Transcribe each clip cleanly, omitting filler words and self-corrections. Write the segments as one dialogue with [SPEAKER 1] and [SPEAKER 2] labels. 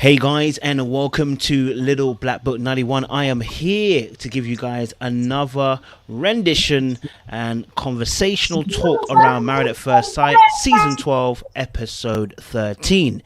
[SPEAKER 1] Hey guys, and welcome to Little Black Book 91. I am here to give you guys another rendition and conversational talk around Married at First Sight, Season 12, Episode 13.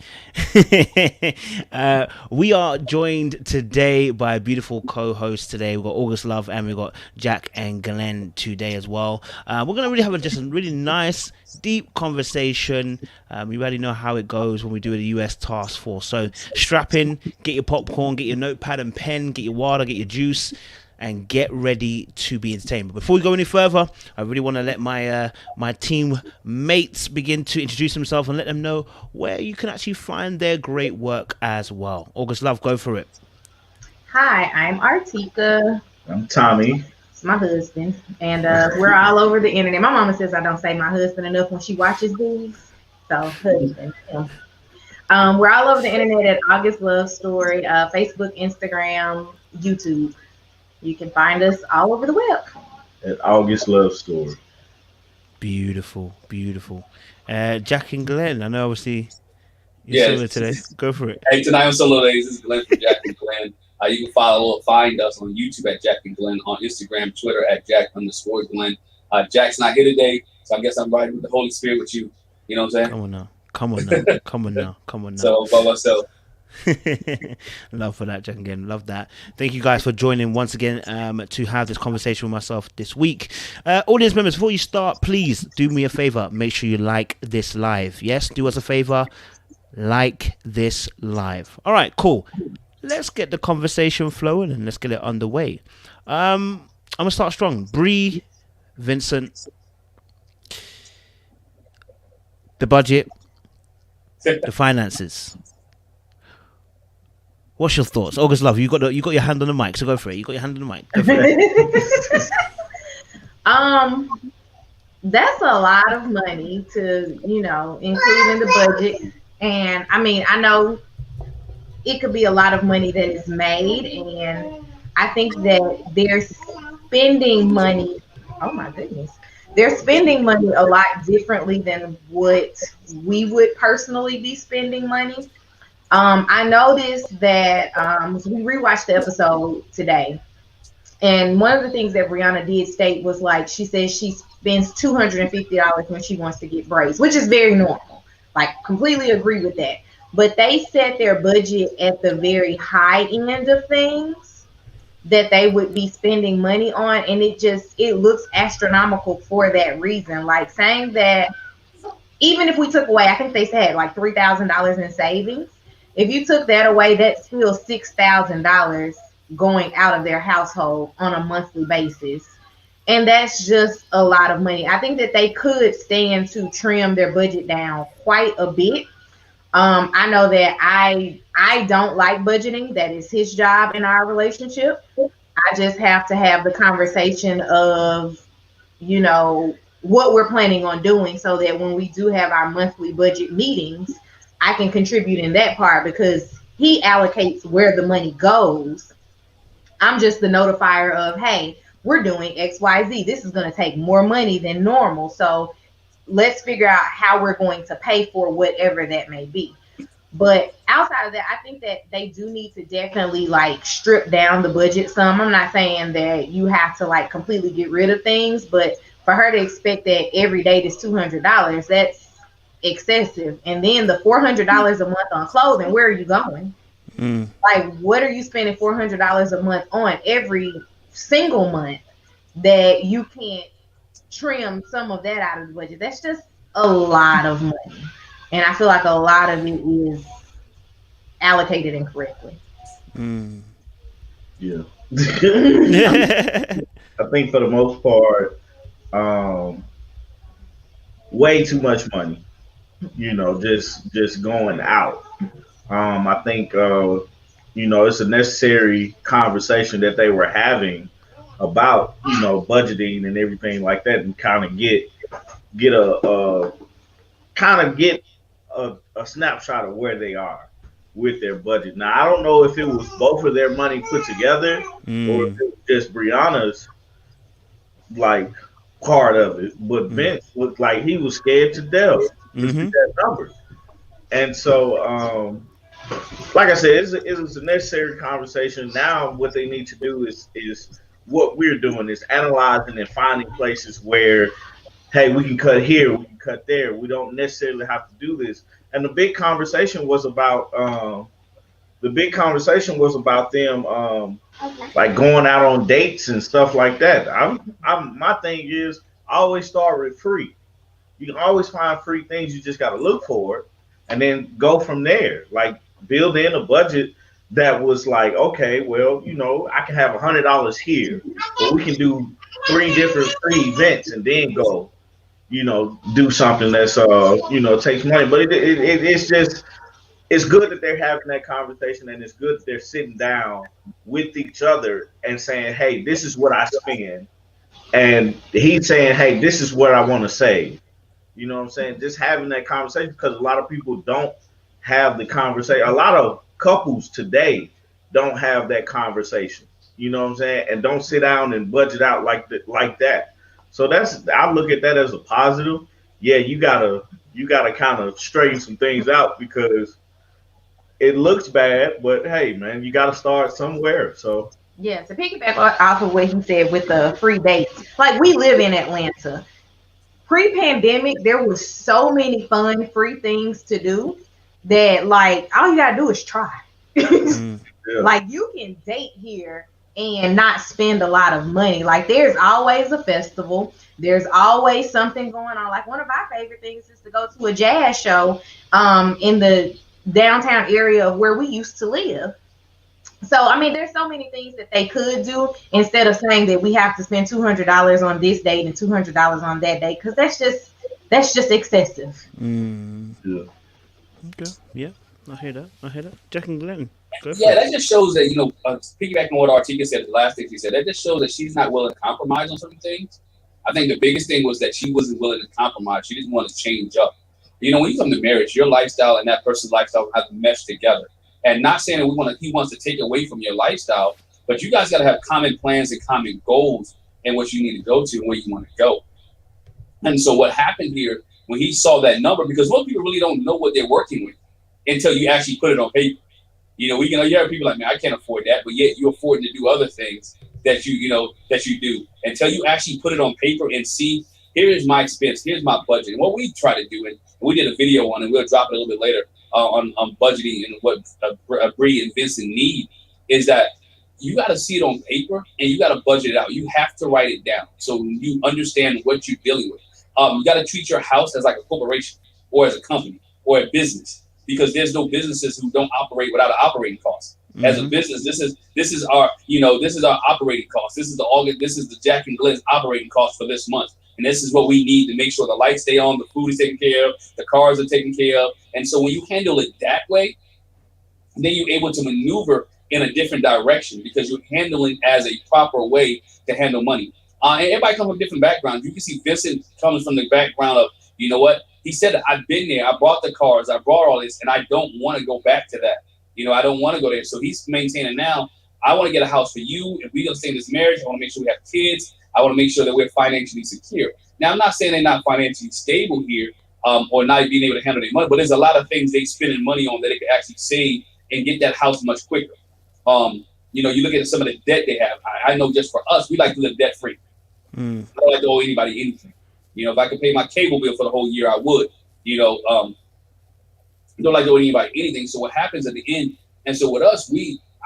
[SPEAKER 1] We are joined today by a beautiful co-host today. We've got August Love and we've got Jack and Glenn today as well. We're going to really have just a really nice, deep conversation. You already know how it goes when we do the US Task Force. So strap in, get your popcorn, get your notepad and pen, get your water, get your juice, and get ready to be entertained. But before we go any further, I really want to let my team mates begin to introduce themselves and let them know where you can actually find their great work as well. August Love, go for it.
[SPEAKER 2] Hi, I'm Artieka.
[SPEAKER 3] I'm Tommy.
[SPEAKER 2] It's my husband, and we're all over the internet. My mama says I don't say my husband enough when she watches these, so husband. Yeah. We're all over the internet at August Love Story, Facebook, Instagram, YouTube. You can find us all over the web.
[SPEAKER 3] At August Love Story.
[SPEAKER 1] Beautiful, beautiful. Jack and Glenn, I know obviously you're solo today. Go for it.
[SPEAKER 4] Hey, tonight I'm solo, ladies. This is Glenn from Jack and Glenn. You can find us on YouTube at Jack and Glenn, on Instagram, Twitter at Jack_Glenn. Jack's not here today, so I guess I'm riding with the Holy Spirit with you. You know what I'm saying?
[SPEAKER 1] Come on now.
[SPEAKER 4] So, by myself.
[SPEAKER 1] Love for that, Jack, again. Love that. Thank you guys for joining once again to have this conversation with myself this week. Audience members, before you start, please do me a favor. Make sure you like this live. Yes, do us a favor. Like this live. All right, cool. Let's get the conversation flowing and let's get it underway. I'm gonna start strong. Bree, Vincent, the budget, the finances. What's your thoughts, August Love? You got your hand on the mic, so go for it. You got your hand on the mic. Go for it.
[SPEAKER 2] That's a lot of money to include in the budget, and I mean I know it could be a lot of money that is made, and I think that they're spending money. Oh my goodness. They're spending money a lot differently than what we would personally be spending money. I noticed that we rewatched the episode today, and one of the things that Brianna did state was like, she says she spends $250 when she wants to get braids, which is very normal. Like, completely agree with that. But they set their budget at the very high end of things that they would be spending money on, and it looks astronomical for that reason. Like, saying that even if we took away, I think they said like $3,000 in savings. If you took that away, that's still $6,000 going out of their household on a monthly basis. And that's just a lot of money. I think that they could stand to trim their budget down quite a bit. I know that I don't like budgeting. That is his job in our relationship. I just have to have the conversation of, what we're planning on doing, so that when we do have our monthly budget meetings, I can contribute in that part, because he allocates where the money goes. I'm just the notifier of, hey, we're doing XYZ. This is going to take more money than normal. So let's figure out how we're going to pay for whatever that may be. But outside of that, I think that they do need to definitely like strip down the budget some. I'm not saying that you have to like completely get rid of things, but for her to expect that every day is $200, that's excessive. And then the $400 a month on clothing, where are you going? Like, what are you spending $400 a month on every single month that you can't trim some of that out of the budget? That's just a lot of money, and I feel like a lot of it is allocated incorrectly.
[SPEAKER 3] Yeah. I think for the most part, way too much money, just going out. I think it's a necessary conversation that they were having about budgeting and everything like that, and kind of get a snapshot of where they are with their budget. Now, I don't know if it was both of their money put together or if it was just Brianna's like part of it, but Vince looked like he was scared to death to see that number. And so like I said, it's a necessary conversation. Now, what they need to do is what we're doing is analyzing and finding places where, hey, we can cut here, we can cut there. We don't necessarily have to do this. And the big conversation was about them like going out on dates and stuff like that. I'm my thing is I always start with free. You can always find free things. You just got to look for it and then go from there. Like build in a budget that was like, okay, well, I can have $100 here, but we can do 3 different free events and then go, do something that's takes money. But it's just it's good that they're having that conversation, and it's good that they're sitting down with each other and saying, hey, this is what I spend, and he's saying, hey, this is what I want to save. You know what I'm saying? Just having that conversation, because a lot of people don't have the conversation. A lot of couples today don't have that conversation. You know what I'm saying? And don't sit down and budget out like that. So I look at that as a positive. Yeah, you gotta kind of straighten some things out because it looks bad, but hey, man, you gotta start somewhere. So
[SPEAKER 2] yeah, to piggyback off of what he said with the free dates, like we live in Atlanta. Pre-pandemic, there was so many fun free things to do that like all you gotta do is try. Yeah. Like you can date here and not spend a lot of money. Like there's always a festival. There's always something going on. Like one of our favorite things is to go to a jazz show in the downtown area of where we used to live. So, I mean, there's so many things that they could do instead of saying that we have to spend $200 on this date and $200 on that date, because that's just excessive.
[SPEAKER 3] Yeah.
[SPEAKER 1] Okay. Yeah. I hear that. Jack and Glenn.
[SPEAKER 4] Yeah, that just shows that, piggybacking on what Artieka said, the last thing she said, that just shows that she's not willing to compromise on certain things. I think the biggest thing was that she wasn't willing to compromise. She didn't want to change up. When you come to marriage, your lifestyle and that person's lifestyle have to mesh together. And not saying that he wants to take away from your lifestyle, but you guys got to have common plans and common goals and what you need to go to and where you want to go. And so what happened here when he saw that number, because most people really don't know what they're working with until you actually put it on paper. You have people like, man, I can't afford that, but yet you're affording to do other things that you do until you actually put it on paper and see, here's my expense, here's my budget. And what we try to do, and we did a video on it, we'll drop it a little bit later on budgeting and what Bree and Vincent need, is that you got to see it on paper and you got to budget it out. You have to write it down so you understand what you're dealing with. You got to treat your house as like a corporation or as a company or a business, because there's no businesses who don't operate without an operating cost. Mm-hmm. As a business, this is our operating cost. This is the Jack and Glenn's operating cost for this month. And this is what we need to make sure the lights stay on, the food is taken care of, the cars are taken care of. And so when you handle it that way, then you're able to maneuver in a different direction because you're handling as a proper way to handle money. And everybody comes from different backgrounds. You can see Vincent comes from the background of, you know what? He said, I've been there. I bought the cars. I brought all this, and I don't want to go back to that. I don't want to go there. So he's maintaining now, I want to get a house for you. If we're going to stay in this marriage, I want to make sure we have kids. I want to make sure that we're financially secure. Now, I'm not saying they're not financially stable here or not being able to handle their money, but there's a lot of things they spending money on that they could actually save and get that house much quicker. You look at some of the debt they have. I know just for us, we like to live debt free. I don't like to owe anybody anything. If I could pay my cable bill for the whole year, I would. Don't like to owe anybody anything. So what happens at the end? And so with us,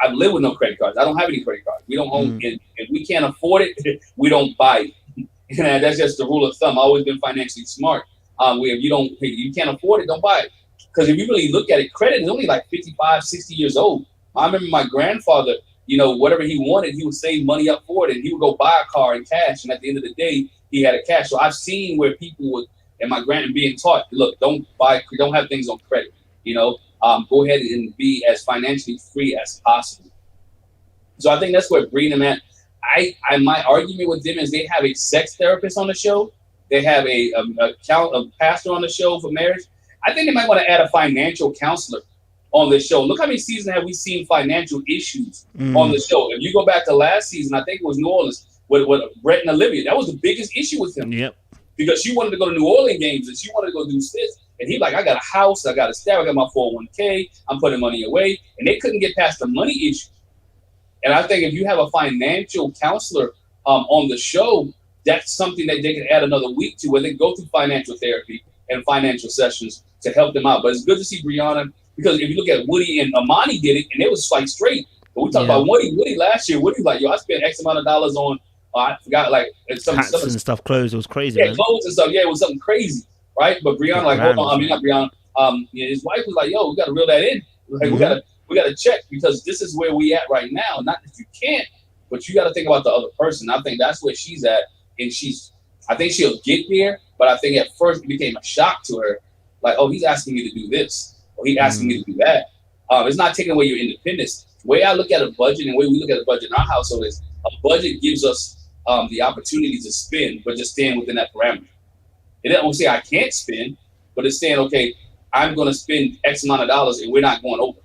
[SPEAKER 4] I've lived with no credit cards. I don't have any credit cards. We don't own it. If we can't afford it, we don't buy it. And that's just the rule of thumb. I've always been financially smart. Where if you can't afford it, don't buy it. Because if you really look at it, credit is only like 55, 60 years old. I remember my grandfather, whatever he wanted, he would save money up for it, and he would go buy a car in cash. And at the end of the day, he had a cash. So I've seen where people would, and my grand being taught, look, don't have things on credit. Go ahead and be as financially free as possible. So I think that's where Bree and them at. My argument with them is they have a sex therapist on the show. They have a pastor on the show for marriage. I think they might want to add a financial counselor on the show. Look how many seasons have we seen financial issues on the show. If you go back to last season, I think it was New Orleans with Brett and Olivia. That was the biggest issue with him.
[SPEAKER 1] Yep.
[SPEAKER 4] Because she wanted to go to New Orleans games and she wanted to go do this. And he like, I got a house, I got a staff, I got my 401k, I'm putting money away. And they couldn't get past the money issue. And I think if you have a financial counselor on the show, that's something that they can add another week to, where they go through financial therapy and financial sessions to help them out. But it's good to see Brianna, because if you look at Woody and Amani did it, and it was like straight. But we talked about Woody last year. Woody was like, yo, I spent X amount of dollars on, I forgot, like some
[SPEAKER 1] hats and stuff, clothes. It was crazy.
[SPEAKER 4] Yeah, clothes and stuff. Yeah, it was something crazy, right? But Brianna, like, hold on, I mean, not Brianna. His wife was like, yo, we got to reel that in. Like, we got to check, because this is where we at right now. Not that you can't, but you got to think about the other person. I think that's where she's at, and I think she'll get there. But I think at first it became a shock to her, like, oh, he's asking me to do this, or he's asking me to do that. It's not taking away your independence. The way I look at a budget, and the way we look at a budget in our household, is a budget gives us the opportunity to spend, but just staying within that parameter. It doesn't say I can't spend, but it's saying, okay, I'm going to spend X amount of dollars, and we're not going over.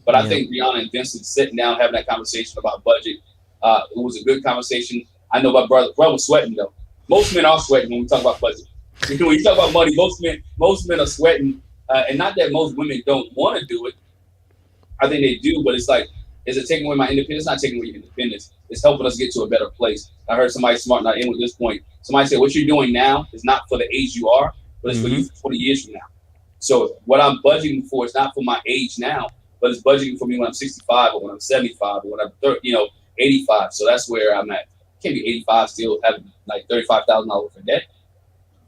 [SPEAKER 4] But I think Brianna and Vincent sitting down having that conversation about budget, it was a good conversation. I know my brother was sweating though. Most men are sweating when we talk about budget. When you talk about money, most men are sweating, and not that most women don't want to do it. I think they do, but it's like, is it taking away my independence? It's not taking away your independence. It's helping us get to a better place. I heard somebody smart, not in with this point. Somebody said, what you're doing now is not for the age you are, but it's for you for 20 years from now. So what I'm budgeting for is not for my age now, but it's budgeting for me when I'm 65 or when I'm 75 or when I'm 85. So that's where I'm at. Can't be 85 still having like $35,000 for debt.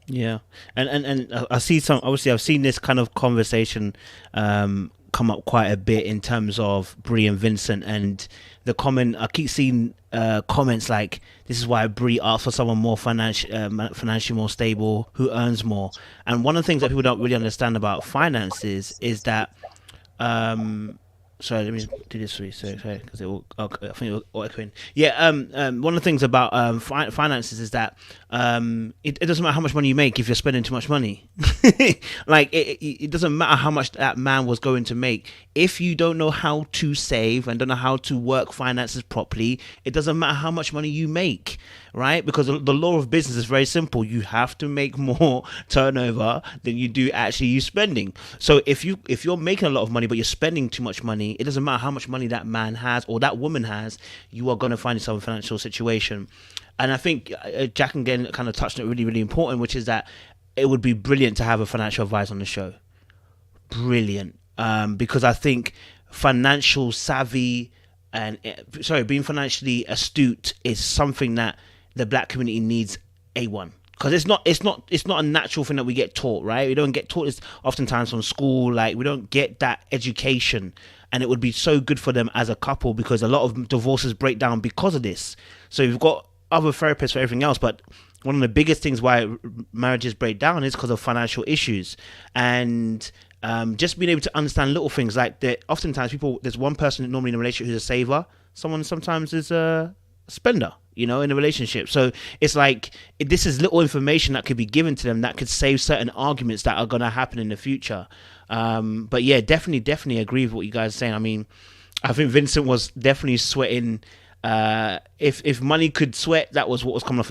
[SPEAKER 1] Yeah, and I see some. Obviously, I've seen this kind of conversation come up quite a bit in terms of Bree and Vincent, and the comment. I keep seeing comments like, "This is why Bree asked for someone more financially more stable, who earns more." And one of the things that people don't really understand about finances is that. Sorry, let me do this for you. Sorry, because I think it will echoing. Yeah, one of the things about finances is that it doesn't matter how much money you make if you're spending too much money. Like it doesn't matter how much that man was going to make if you don't know how to save and don't know how to work finances properly. It doesn't matter how much money you make, right? Because the law of business is very simple. You have to make more turnover than you do actually you spending. So if you're making a lot of money but you're spending too much money, it doesn't matter how much money that man has or that woman has, you are going to find yourself in a financial situation. And I think Jack again kind of touched on it really, really important, which is that it would be brilliant to have a financial advisor on the show. Brilliant. Because I think financial savvy being financially astute is something that the black community needs A1. Because it's not a natural thing that we get taught, right? We don't get taught this oftentimes from school. Like, we don't get that education, and it would be so good for them as a couple, because a lot of divorces break down because of this. So you've got other therapists for everything else, but one of the biggest things why marriages break down is because of financial issues. And just being able to understand little things like that. Oftentimes there's one person normally in a relationship who's a saver, someone sometimes is a spender, in a relationship. So it's like, this is little information that could be given to them that could save certain arguments that are going to happen in the future. But yeah, definitely agree with what you guys are saying. I mean, I think Vincent was definitely sweating. If money could sweat, that was what was coming off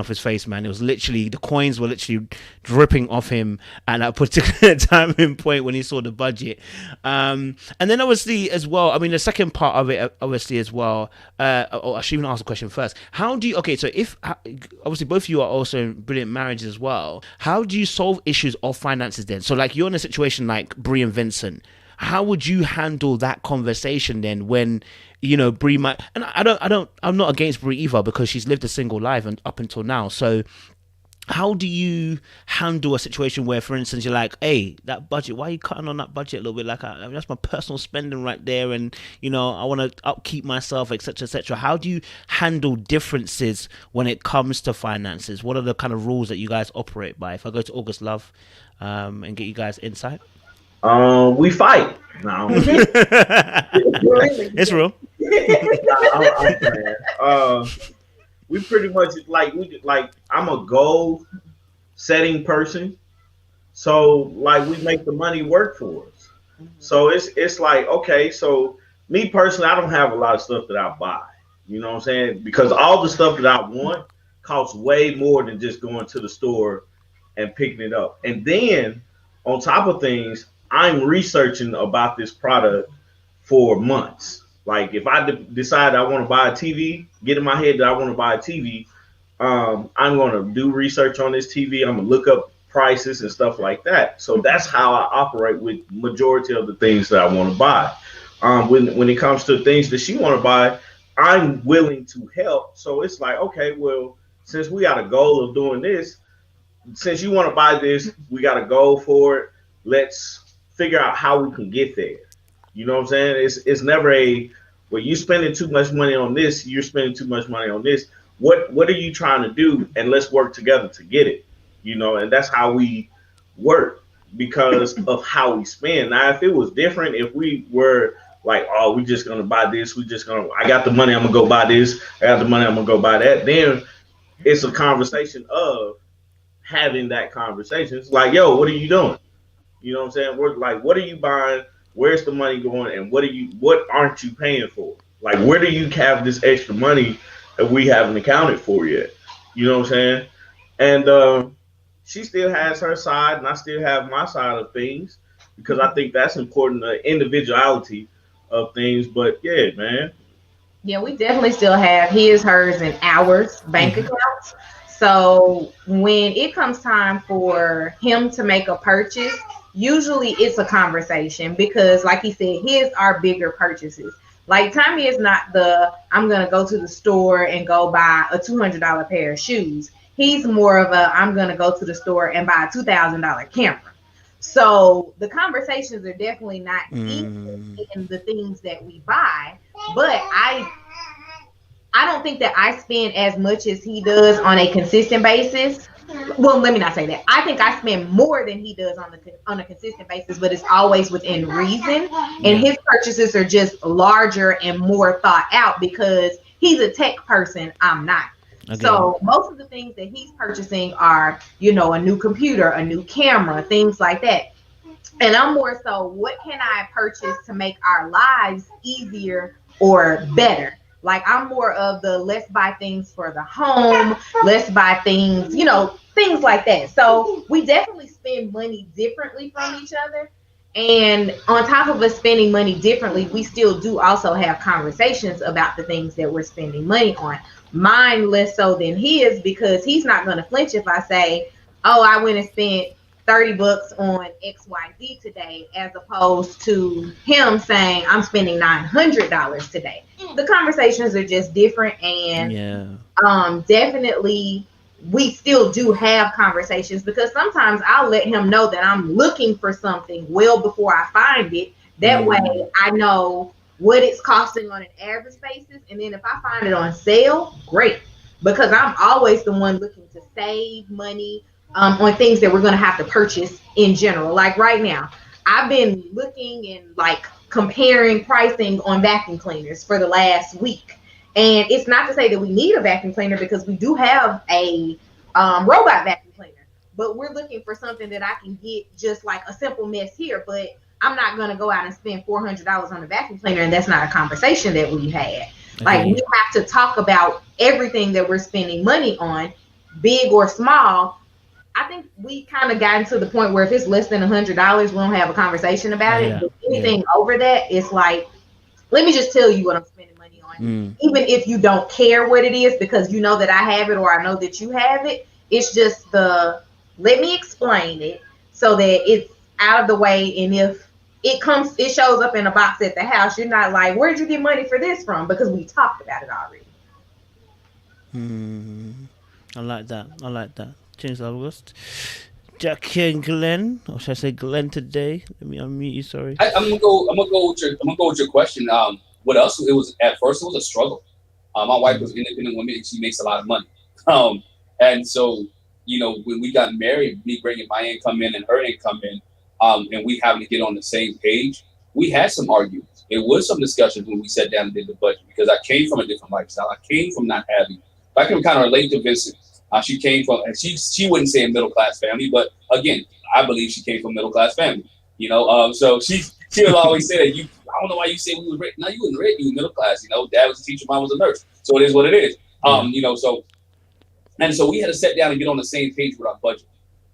[SPEAKER 1] his face, man. It was literally, the coins were literally dripping off him at that particular time and point when he saw the budget. And then obviously as well, I mean, the second part of it obviously as well, I should even ask the question first. So if obviously both of you are also in brilliant marriages as well, how do you solve issues of finances then? So like, you're in a situation like Bree and Vincent. How would you handle that conversation then when, Bree might, and I'm not against Bree either, because she's lived a single life and up until now. So how do you handle a situation where, for instance, you're like, hey, that budget, why are you cutting on that budget a little bit? Like, I mean, that's my personal spending right there. And, I want to upkeep myself, etc., etc. How do you handle differences when it comes to finances? What are the kind of rules that you guys operate by? If I go to August Love and get you guys insight.
[SPEAKER 3] We fight. No,
[SPEAKER 1] it's real.
[SPEAKER 3] We pretty much I'm a goal setting person, so like we make the money work for us. So it's like, okay, so me personally, I don't have a lot of stuff that I buy. You know what I'm saying? Because all the stuff that I want costs way more than just going to the store and picking it up. And then on top of things, I'm researching about this product for months. Like if I decide I want to buy a TV, get in my head that I want to buy a TV, I'm going to do research on this TV. I'm going to look up prices and stuff like that. So that's how I operate with majority of the things that I want to buy. When it comes to things that she want to buy, I'm willing to help. So it's like, okay, well, since we got a goal of doing this, since you want to buy this, we got a goal for it. Let's figure out how we can get there. You know what I'm saying? It's never well, you spending too much money on this, you're spending too much money on this. What are you trying to do? And let's work together to get it. You know, and that's how we work because of how we spend. Now, if it was different, if we were like, oh, we just gonna buy this, I got the money, I'm gonna go buy this, I got the money, I'm gonna go buy that, then it's a conversation of having that conversation. It's like, yo, what are you doing? You know what I'm saying? We're like, what are you buying? Where's the money going? And what aren't you paying for? Like, where do you have this extra money that we haven't accounted for yet? You know what I'm saying? And she still has her side, and I still have my side of things because I think that's important, the individuality of things. But yeah, man.
[SPEAKER 2] Yeah, we definitely still have his, hers, and ours bank accounts. So when it comes time for him to make a purchase, usually it's a conversation because, like he said, his are bigger purchases. Like Tommy is not I'm going to go to the store and go buy a $200 pair of shoes. He's more of I'm going to go to the store and buy a $2,000 camera. So the conversations are definitely not equal in the things that we buy, but I don't think that I spend as much as he does on a consistent basis. Well, let me not say that. I think I spend more than he does on a consistent basis, but it's always within reason. And his purchases are just larger and more thought out because he's a tech person. I'm not. Okay. So most of the things that he's purchasing are, a new computer, a new camera, things like that. And I'm more so, what can I purchase to make our lives easier or better? Like, I'm more of the let's buy things for the home, let's buy things, things like that. So we definitely spend money differently from each other. And on top of us spending money differently, we still do also have conversations about the things that we're spending money on. Mine less so than his because he's not going to flinch if I say, oh, I went and spent $30 on XYZ today, as opposed to him saying I'm spending $900 today. The conversations are just different, and definitely we still do have conversations because sometimes I'll let him know that I'm looking for something well before I find it. That way I know what it's costing on an average basis, and then if I find it on sale, great, because I'm always the one looking to save money on things that we're going to have to purchase in general. Like right now, I've been looking and like comparing pricing on vacuum cleaners for the last week. And it's not to say that we need a vacuum cleaner because we do have a robot vacuum cleaner, but we're looking for something that I can get just like a simple mess here. But I'm not going to go out and spend $400 on a vacuum cleaner. And that's not a conversation that we had. Okay. Like, we have to talk about everything that we're spending money on, big or small. I think we kind of gotten to the point where if it's less than $100, we don't have a conversation about it. But anything over that, it's like, let me just tell you what I'm spending money on. Even if you don't care what it is, because you know that I have it or I know that you have it, it's just let me explain it so that it's out of the way. And if it shows up in a box at the house, you're not like, where'd you get money for this from? Because we talked about it already.
[SPEAKER 1] I like that. James August. Jack and Glenn, or should I say Glenn today? Let me unmute you. Sorry.
[SPEAKER 4] I'm gonna go with your question. What else? At first it was a struggle. My wife was an independent woman and she makes a lot of money. And so when we got married, me bringing my income in and her income in, and we having to get on the same page, we had some arguments. There was some discussions when we sat down and did the budget because I came from a different lifestyle. I came from not having. I can kind of relate to Vincent. She came from, and she wouldn't say a middle class family, but again, I believe she came from a middle class family. So she would always say that I don't know why you say we were rich. No, you wasn't rich. You were middle class. Dad was a teacher, mom was a nurse. So it is what it is. So we had to sit down and get on the same page with our budget.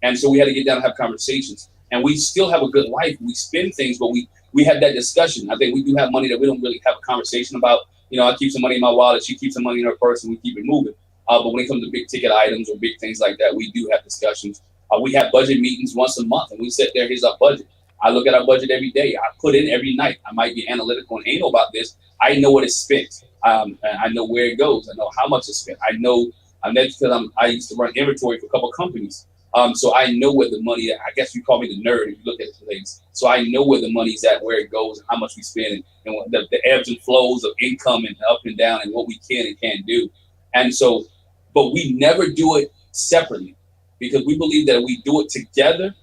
[SPEAKER 4] And so we had to get down and have conversations. And we still have a good life. We spend things, but we had that discussion. I think we do have money that we don't really have a conversation about. You know, I keep some money in my wallet. She keeps some money in her purse, and we keep it moving. But when it comes to big ticket items or big things like that, we do have discussions. We have budget meetings once a month, and we sit there. Here's our budget. I look at our budget every day. I put in every night. I might be analytical and anal about this. I know what is spent. And I know where it goes. I know how much is spent. I know. That's because I used to run inventory for a couple of companies. So I know where the money, I guess you call me the nerd if you look at things. So I know where the money's at, where it goes, and how much we spend, and the ebbs and flows of income and up and down and what we can and can't do. And so, but we never do it separately because we believe that if we do it together,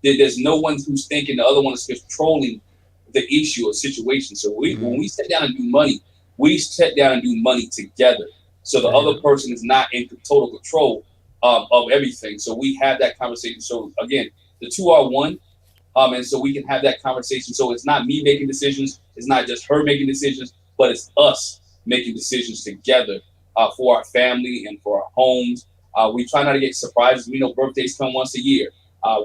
[SPEAKER 4] that there's no one who's thinking the other one is controlling the issue or situation. So when we sit down and do money, we sit down and do money together. So the other person is not in total control of everything. So we have that conversation. So again, the two are one. And so we can have that conversation. So it's not me making decisions. It's not just her making decisions, but it's us making decisions together for our family and for our homes. We try not to get surprises. We know birthdays come once a year.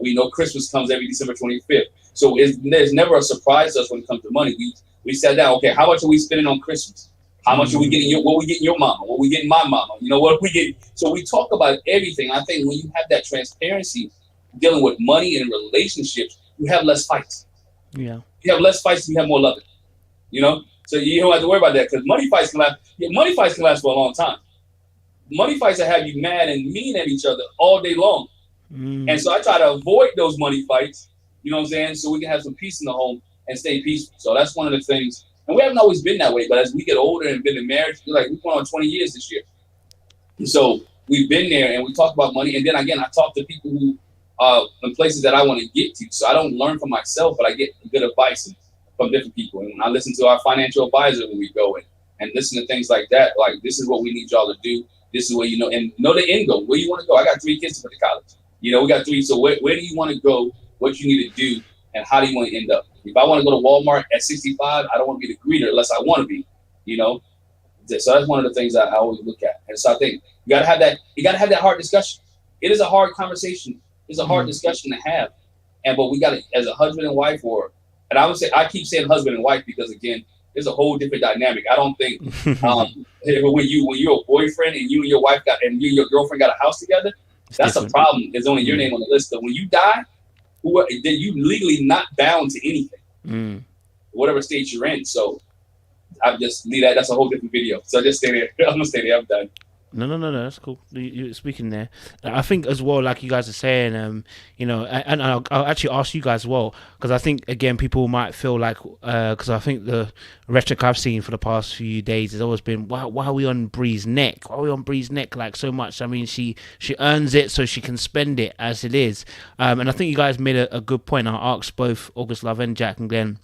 [SPEAKER 4] We know Christmas comes every December 25th. So there's never a surprise to us when it comes to money. We sat down, okay, how much are we spending on Christmas? How much are we getting? What we getting your mama? What we getting my mama? You know, what we get. So we talk about everything. I think when you have that transparency dealing with money and relationships, you have less fights.
[SPEAKER 1] Yeah.
[SPEAKER 4] You have less fights, you have more loving. You know? So you don't have to worry about that because money fights can last. Yeah, money fights can last for a long time. Money fights that have you mad and mean at each other all day long. And so I try to avoid those money fights, you know what I'm saying? So we can have some peace in the home and stay peaceful. So that's one of the things. And we haven't always been that way, but as we get older and been in marriage, we're going on 20 years this year. And so we've been there and we talk about money. And then again, I talk to people who in places that I want to get to. So I don't learn from myself, but I get good advice from different people. And when I listen to our financial advisor when we go and listen to things like that, like this is what we need y'all to do. This is where you know, and know the end goal, where you want to go. I got 3 kids to put to college. You know, we got 3. So where do you want to go? What you need to do? And how do you want to end up? If I want to go to Walmart at 65, I don't want to be the greeter unless I want to be, you know? So that's one of the things I always look at. And so I think you got to have that hard discussion. It is a hard conversation. It's a hard discussion to have. But we got to, as a husband and wife, and I would say, I keep saying husband and wife because again, there's a whole different dynamic. I don't think when you're a boyfriend and you and your wife and your girlfriend got a house together, that's a problem. There's only your name on the list. But when you die, then you legally not bound to anything, whatever state you're in. So I just leave that. That's a whole different video. So just stay there. I'm gonna stay there. I'm done.
[SPEAKER 1] No, that's cool. You're speaking there. I think as well, like you guys are saying, you know, and I'll actually ask you guys as well, because I think, again, people might feel like, because I think the rhetoric I've seen for the past few days has always been, why are we on Bree's neck? Why are we on Bree's neck like so much? I mean, she earns it so she can spend it as it is. And I think you guys made a good point. I asked both August Love and Jack and Glenn.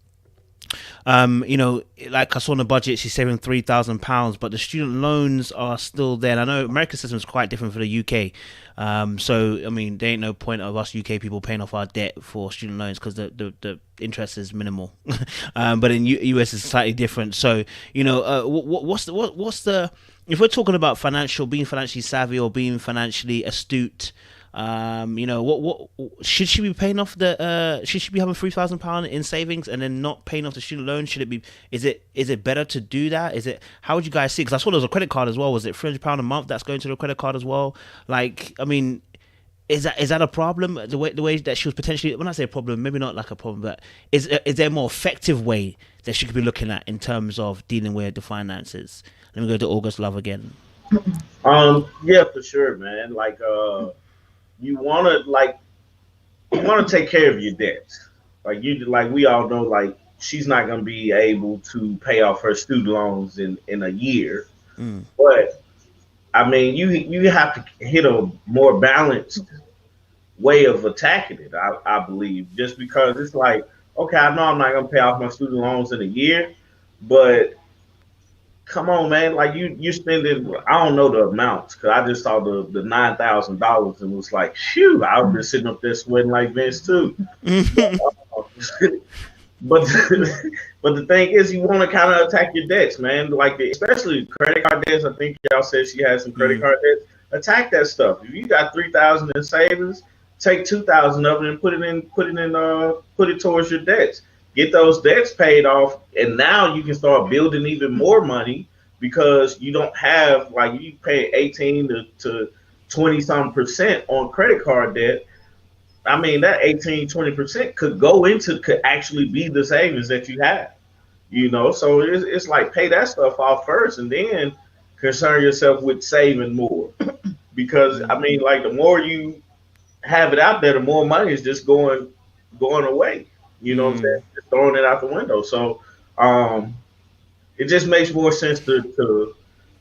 [SPEAKER 1] You know, like I saw on the budget, she's saving £3,000, but the student loans are still there. And I know America's system is quite different for the UK. So, I mean, there ain't no point of us UK people paying off our debt for student loans because the interest is minimal. But in US it's slightly different. So, you know, what's the if we're talking about being financially savvy or being financially astute, you know, what should she be paying off should she be having £3,000 in savings and then not paying off the student loan? Should it be, is it better to do that? How would you guys see it? Because I saw there was a credit card as well. Was it £300 a month that's going to the credit card as well? Like, I mean, is that a problem? The way that she was potentially, when I say a problem, maybe not like a problem, but is there a more effective way that she could be looking at in terms of dealing with the finances? Let me go to August Love again.
[SPEAKER 3] Yeah, for sure, man. Like, you want to take care of your debts. Like we all know, like she's not going to be able to pay off her student loans in a year. But I mean, you have to hit a more balanced way of attacking it. I believe, just because it's like, okay, I know I'm not going to pay off my student loans in a year, but come on, man. Like you spending, I don't know the amounts because I just saw the $9,000 and was like, shoot, I was just sitting up there sweating like Vince too. But the thing is, you want to kind of attack your debts, man. Like especially credit card debts. I think y'all said she had some credit card debts. Attack that stuff. If you got $3,000 in savings, take 2,000 of it and put it towards your debts. Get those debts paid off, and now you can start building even more money because you don't have like you pay 18 to 20 some percent on credit card debt. I mean that 18-20% could actually be the savings that you have. So it's like pay that stuff off first, and then concern yourself with saving more. Because I mean, like the more you have it out there, the more money is just going away. You know what I'm saying? Just throwing it out the window. So it just makes more sense to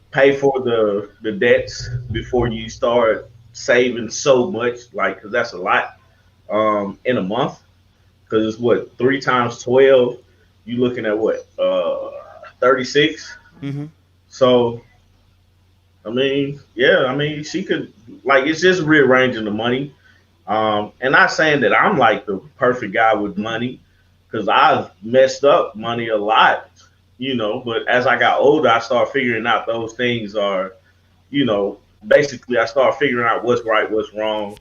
[SPEAKER 3] pay for the debts before you start saving so much, like because that's a lot in a month. Because it's what 3 times 12. You looking at what 36. So I mean, yeah, I mean she could like it's just rearranging the money. And not saying that I'm like the perfect guy with money, because I've messed up money a lot, but as I got older, I started figuring out those things are, basically I started figuring out what's right, what's wrong,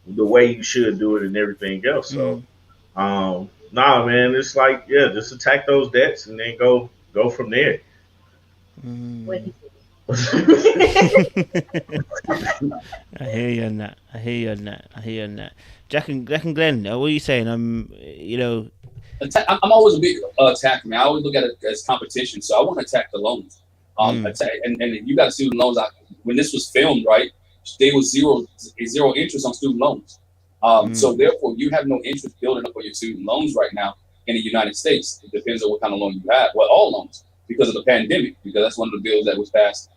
[SPEAKER 3] the way you should do it and everything else. So, nah, man, it's like, yeah, just attack those debts and then go from there.
[SPEAKER 1] I hear you on that. Jack and Glenn, what are you saying? I'm
[SPEAKER 4] always a big attacker, man. I always look at it as competition, so I want to attack the loans. Attack, and you got student loans. When this was filmed, right, they was zero interest on student loans. So therefore, you have no interest building up on your student loans right now in the United States. It depends on what kind of loan you have. Well, all loans, because of the pandemic, because that's one of the bills that was passed.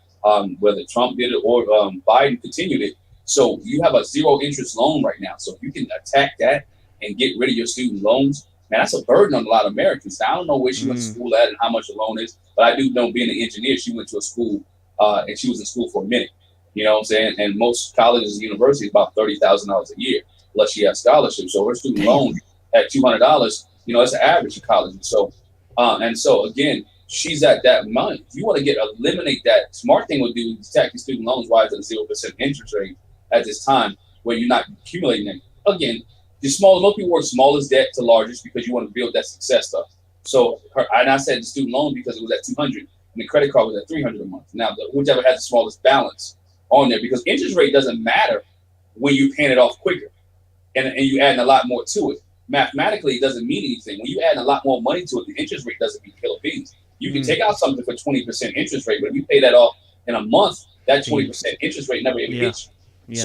[SPEAKER 4] Whether Trump did it or Biden continued it. So you have a zero interest loan right now. So if you can attack that and get rid of your student loans, man, that's a burden on a lot of Americans. Now, I don't know where she went to school at and how much the loan is, but I do know being an engineer, she went to a school and she was in school for a minute. You know what I'm saying? And most colleges and universities about $30,000 a year, unless she has scholarships. So her student loan at $200, it's an average in college. And so again, she's at that money. If you want to eliminate that, smart thing would do is attack your student loans while it's at a 0% interest rate at this time where you're not accumulating it. Again, most people work smallest debt to largest because you want to build that success stuff. So and I said the student loan because it was at 200 and the credit card was at 300 a month. Now, whichever has the smallest balance on there, because interest rate doesn't matter when you're paying it off quicker and you adding a lot more to it. Mathematically, it doesn't mean anything. When you add a lot more money to it, the interest rate doesn't mean killer beans. You can take out something for 20% interest rate, but if you pay that off in a month, that 20% interest rate never even hits you. Yeah.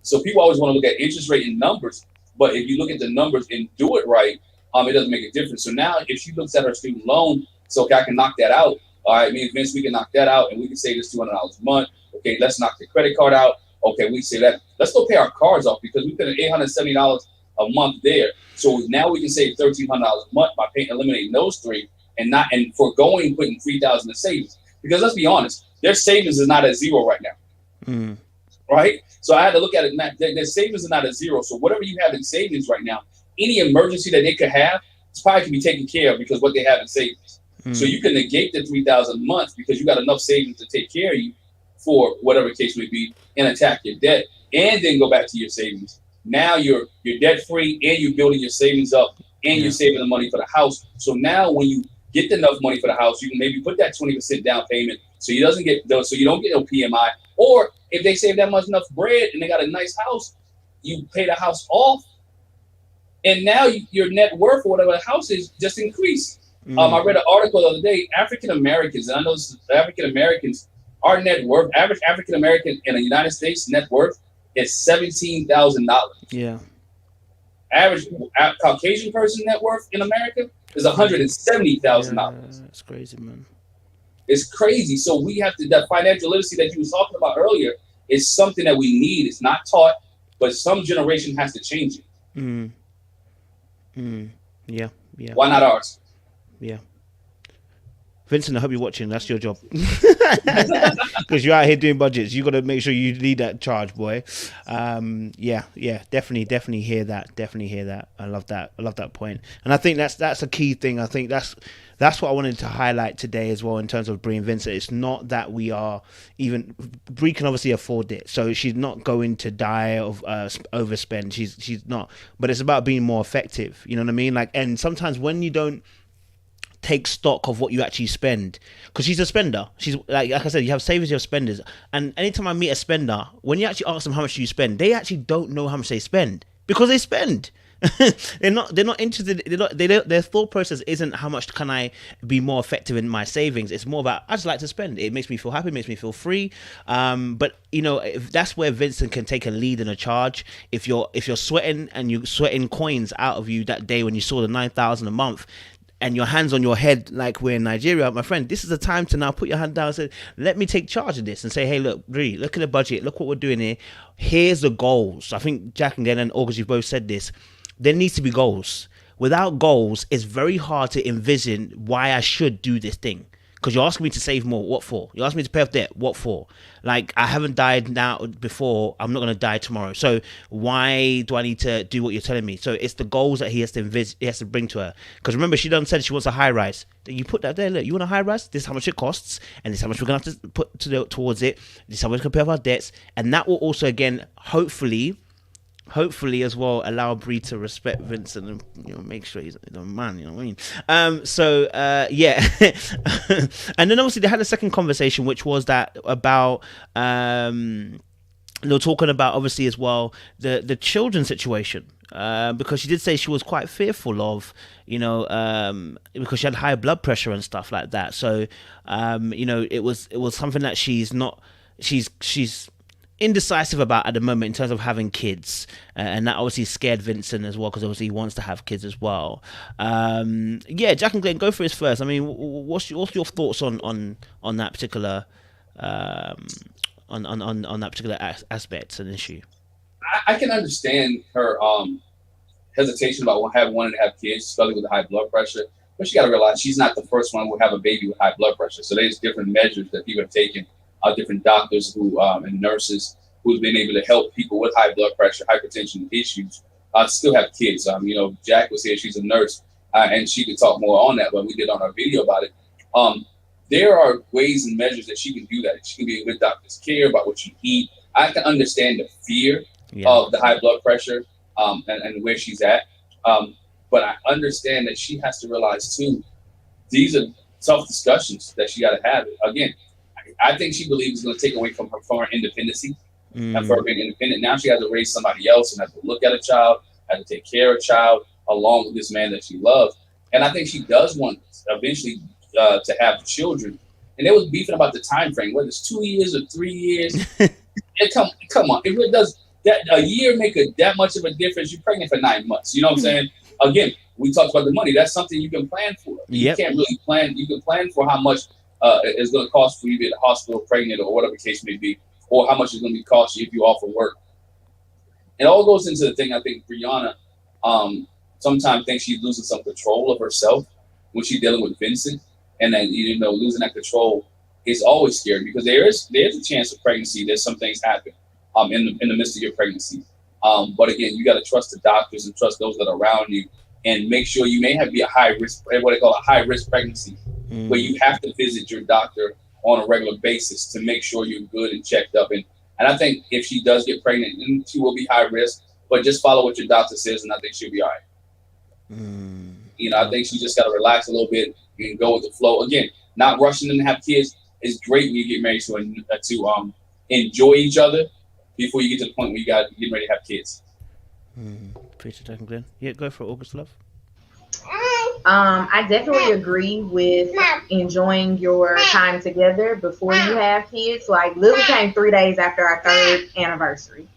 [SPEAKER 4] So people always want to look at interest rate in numbers, but if you look at the numbers and do it right, it doesn't make a difference. So now if she looks at her student loan, so okay, I can knock that out. All right, me and Vince, we can knock that out and we can save this $200 a month. Okay, let's knock the credit card out. Okay, we say that. Let's go pay our cards off because we put $870 a month there. So now we can save $1,300 a month by eliminating those three. And foregoing putting 3,000 in savings, because let's be honest, their savings is not at zero right now, right? So I had to look at it. Their savings is not at zero. So whatever you have in savings right now, any emergency that they could have, it's probably can be taken care of because what they have in savings. So you can negate the 3,000 a month because you got enough savings to take care of you for whatever case may be, and attack your debt, and then go back to your savings. Now you're debt free, and you're building your savings up, and you're saving the money for the house. So now when you get enough money for the house, you can maybe put that 20% down payment so you don't get no PMI. Or if they save that much enough bread and they got a nice house, you pay the house off, and now your net worth or whatever the house is just increased. I read an article the other day. African Americans, and I know African Americans, our net worth, average African American in the United States net worth is $17,000.
[SPEAKER 1] Yeah.
[SPEAKER 4] Average Caucasian person net worth in America is $170,000.
[SPEAKER 1] That's crazy, man.
[SPEAKER 4] It's crazy. So we have to, that financial literacy that you was talking about earlier is something that we need. It's not taught, but some generation has to change it.
[SPEAKER 1] Yeah.
[SPEAKER 4] Why not ours?
[SPEAKER 1] Yeah. Vincent, I hope you're watching. That's your job. Because you're out here doing budgets. You got to make sure you lead that charge, boy. Yeah, definitely hear that. Definitely hear that. I love that point. And I think that's a key thing. I think that's what I wanted to highlight today as well in terms of Brie and Vincent. It's not that we are even... Brie can obviously afford it, so she's not going to die of overspend. She's not. But it's about being more effective. You know what I mean? Like, and sometimes when you don't take stock of what you actually spend, because she's a spender. She's like I said, you have savers, you have spenders, and anytime I meet a spender, when you actually ask them how much you spend, they actually don't know how much they spend because they spend. they're not interested. Their thought process isn't how much can I be more effective in my savings. It's more about I just like to spend. It makes me feel happy, makes me feel free. But you know, if that's where Vincent can take a lead and a charge. If you're sweating and you're sweating coins out of you that day when you saw the 9,000 a month, and your hands on your head like we're in Nigeria, my friend, this is the time to now put your hand down and say, let me take charge of this and say, hey, look, Bree, look at the budget. Look what we're doing here. Here's the goals. I think Jack and Glenn and August, you've both said this. There needs to be goals. Without goals, it's very hard to envision why I should do this thing. Because you're asking me to save more. What for? You're asking me to pay off debt. What for? Like, I haven't died now before. I'm not going to die tomorrow. So why do I need to do what you're telling me? So it's the goals that he has to bring to her. Because remember, she done said she wants a high rise. Then you put that there. Look, you want a high rise? This is how much it costs. And this is how much we're going to have to put towards it. This is how we're going to pay off our debts. And that will also, again, hopefully as well allow Bree to respect Vincent and, you know, make sure he's a man, you know what I mean? Yeah. And then obviously they had a second conversation, which was that about they were talking about obviously as well the children situation, because she did say she was quite fearful of, you know, because she had high blood pressure and stuff like that. So you know, it was something that she's indecisive about at the moment in terms of having kids, and that obviously scared Vincent as well, because obviously he wants to have kids as well. Yeah, Jack and Glenn, go for this first. I mean, what's your thoughts on that particular on that particular aspect and issue?
[SPEAKER 4] I can understand her hesitation about wanting to have kids, especially with the high blood pressure. But you got to realize she's not the first one who will have a baby with high blood pressure. So there's different measures that people have taken. Different doctors who and nurses who've been able to help people with high blood pressure, hypertension issues, still have kids. You know, Jack was here; she's a nurse, and she could talk more on that. But we did on our video about it. There are ways and measures that she can do that. She can be a good doctor's care about what you eat. I can understand the fear of the high blood pressure and where she's at, but I understand that she has to realize too, these are tough discussions that she got to have. Again, I think she believes it's going to take away from her independency and for her being independent. Now she has to raise somebody else and have to look at a child, have to take care of a child along with this man that she loves. And I think she does want eventually to have children. And they was beefing about the time frame, whether it's 2 years or 3 years. Come on, it really does. That a year make that much of a difference. You're pregnant for 9 months. You know what I'm saying? Again, we talked about the money. That's something you can plan for. You can't really plan. You can plan for how much it's going to cost for you to be at the hospital pregnant or whatever the case may be, or how much it's going to cost you if you're off of work. It all goes into the thing. I think Brianna sometimes thinks she's losing some control of herself when she's dealing with Vincent, and then, you know, losing that control is always scary because there's a chance of pregnancy. There's some things happen in the midst of your pregnancy. But again, you got to trust the doctors and trust those that are around you, and make sure you may have be a high risk, what they call a high risk pregnancy, where you have to visit your doctor on a regular basis to make sure you're good and checked up. And I think if she does get pregnant, then she will be high risk, but just follow what your doctor says, and I think she'll be all right. You know, I think she just got to relax a little bit and go with the flow. Again, not rushing them to have kids is great when you get married to enjoy each other before you get to the point where you got getting ready to have kids.
[SPEAKER 1] Appreciate that, Glenn. Yeah, go for it, August Love.
[SPEAKER 2] I definitely agree with enjoying your time together before you have kids. Like, Lily came 3 days after our 3rd anniversary.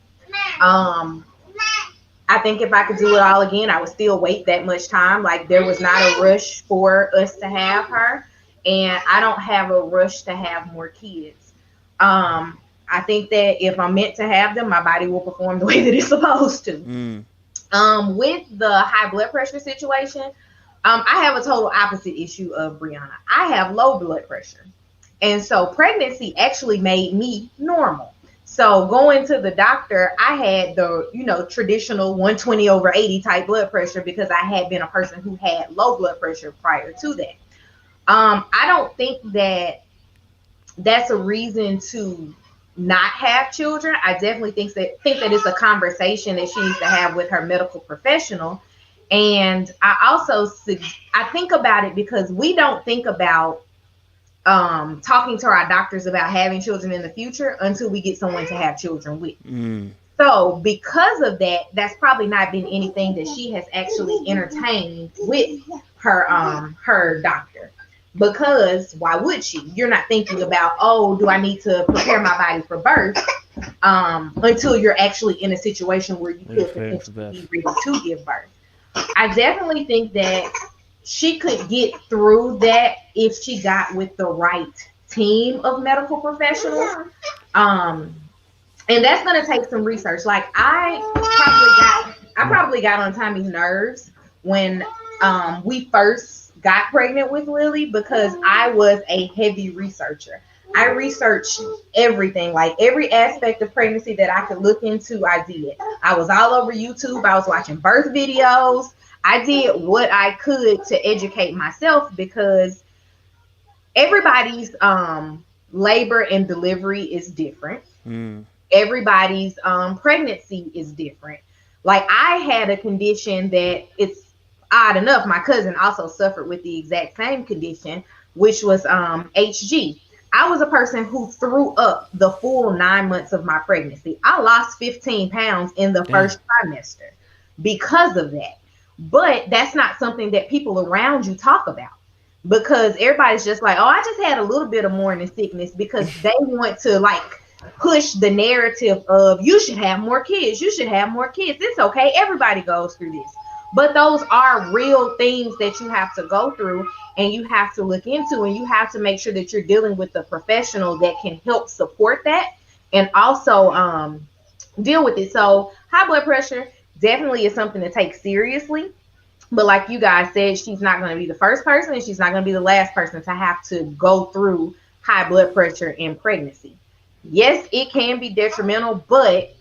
[SPEAKER 2] I think if I could do it all again, I would still wait that much time. Like, there was not a rush for us to have her, and I don't have a rush to have more kids. I think that if I'm meant to have them, my body will perform the way that it's supposed to. With the high blood pressure situation, I have a total opposite issue of Brianna. I have low blood pressure. And so pregnancy actually made me normal. So going to the doctor, I had the, traditional 120/80 type blood pressure because I had been a person who had low blood pressure prior to that. I don't think that that's a reason to not have children. I definitely think that it's a conversation that she needs to have with her medical professional. And I think about it because we don't think about talking to our doctors about having children in the future until we get someone to have children with. So because of that, that's probably not been anything that she has actually entertained with her doctor. Because why would she? You're not thinking about, oh, do I need to prepare my body for birth until you're actually in a situation where you feel potentially be ready to give birth. I definitely think that she could get through that if she got with the right team of medical professionals. And that's going to take some research. Like I probably got on Tommy's nerves when we first got pregnant with Lily because I was a heavy researcher. I researched everything, like every aspect of pregnancy that I could look into, I did. I was all over YouTube. I was watching birth videos. I did what I could to educate myself because everybody's labor and delivery is different. Everybody's pregnancy is different. Like I had a condition that it's odd enough, my cousin also suffered with the exact same condition, which was HG. I was a person who threw up the full 9 months of my pregnancy. I lost 15 pounds in the first trimester because of that. But that's not something that people around you talk about because everybody's just like, oh, I just had a little bit of morning sickness because they want to like push the narrative of you should have more kids. You should have more kids. It's okay. Everybody goes through this. But those are real things that you have to go through and you have to look into, and you have to make sure that you're dealing with a professional that can help support that and also deal with it. So high blood pressure definitely is something to take seriously. But like you guys said, she's not going to be the first person and she's not going to be the last person to have to go through high blood pressure in pregnancy. Yes, it can be detrimental, but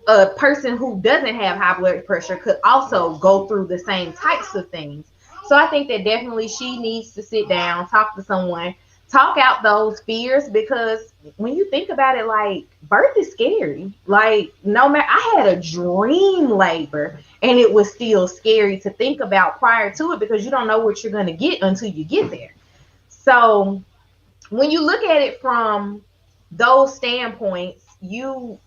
[SPEAKER 2] a person who doesn't have high blood pressure could also go through the same types of things. So I think that definitely she needs to sit down, talk to someone, talk out those fears, because when you think about it, like birth is scary. Like no matter, I had a dream labor and it was still scary to think about prior to it because you don't know what you're going to get until you get there. So when you look at it from those standpoints, you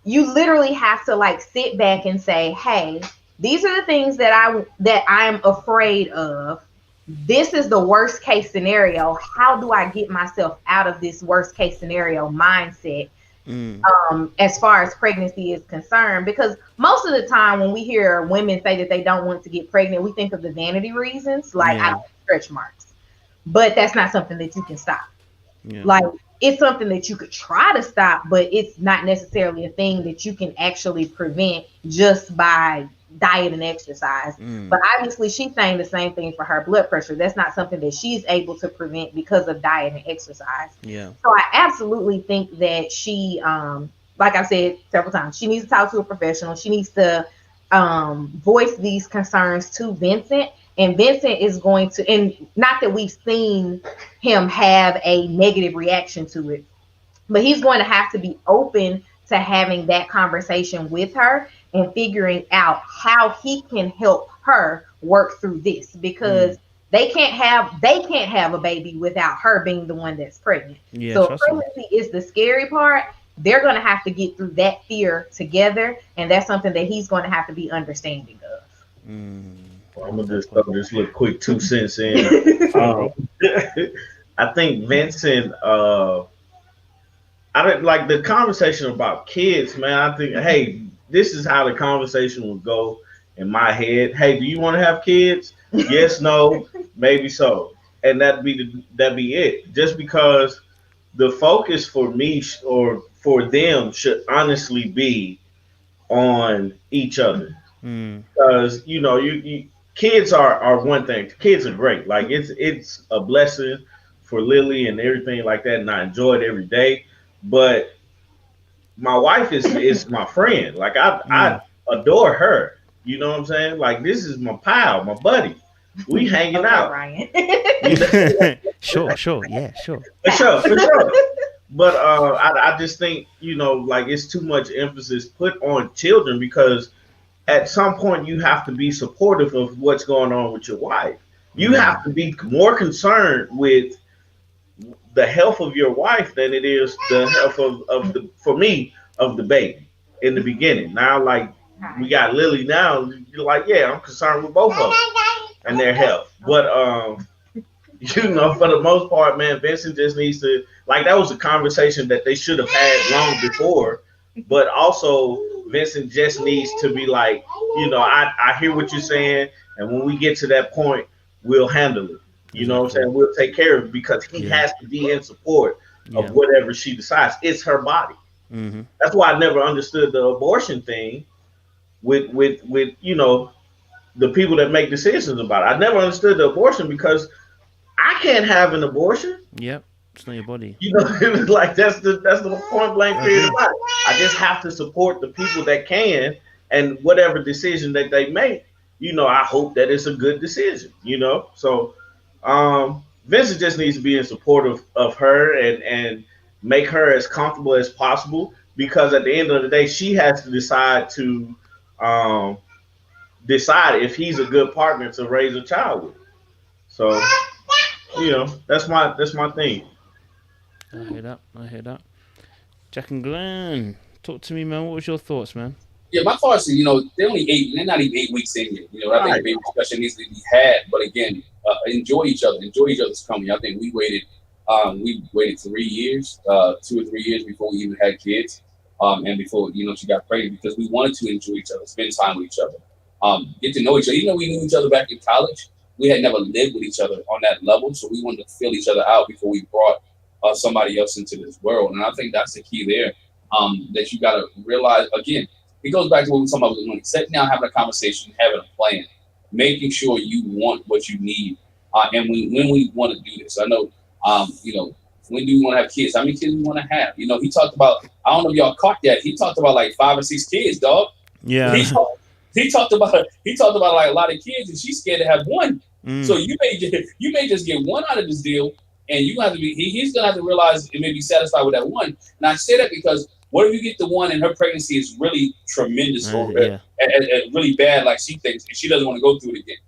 [SPEAKER 2] literally have to like sit back and say, hey, these are the things that I'm afraid of. This is the worst case scenario. How do I get myself out of this worst case scenario mindset as far as pregnancy is concerned? Because most of the time when we hear women say that they don't want to get pregnant, we think of the vanity reasons, like I don't have stretch marks. But that's not something that you can stop. Like it's something that you could try to stop, but it's not necessarily a thing that you can actually prevent just by diet and exercise. But obviously she's saying the same thing for her blood pressure. That's not something that she's able to prevent because of diet and exercise. So I absolutely think that she, like I said several times, she needs to talk to a professional. She needs to voice these concerns to Vincent. And Vincent is going to, and not that we've seen him have a negative reaction to it, but he's going to have to be open to having that conversation with her and figuring out how he can help her work through this, because they can't have a baby without her being the one that's pregnant. So pregnancy is the scary part. They're going to have to get through that fear together, and that's something that he's going to have to be understanding of.
[SPEAKER 3] Well, I'm gonna just throw this little quick 2 cents in. I think Vincent, I didn't like the conversation about kids, man. I think, hey, this is how the conversation would go in my head. Hey, do you want to have kids? Yes, no, maybe so, and that'd be it. Just because the focus for me or for them should honestly be on each other, because you kids are one thing. Kids are great. Like it's a blessing for Lily and everything like that, and I enjoy it every day. But my wife is my friend. Like I
[SPEAKER 1] Mm.
[SPEAKER 3] adore her. You know what I'm saying? Like this is my pal, my buddy. We hanging
[SPEAKER 2] Okay,
[SPEAKER 3] out.
[SPEAKER 2] Ryan.
[SPEAKER 3] You know?
[SPEAKER 1] Sure, yeah, sure.
[SPEAKER 3] For sure. But I just think, like it's too much emphasis put on children because at some point you have to be supportive of what's going on with your wife. You have to be more concerned with the health of your wife than it is the health of the for me of the baby in the beginning. Now like we got Lily now, you're like, yeah, I'm concerned with both of them and their health. But for the most part, man, Vincent just needs to like that was a conversation that they should have had long before. But also Vincent just needs to be like, I hear what you're saying, and when we get to that point, we'll handle it. You know what I'm saying? We'll take care of it because he has to be in support of whatever she decides. It's her body.
[SPEAKER 1] Mm-hmm.
[SPEAKER 3] That's why I never understood the abortion thing with the people that make decisions about it. I never understood the abortion because I can't have an abortion.
[SPEAKER 1] Yep, it's not your body.
[SPEAKER 3] It was like that's the point blank period about it. I just have to support the people that can, and whatever decision that they make, I hope that it's a good decision. So Vincent just needs to be in support of her and make her as comfortable as possible because at the end of the day, she has to decide if he's a good partner to raise a child with. So, that's my thing.
[SPEAKER 1] I hear that. Jack and Glenn, talk to me, man. What was your thoughts, man?
[SPEAKER 4] Yeah, my thoughts are, they're not even 8 weeks in yet. I think maybe discussion needs to be had, but again, enjoy each other, enjoy each other's company. I think we waited 3 years, 2 or 3 years before we even had kids, and before she got pregnant because we wanted to enjoy each other, spend time with each other, get to know each other. Even though we knew each other back in college, we had never lived with each other on that level, so we wanted to feel each other out before we brought somebody else into this world. And I think that's the key there, that you got to realize again. It goes back to what we were talking about with money. Sitting down, having a conversation, having a plan, making sure you want what you need, and when we want to do this. I know, when do you want to have kids? How many kids do you want to have? He talked about. I don't know if y'all caught that. He talked about like 5 or 6 kids, dog.
[SPEAKER 1] Yeah.
[SPEAKER 4] He talked about like a lot of kids, and she's scared to have one. So you may just get one out of this deal, and you have to be. He's gonna have to realize and maybe satisfied with that one. And I say that because. What if you get the one and her pregnancy is really tremendous and really bad, like she thinks, and she doesn't want to go through it again?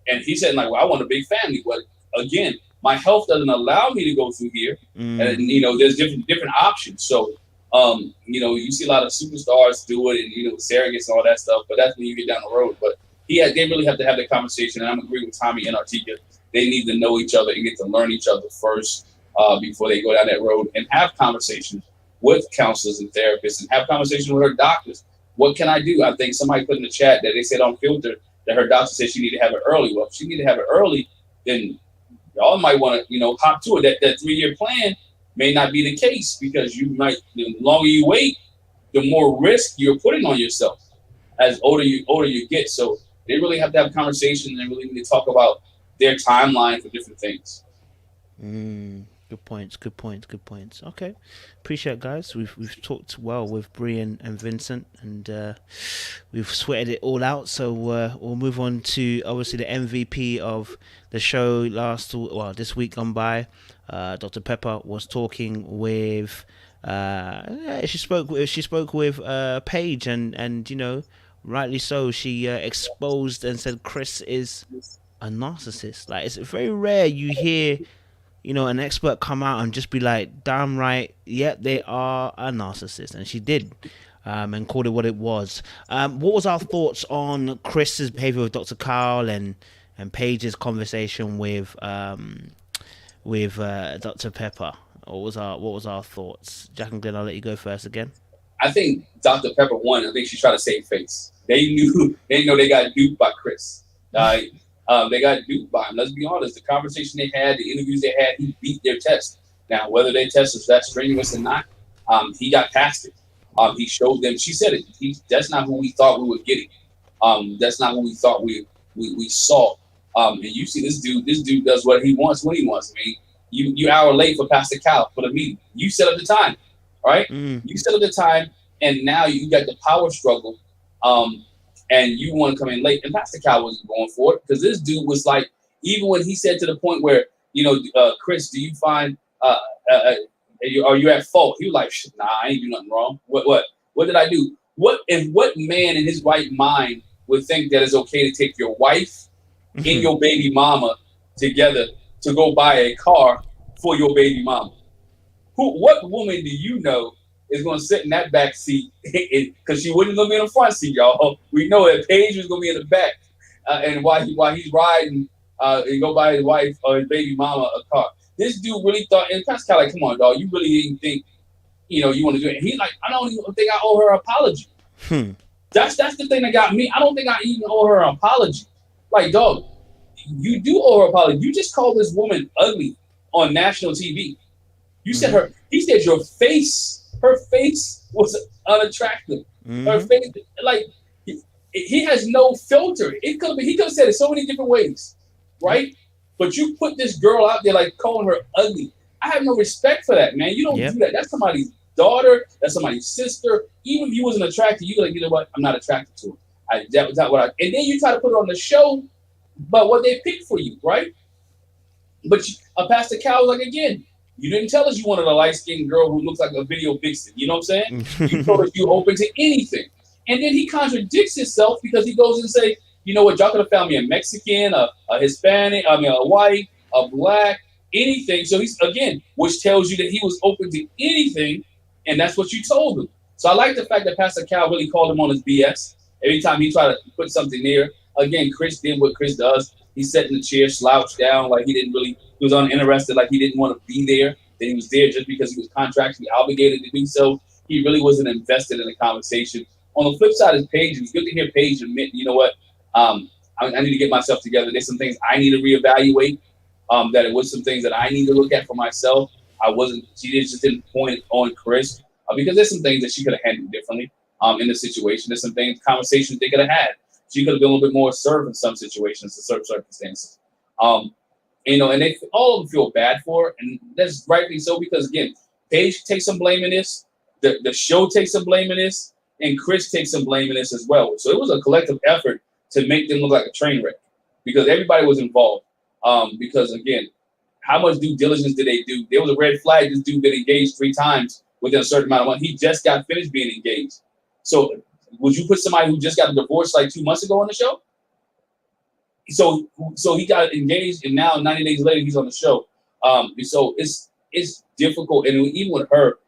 [SPEAKER 4] And he said, like, well, I want a big family, but again, my health doesn't allow me to go through here, and there's different options. So, you see a lot of superstars do it, and surrogates and all that stuff, but that's when you get down the road. But they really have to have that conversation, and I'm agreeing with Tommy and Artieka. They need to know each other and get to learn each other first before they go down that road and have conversations with counselors and therapists and have conversations with her doctors. What can I do? I think somebody put in the chat that they said on Filter that her doctor said she need to have it early. Well, if she need to have it early, then y'all might want to, hop to it. That 3-year plan may not be the case because the longer you wait, the more risk you're putting on yourself as older you get. So they really have to have conversations and really need to talk about their timeline for different things.
[SPEAKER 1] Good points. Okay, appreciate it, guys. We've talked well with Brian and Vincent, and we've sweated it all out. So we'll move on to obviously the MVP of the show this week gone by. Dr. Pepper was talking with. She spoke with Paige, and rightly so. She exposed and said Chris is a narcissist. Like it's very rare you hear. An expert come out and just be like, damn right, yeah, they are a narcissist. And she did, and called it what it was. What was our thoughts on Chris's behavior with Dr. Carl and Paige's conversation with Dr. Pepper? What was our thoughts? Jack and Glenn, I'll let you go first again.
[SPEAKER 4] I think Dr. Pepper won. I think she tried to save face. They know they got duped by Chris. They got duped by him. Let's be honest. The conversation they had, the interviews they had, he beat their test. Now, whether their test was that strenuous or not, he got past it. He showed them. She said it. That's not who we thought we were getting. That's not who we thought we we saw. And you see this dude does what he wants when he wants. I mean, you hour late for Pastor Cal for the meeting. You set up the time, all right? You set up the time, and now you got the power struggle, and you want to come in late. And Pastor Cal wasn't going for it because this dude was like, even when he said to the point where, Chris, do you find are you at fault? He was like, nah, I ain't do nothing wrong. What did I do? What man in his right mind would think that it's okay to take your wife and your baby mama together to go buy a car for your baby mama? What woman do you know is going to sit in that back seat? Because she wasn't going to be in the front seat, y'all. We know that Paige was going to be in the back, and while he's riding, and go buy his wife or his baby mama a car. This dude really thought, and Pascal, like, come on, dog, you really didn't think, you want to do it. And he's like, I don't even think I owe her an apology. That's the thing that got me. I don't think I even owe her an apology. Like, dog, you do owe her an apology. You just called this woman ugly on national TV. You said he said her face was unattractive. Her face, like, he has no filter. He could have said it so many different ways, right? But you put this girl out there like calling her ugly. I have no respect for that, man. You don't do that. That's somebody's daughter. That's somebody's sister. Even if you wasn't attracted, you like, you know what? I'm not attracted to her. That was not what I. And then you try to put it on the show, but what they picked for you, right? But Pastor Cal was like, again, you didn't tell us you wanted a light-skinned girl who looks like a video vixen. You know what I'm saying? You told us you open to anything. And then he contradicts himself because he goes and say, you know what, y'all could have found me a Mexican, a Hispanic, a white, a black, anything. So he's, again, which tells you that he was open to anything, and that's what you told him. So I like the fact that Pastor Cal really called him on his BS. Every time he tried to put something there, again, Chris did what Chris does. He sat in the chair, slouched down like he was uninterested, like he didn't want to be there. That he was there just because he was contractually obligated to do so. He really wasn't invested in the conversation. On the flip side of Paige, it was good to hear Paige admit, you know what, I need to get myself together. There's some things I need to reevaluate. That it was some things that I need to look at for myself. She just didn't point on Chris because there's some things that she could have handled differently in the situation. There's some conversations they could have had. She could have been a little bit more assertive in some situations, in certain circumstances. And they all of them feel bad for her, and that's rightly so because, again, Paige takes some blame in this. The show takes some blame in this. And Chris takes some blame in this as well. So it was a collective effort to make them look like a train wreck because everybody was involved. Because, again, how much due diligence did they do? There was a red flag. This dude got engaged 3 times within a certain amount of money. He just got finished being engaged. So would you put somebody who just got a divorce like 2 months ago on the show? So he got engaged, and now 90 days later he's on the show. So it's difficult. And even with her,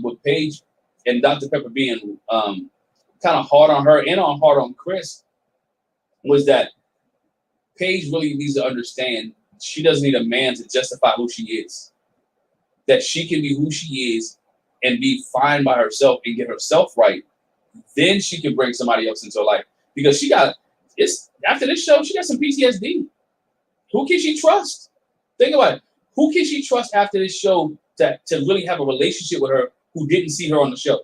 [SPEAKER 4] with Paige, and Dr. Pepper being kind of hard on her and hard on Chris, was that Paige really needs to understand she doesn't need a man to justify who she is. That she can be who she is and be fine by herself and get herself right. Then she can bring somebody else into her life. Because after this show, she got some PTSD. Who can she trust? Think about it. Who can she trust after this show to really have a relationship with her who didn't see her on the show,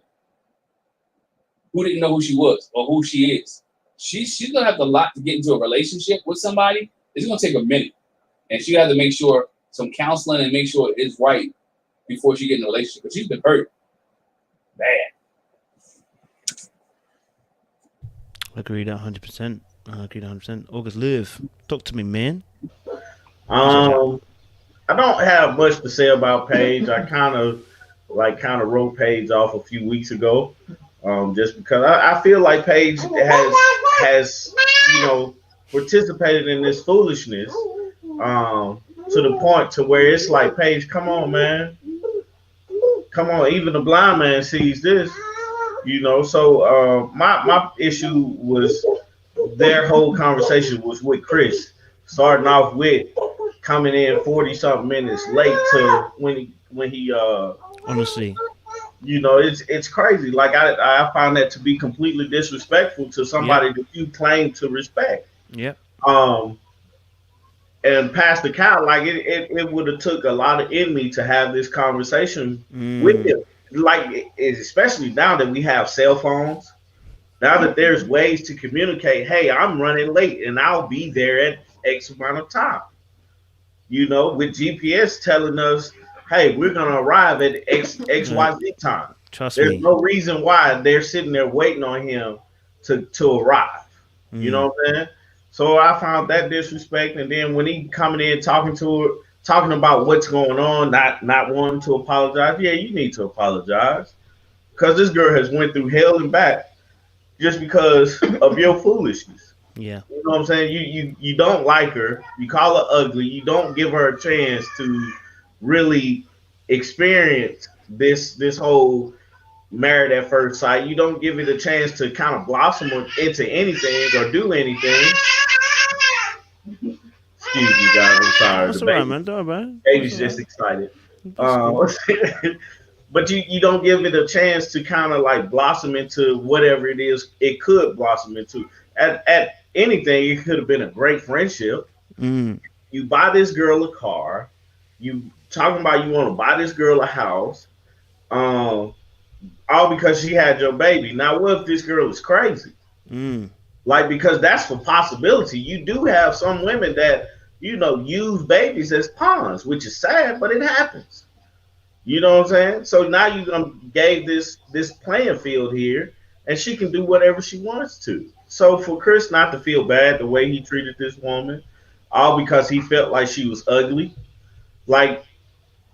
[SPEAKER 4] who didn't know who she was or who she is? She's going to have to get into a relationship with somebody. It's going to take a minute. And she has to make sure some counseling and make sure it's right before she gets in a relationship. Because she's been hurt bad.
[SPEAKER 1] Agreed 100%. Agreed 100%. August Live, talk to me, man.
[SPEAKER 3] I don't have much to say about Paige. I kind of wrote Paige off a few weeks ago, just because I feel like Paige has participated in this foolishness to the point to where it's like, Paige, come on, man, come on. Even the blind man sees this, So my issue was their whole conversation was with Chris, starting off with coming in 40-something minutes late to when he
[SPEAKER 1] honestly,
[SPEAKER 3] it's crazy. Like I find that to be completely disrespectful to somebody that you claim to respect.
[SPEAKER 1] Yeah.
[SPEAKER 3] And Pastor Cal, like it would have took a lot of in me to have this conversation with him. Like especially now that we have cell phones, Now that there's ways to communicate, hey, I'm running late and I'll be there at X amount of time. With GPS telling us, hey, we're gonna arrive at XYZ time.
[SPEAKER 1] Trust
[SPEAKER 3] There's
[SPEAKER 1] me.
[SPEAKER 3] no reason why they're sitting there waiting on him to arrive. You know what I'm saying? So I found that disrespect, and then when he coming in talking to her, talking about what's going on, not wanting to apologize. Yeah, you need to apologize because this girl has went through hell and back just because of your foolishness.
[SPEAKER 1] Yeah.
[SPEAKER 3] You know what I'm saying? You don't like her. You call her ugly. You don't give her a chance to really experience this whole married at first sight. You don't give it a chance to kind of blossom into anything or do anything. Excuse me, guys. I'm sorry.
[SPEAKER 1] That's all right, man. Don't worry about it.
[SPEAKER 3] Baby's just excited. But you don't give it a chance to kind of like blossom into whatever it is it could blossom into. At anything, it could have been a great friendship. You buy this girl a car. You talking about you want to buy this girl a house. All because she had your baby. Now, what if this girl is crazy? Like, because that's a possibility. You do have some women that, use babies as pawns, which is sad, but it happens. You know what I'm saying? So now you gave this playing field here, and she can do whatever she wants to. So for Chris not to feel bad the way he treated this woman, all because he felt like she was ugly, like,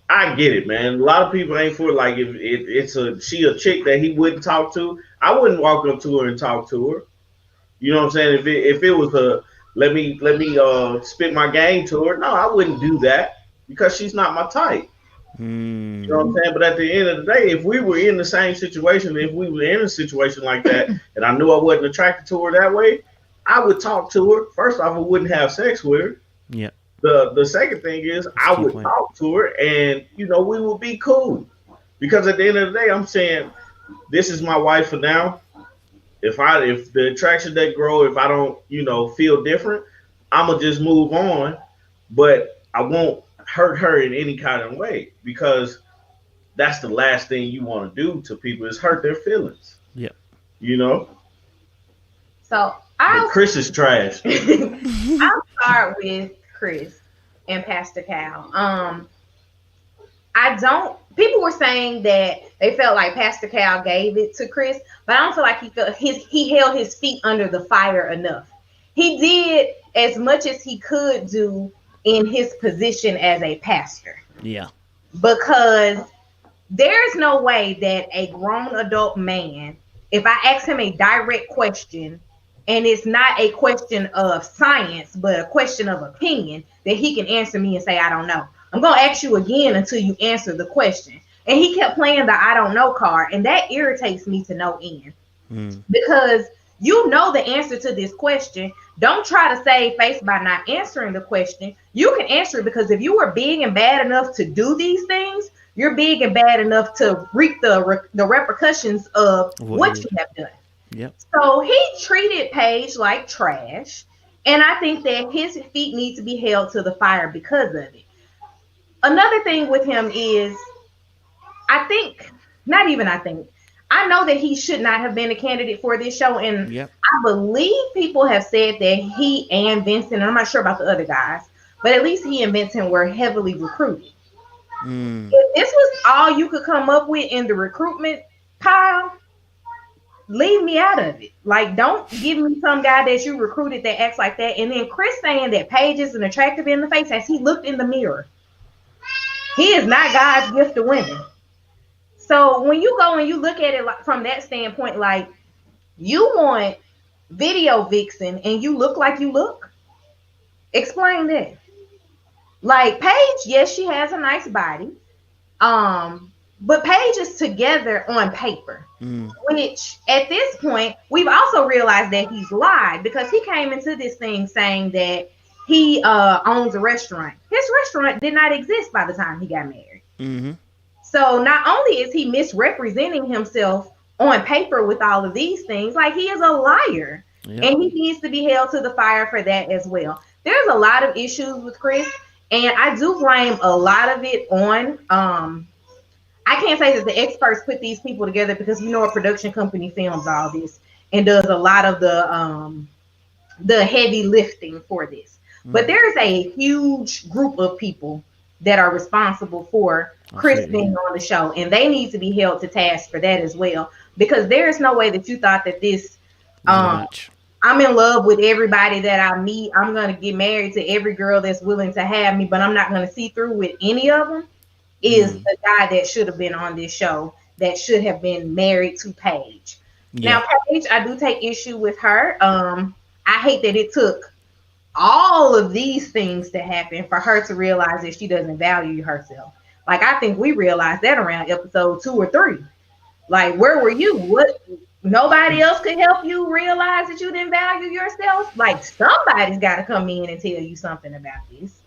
[SPEAKER 3] I get it, man. A lot of people ain't for it. Like, if she a chick that he wouldn't talk to, I wouldn't walk up to her and talk to her. You know what I'm saying? If it was a let me spit my game to her, no, I wouldn't do that because she's not my type. You know what I'm saying? But at the end of the day, if we were in the same situation, if we were in a situation like that, and I knew I wasn't attracted to her that way, I would talk to her. First off, I wouldn't have sex with her.
[SPEAKER 1] Yeah.
[SPEAKER 3] The second thing is I would talk to her and, we would be cool. Because at the end of the day, I'm saying, this is my wife for now. If the attraction doesn't grow, if I don't, feel different, I'm going to just move on. But I won't hurt her in any kind of way because that's the last thing you want to do to people is hurt their feelings.
[SPEAKER 1] Yeah.
[SPEAKER 2] So
[SPEAKER 3] Chris is trash.
[SPEAKER 2] I'll start with Chris and Pastor Cal. People were saying that they felt like Pastor Cal gave it to Chris, but I don't feel like he held his feet under the fire enough. He did as much as he could do in his position as a pastor.
[SPEAKER 1] Yeah.
[SPEAKER 2] Because there's no way that a grown adult man, if I ask him a direct question, and it's not a question of science, but a question of opinion, that he can answer me and say, I don't know. I'm going to ask you again until you answer the question. And he kept playing the I don't know card. And that irritates me to no end. Because you know the answer to this question. Don't try to save face by not answering the question. You can answer it because if you were big and bad enough to do these things, you're big and bad enough to reap the repercussions of what you have done.
[SPEAKER 1] Yep.
[SPEAKER 2] So he treated Paige like trash. And I think that his feet need to be held to the fire because of it. Another thing with him is, I know that he should not have been a candidate for this show. And I believe people have said that he and Vincent, and I'm not sure about the other guys, but at least he and Vincent were heavily recruited. If this was all you could come up with in the recruitment pile, leave me out of it. Like, don't give me some guy that you recruited that acts like that. And then Chris saying that Paige isn't attractive in the face as he looked in the mirror. He is not God's gift to women. So when you go and you look at it from that standpoint, like, you want video vixen and you look like you look? Explain that. Like, Paige, yes, she has a nice body. But Paige is together on paper, which at this point, we've also realized that he's lied because he came into this thing saying that he owns a restaurant. His restaurant did not exist by the time he got married. So not only is he misrepresenting himself on paper with all of these things, like, he is a liar. And he needs to be held to the fire for that as well. There's a lot of issues with Chris, and I do blame a lot of it on I can't say that the experts put these people together because a production company films all this. and does a lot of the heavy lifting for this. But there's a huge group of people that are responsible for Chris being on the show, and they need to be held to task for that as well. Because there is no way that you thought that this I'm in love with everybody that I meet. I'm going to get married to every girl that's willing to have me, but I'm not going to see through with any of them. Is the guy that should have been on this show, that should have been married to Paige. Now, Paige, I do take issue with her. I hate that it took all of these things to happen for her to realize that she doesn't value herself. Like, I think we realized that around episode 2 or 3. Like, where were you? What? Nobody else could help you realize that you didn't value yourself? Like, somebody's got to come in and tell you something about this.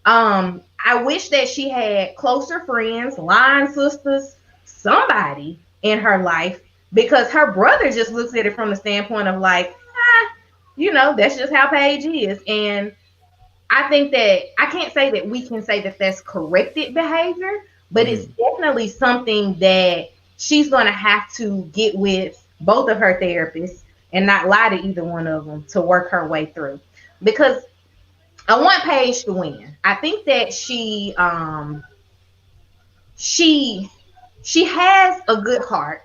[SPEAKER 2] I wish that she had closer friends, line sisters, somebody in her life, because her brother just looks at it from the standpoint of like, that's just how Paige is. And I think that I can't say that we can say that that's corrected behavior, but it's definitely something that she's going to have to get with both of her therapists and not lie to either one of them to work her way through. Because I want Paige to win. I think that she has a good heart,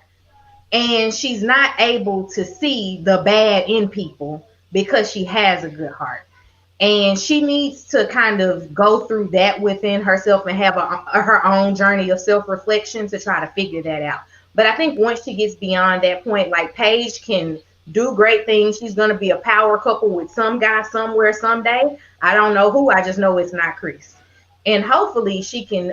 [SPEAKER 2] and she's not able to see the bad in people because she has a good heart. And she needs to kind of go through that within herself and have her own journey of self-reflection to try to figure that out. But I think once she gets beyond that point, like, Paige can do great things. She's going to be a power couple with some guy somewhere someday. I don't know who. I just know it's not Chris. And hopefully she can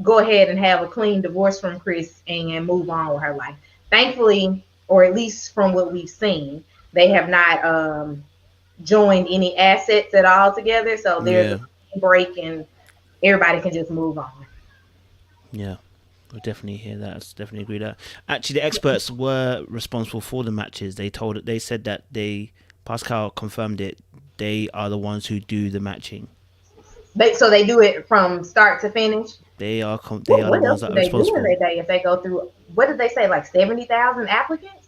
[SPEAKER 2] go ahead and have a clean divorce from Chris and move on with her life. Thankfully, or at least from what we've seen, they have not joined any assets at all together. So there's a break and everybody can just move on.
[SPEAKER 1] Yeah. I definitely hear that. I definitely agree with that. Actually, the experts were responsible for the matches. They said that Pascal confirmed it. They are the ones who do the matching.
[SPEAKER 2] So they do it from start to finish.
[SPEAKER 1] They are the ones that are responsible.
[SPEAKER 2] If they go through, what did they say? Like 70,000 applicants.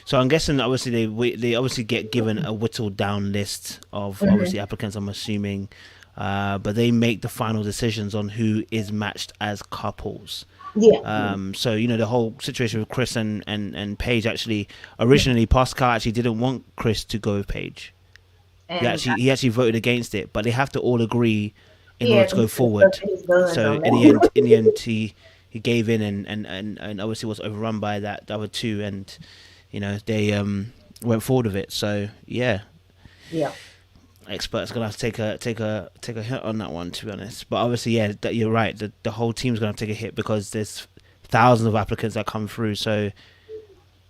[SPEAKER 1] So I'm guessing obviously they obviously get given a whittled down list of obviously applicants. I'm assuming, but they make the final decisions on who is matched as couples.
[SPEAKER 2] Yeah.
[SPEAKER 1] So the whole situation with Chris and Paige, actually originally Pascal actually didn't want Chris to go with Paige. He actually voted against it, but they have to all agree in order to go forward. So in the end he gave in and obviously was overrun by the other two, and they went forward with it. So yeah. Experts are gonna have to take a hit on that one, to be honest. But obviously, that you're right. The whole team's gonna have to take a hit because there's thousands of applicants that come through. So,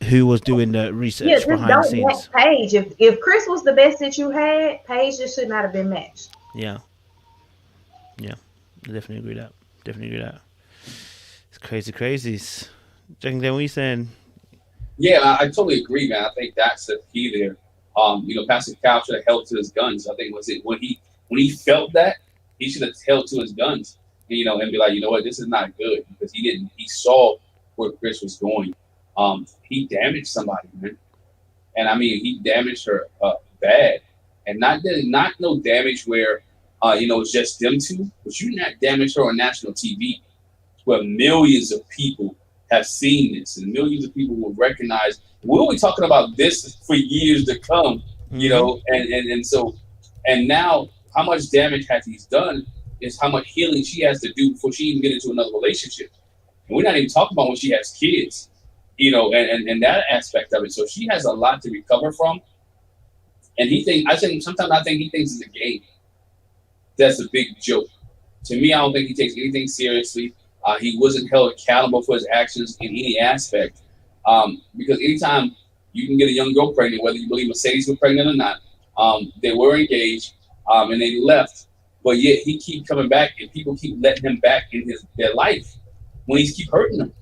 [SPEAKER 1] who was doing the research behind the scenes?
[SPEAKER 2] Paige. If Chris was the best that you had, Paige just should not have been matched.
[SPEAKER 1] Yeah. I definitely agree with that. It's crazies. Jack, what are you saying?
[SPEAKER 4] Yeah, I totally agree, man. I think that's the key there. Pastor Cal should have held to his guns. I think when he felt that, he should have held to his guns, and be like, you know what, this is not good, because he saw where Chris was going. He damaged somebody, man, and I mean he damaged her bad, and not no damage where it's just them two, but you not damage her on national TV, where millions of people have seen this, and millions of people will recognize. We'll be talking about this for years to come, and now how much damage has he done is how much healing she has to do before she even get into another relationship. And we're not even talking about when she has kids, and that aspect of it. So she has a lot to recover from. And sometimes I think he thinks it's a game. That's a big joke. To me, I don't think he takes anything seriously. He wasn't held accountable for his actions in any aspect. Because anytime you can get a young girl pregnant, whether you believe Mercedes was pregnant or not, they were engaged and they left, but yet he keep coming back and people keep letting him back in their life when he's keep hurting them.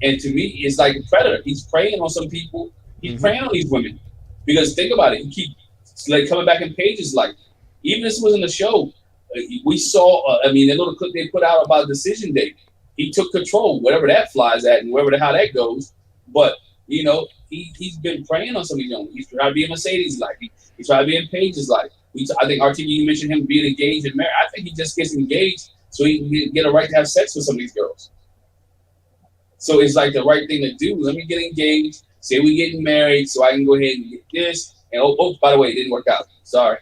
[SPEAKER 4] And to me, it's like a predator. He's preying on some people. He's preying on these women, because think about it. He keeps coming back in Paige's life. Even this was in the show. We saw. The little clip they put out about Decision Day. He took control, whatever that flies at, and how that goes. But he's been preying on some of these young. He's tried to be in Mercedes' life. He tried to be in Paige's life. I think Artieka, you mentioned him being engaged and married. I think he just gets engaged so he can get a right to have sex with some of these girls. So it's like the right thing to do. Let me get engaged. Say we getting married, so I can go ahead and get this. And by the way, it didn't work out. Sorry.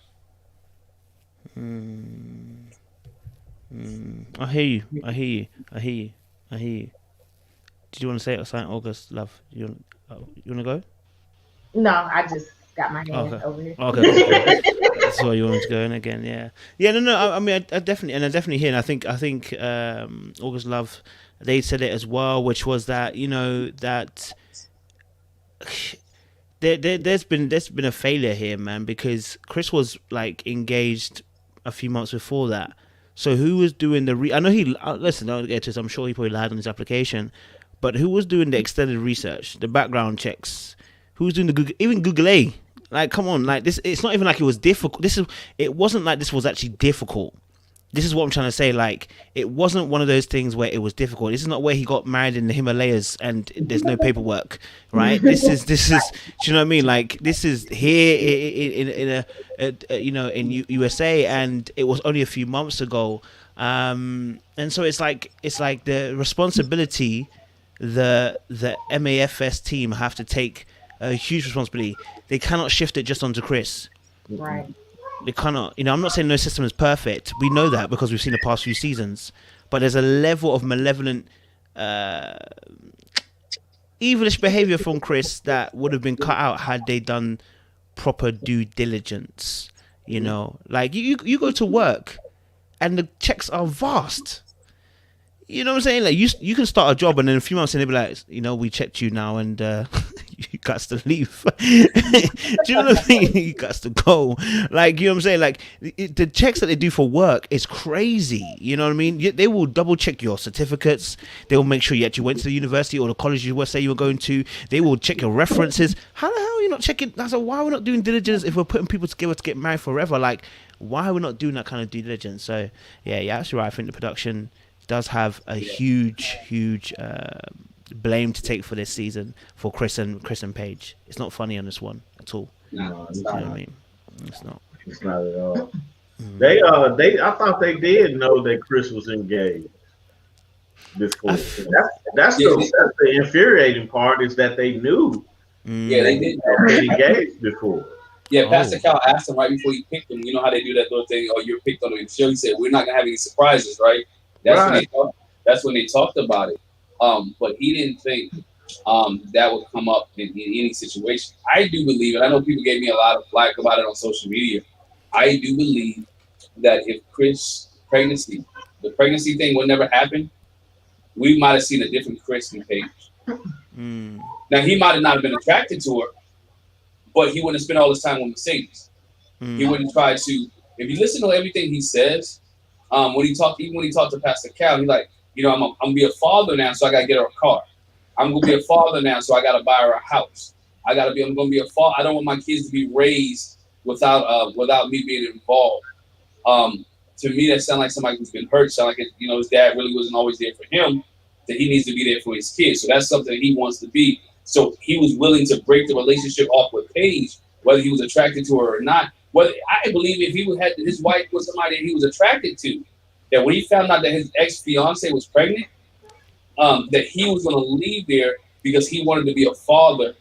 [SPEAKER 1] I hear you. Did you want to say something, August, love? You want to go?
[SPEAKER 2] No, I just got my hand over here.
[SPEAKER 1] Okay. That's why you wanted to go in again, yeah. No. I mean, I definitely hear. And I think August Love, they said it as well, which was that that there's been a failure here, man, because Chris was like engaged a few months before that. So who was doing I know he listen. Don't get to this. I'm sure he probably lied on his application, but who was doing the extended research, the background checks? Who was doing the Google, even Google A? Like, come on, like this. It's not even like it was difficult. It wasn't like this was actually difficult. This is what I'm trying to say. Like, it wasn't one of those things where it was difficult. This is not where he got married in the Himalayas and there's no paperwork, right? This is. Do you know what I mean? Like, this is here in USA, and it was only a few months ago. And so it's like the responsibility the MAFS team have to take a huge responsibility. They cannot shift it just onto Chris.
[SPEAKER 2] Right.
[SPEAKER 1] They cannot. I'm not saying no system is perfect. We know that because we've seen the past few seasons. But there's a level of malevolent, evilish behavior from Chris that would have been cut out had they done proper due diligence. Like you go to work, and the checks are vast. You know what I'm saying? Like you can start a job, and then a few months, and they'll be like, we checked you now, and you got to leave. Do you know what I mean? You got to go. Like, you know what I'm saying? Like the checks that they do for work is crazy. You know what I mean? They will double check your certificates. They will make sure you actually went to the university or the college you say you were going to. They will check your references. How the hell are you not checking? That's why are we not doing diligence if we're putting people together to get married forever? Like, why are we not doing that kind of due diligence? So yeah, actually right. I think the production does have a huge blame to take for this season for Chris and Paige. It's not funny on this one at all.
[SPEAKER 3] No, it's
[SPEAKER 1] not.
[SPEAKER 3] not.
[SPEAKER 1] You know what I mean? It's not.
[SPEAKER 3] It's not at all. They I thought they did know that Chris was engaged before. That's the infuriating part, is that they knew.
[SPEAKER 4] Yeah, they did.
[SPEAKER 3] They engaged before.
[SPEAKER 4] Yeah, Pastor Cal asked him right before he picked him. You know how they do that little thing? Oh, you're picked on the show. He said, "We're not gonna have any surprises, right?" That's when they talked about it. But he didn't think that would come up in any situation. I do believe, and I know people gave me a lot of flack about it on social media. I do believe that if Chris' the pregnancy thing would never happen, we might have seen a different Chris and Paige. Now, he might have not been attracted to her, but he wouldn't spend all his time with Mercedes. He wouldn't try to. If you listen to everything he says, when he talked to Pastor Cal, he's like, I'm gonna be a father now, so I gotta get her a car. I'm gonna be a father now, so I gotta buy her a house. I'm gonna be a father. I don't want my kids to be raised without me being involved. To me, that sounds like somebody who's been hurt. Sound like his dad really wasn't always there for him. That he needs to be there for his kids. So that's something he wants to be. So he was willing to break the relationship off with Paige, whether he was attracted to her or not. Whether I believe if he had his wife was somebody that he was attracted to, that when he found out that his ex-fiance was pregnant, that he was going to leave there because he wanted to be a father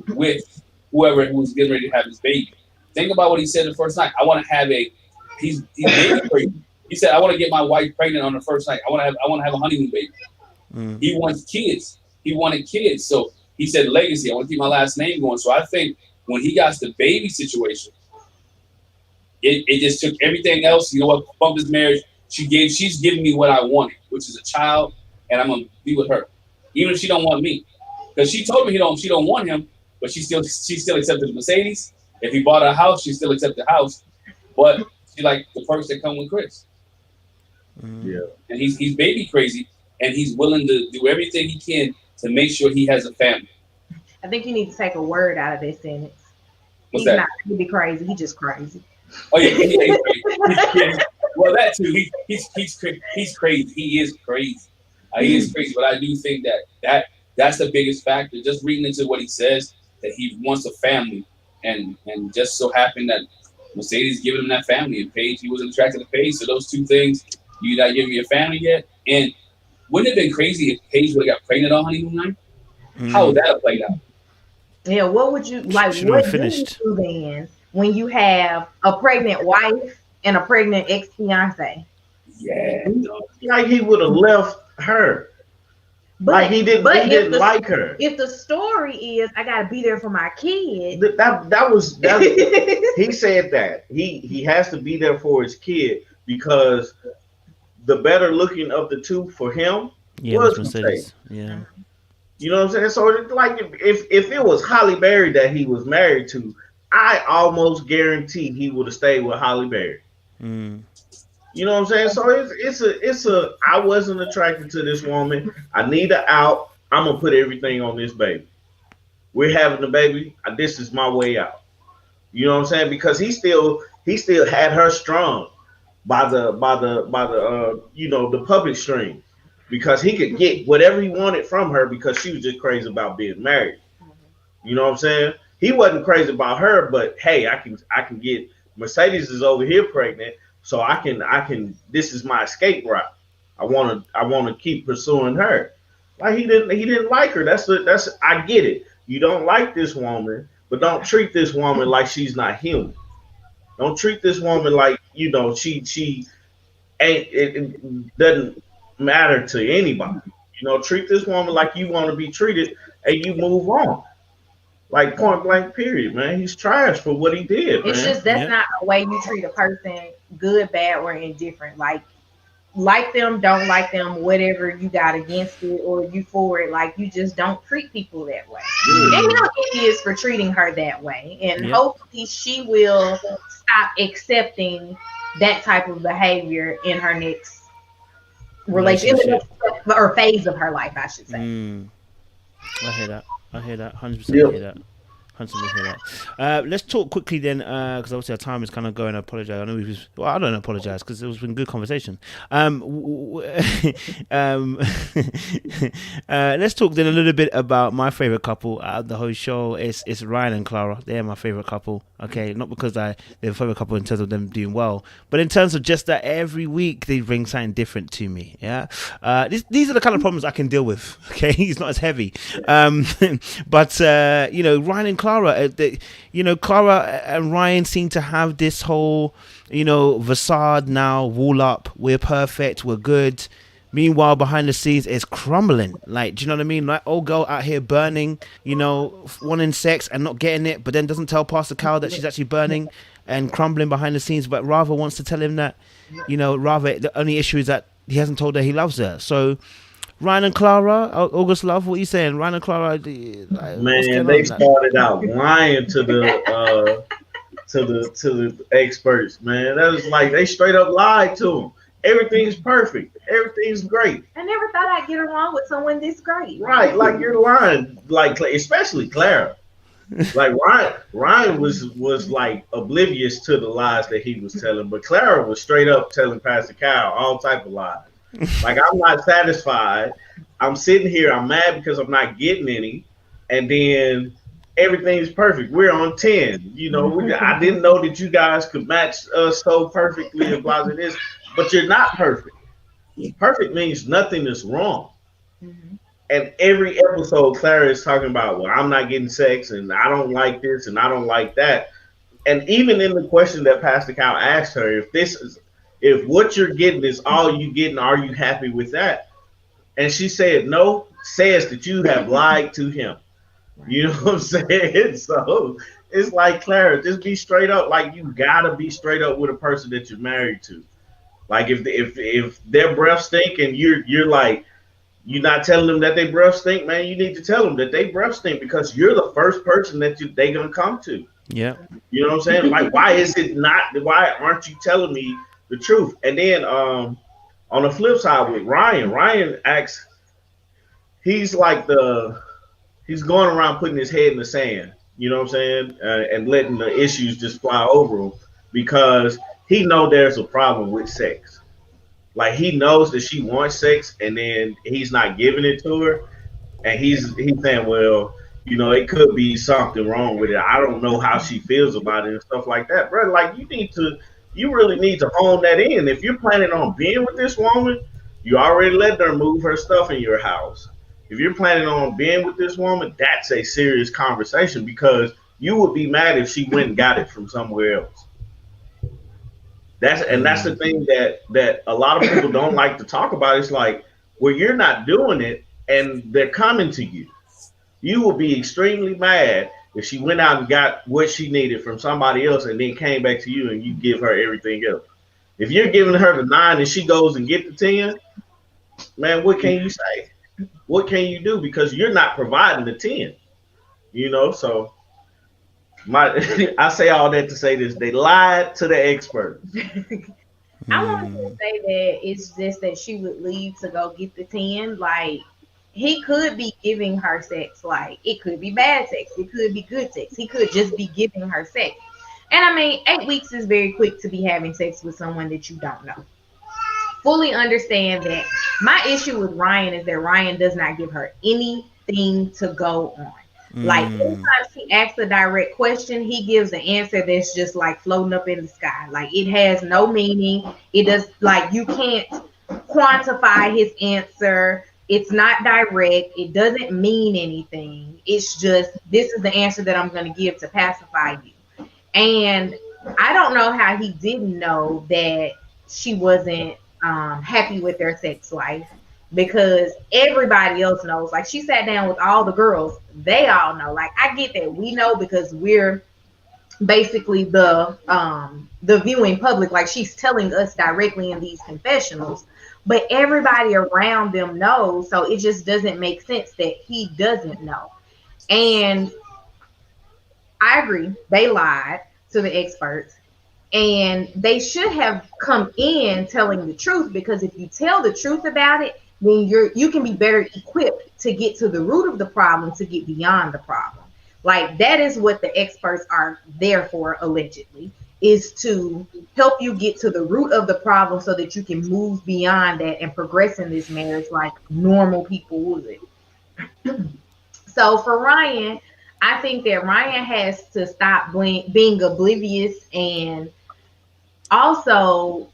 [SPEAKER 4] with whoever was getting ready to have his baby. Think about what he said the first night. I want to have he's baby pregnant. He said, I want to get my wife pregnant on the first night. I want to have a honeymoon baby. He wants kids. He wanted kids. So he said legacy. I want to keep my last name going. So I think when he got the baby situation, it just took everything else. You know what? Bumped his marriage. She's giving me what I wanted, which is a child, and I'm gonna be with her, even if she don't want me, because she told me she don't want him, but she still accepted the Mercedes. If he bought her a house, she still accepted the house, but she like the perks that come with Chris.
[SPEAKER 3] Yeah, and
[SPEAKER 4] he's baby crazy, and he's willing to do everything he can to make sure he has a family.
[SPEAKER 2] I think you need to take a word out of this sentence.
[SPEAKER 4] What's
[SPEAKER 2] he's
[SPEAKER 4] that?
[SPEAKER 2] not really crazy. He's just crazy.
[SPEAKER 4] Oh yeah, he's crazy. Well, that too. He's crazy. He is crazy. He is crazy. But I do think that That's the biggest factor. Just reading into what he says, that he wants a family, and just so happened that Mercedes giving him that family, and Paige, he wasn't attracted to Paige. So those two things, you not giving me a family yet, and wouldn't it have been crazy if Paige would have got pregnant on honeymoon night? How would that have played out?
[SPEAKER 2] Yeah, what would you like? What do you do then when you have a pregnant wife and a pregnant ex-fiance?
[SPEAKER 4] Yeah,
[SPEAKER 3] like he would have left her.
[SPEAKER 2] But
[SPEAKER 3] like he didn't like her.
[SPEAKER 2] If the story is I gotta be there for my kid,
[SPEAKER 3] that was he said that he has to be there for his kid because the better looking of the two for him was Mercedes.
[SPEAKER 1] Yeah,
[SPEAKER 3] you know what I'm saying. So like if it was Halle Berry that he was married to, I almost guarantee he would have stayed with Halle Berry. You know what I'm saying? So it's a I wasn't attracted to this woman. I need her out. I'm gonna put everything on this baby. We're having the baby. This is my way out. You know what I'm saying? Because he still had her strung by the the public stream, because he could get whatever he wanted from her because she was just crazy about being married. You know what I'm saying? He wasn't crazy about her, but hey, I can get Mercedes is over here pregnant. So I can. This is my escape route. I want to keep pursuing her. Like he didn't like her. That's I get it. You don't like this woman, but don't treat this woman like she's not human. Don't treat this woman like she ain't. It doesn't matter to anybody. Treat this woman like you want to be treated, and you move on. Like point blank, period, man. He's trash for what he did.
[SPEAKER 2] It's just that's not a way you treat a person, good, bad, or indifferent. Like them, don't like them, whatever you got against it or you for it. Like you just don't treat people that way. And how he is for treating her that way. And hopefully she will stop accepting that type of behavior in her next relationship or phase of her life, I should say.
[SPEAKER 1] I hear that. 100% hear that. 100% hear that. Let's talk quickly then, because obviously our time is kind of going. I apologize. I don't apologize because it's been good conversation. Let's talk then a little bit about my favorite couple out of the whole show. It's Ryan and Clara. They're my favorite couple. Okay, not because they're a favorite couple in terms of them doing well, but in terms of just that every week they bring something different to me. Yeah, these are the kind of problems I can deal with. Okay, it's not as heavy. But Ryan and Clara, Clara and Ryan seem to have this whole, facade now, wall up, we're perfect, we're good. Meanwhile, behind the scenes, it's crumbling. Like, do you know what I mean? Like, old girl out here burning, wanting sex and not getting it, but then doesn't tell Pastor Cal that she's actually burning and crumbling behind the scenes, but rather wants to tell him that, rather the only issue is that he hasn't told her he loves her. So, Ryan and Clara, August Love, what are you saying? Ryan and Clara,
[SPEAKER 3] man, they started out lying to the to the experts, man. That was like they straight up lied to them. Everything's perfect. Everything's great.
[SPEAKER 2] I never thought I'd get along with someone this great.
[SPEAKER 3] Right, like you're lying, like especially Clara. Like Ryan was like oblivious to the lies that he was telling, but Clara was straight up telling Pastor Kyle all type of lies. Like, I'm not satisfied. I'm sitting here. I'm mad because I'm not getting any, and then everything's perfect. We're on 10. I didn't know that you guys could match us so perfectly and blah blah this. But you're not perfect. Perfect means nothing is wrong. And every episode, Clara is talking about, well, I'm not getting sex, and I don't like this, and I don't like that. And even in the question that Pastor Cal asked her, if what you're getting is all you getting, are you happy with that? And she said, no, says that you have lied to him. You know what I'm saying? So it's like, Clara, just be straight up. Like, you gotta be straight up with a person that you're married to. Like, if their breath stink and you're like, you're not telling them that they breath stink, man, you need to tell them that they breath stink because you're the first person that they gonna come to.
[SPEAKER 1] Yeah.
[SPEAKER 3] You know what I'm saying? Like, why aren't you telling me the truth? And then on the flip side with Ryan acts, he's like he's going around putting his head in the sand, you know what I'm saying? And letting the issues just fly over him because he know there's a problem with sex. Like, he knows that she wants sex and then he's not giving it to her. And he's saying, well, it could be something wrong with it. I don't know how she feels about it and stuff like that, bro. Like you really need to hone that in. If you're planning on being with this woman, you already let her move her stuff in your house. If you're planning on being with this woman, that's a serious conversation because you would be mad if she went and got it from somewhere else. That's the thing that a lot of people don't like to talk about. It's like, well, you're not doing it and they're coming to you. You will be extremely mad if she went out and got what she needed from somebody else and then came back to you and you give her everything else. If you're giving her the 9 and she goes and get the 10, man, what can you say? What can you do? Because you're not providing the 10. So I say all that to say this: they lied to the experts.
[SPEAKER 2] I wanted to say that it's just that she would leave to go get the 10. Like, he could be giving her sex. Like, it could be bad sex. It could be good sex. He could just be giving her sex. And I mean, 8 weeks is very quick to be having sex with someone that you don't know. Fully understand that. My issue with Ryan is that Ryan does not give her anything to go on. Like, anytime she asks a direct question, he gives an answer that's just like floating up in the sky. Like, it has no meaning. It does, like, you can't quantify his answer. It's not direct. It doesn't mean anything. It's just, this is the answer that I'm going to give to pacify you. And I don't know how he didn't know that she wasn't happy with their sex life, because everybody else knows. Like, she sat down with all the girls. They all know. Like, I get that we know because we're basically the viewing public. Like, she's telling us directly in these confessionals, but everybody around them knows. So it just doesn't make sense that he doesn't know. And I agree, they lied to the experts, and they should have come in telling the truth, because if you tell the truth about it, then you can be better equipped to get to the root of the problem, to get beyond the problem. Like, that is what the experts are there for, allegedly, is to help you get to the root of the problem so that you can move beyond that and progress in this marriage like normal people would. So for Ryan, I think that Ryan has to stop being oblivious, and also